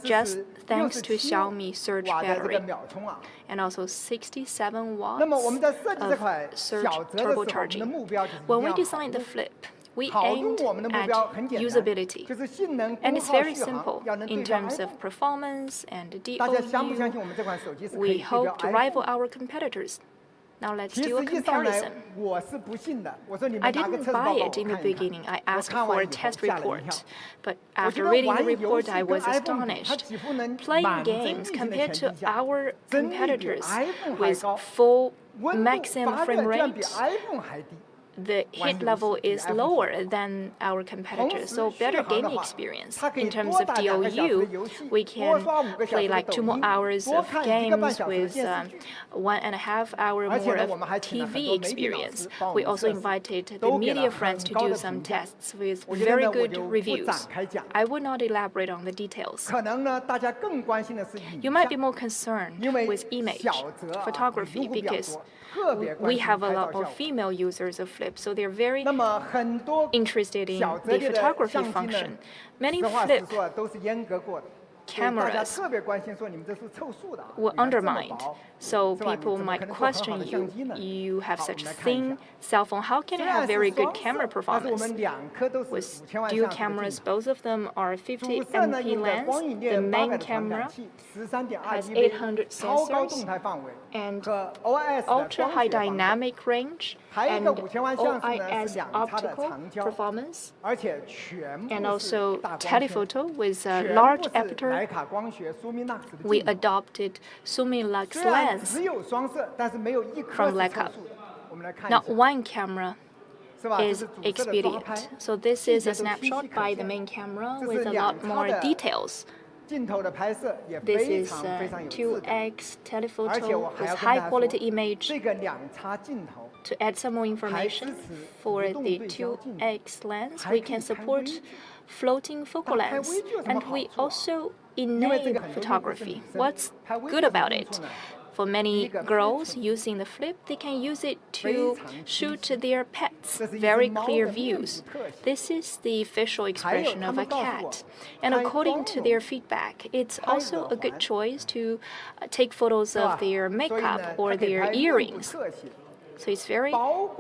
Speaker 5: Just thanks to Xiaomi surge battery and also 67 watts of surge turbocharging. When we designed the flip, we aimed at usability, and it's very simple in terms of performance and DOU. We hope to rival our competitors. Now let's do a comparison. I didn't buy it in the beginning. I asked for a test report. But after reading the report, I was astonished. Playing games compared to our competitors with full maximum frame rate, the hit level is lower than our competitors, so better gaming experience. In terms of DOU, we can play like 2 more hours of games with 1.5 hour more of TV experience. We also invited the media friends to do some tests with very good reviews. I will not elaborate on the details. You might be more concerned with image photography because we have a lot of female users of Flip, so they're very interested in the photography function. Many Flip cameras were undermined, so people might question you. You have such a thin cell phone. How can you have very good camera performance? With dual cameras, both of them are 50 MP lens. The main camera has 800 sensors and ultra high dynamic range and OIS optical performance, and also telephoto with a large aperture. We adopted zooming lux lens from Leica. Not one camera is expedient. So this is a snapshot by the main camera with a lot more details. This is 2x telephoto with high quality image. To add some more information, for the 2x lens, we can support floating focal length, and we also enable photography. What's good about it? For many girls using the Flip, they can use it to shoot their pets, very clear views. This is the facial expression of a cat. And according to their feedback, it's also a good choice to take photos of their makeup or their earrings. So it's very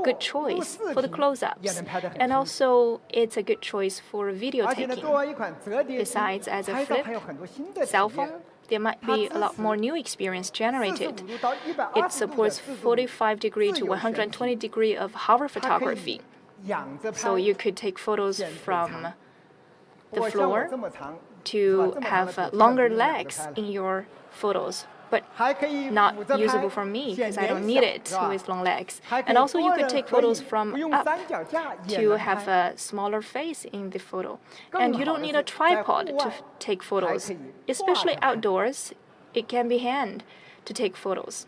Speaker 5: good choice for the close-ups. And also, it's a good choice for video taking. Besides, as a Flip cell phone, there might be a lot more new experience generated. It supports 45-degree to 120-degree of hover photography. So you could take photos from the floor to have longer legs in your photos, but not usable for me because I don't need it with long legs. And also you could take photos from up to have a smaller face in the photo. And you don't need a tripod to take photos. Especially outdoors, it can be handy to take photos.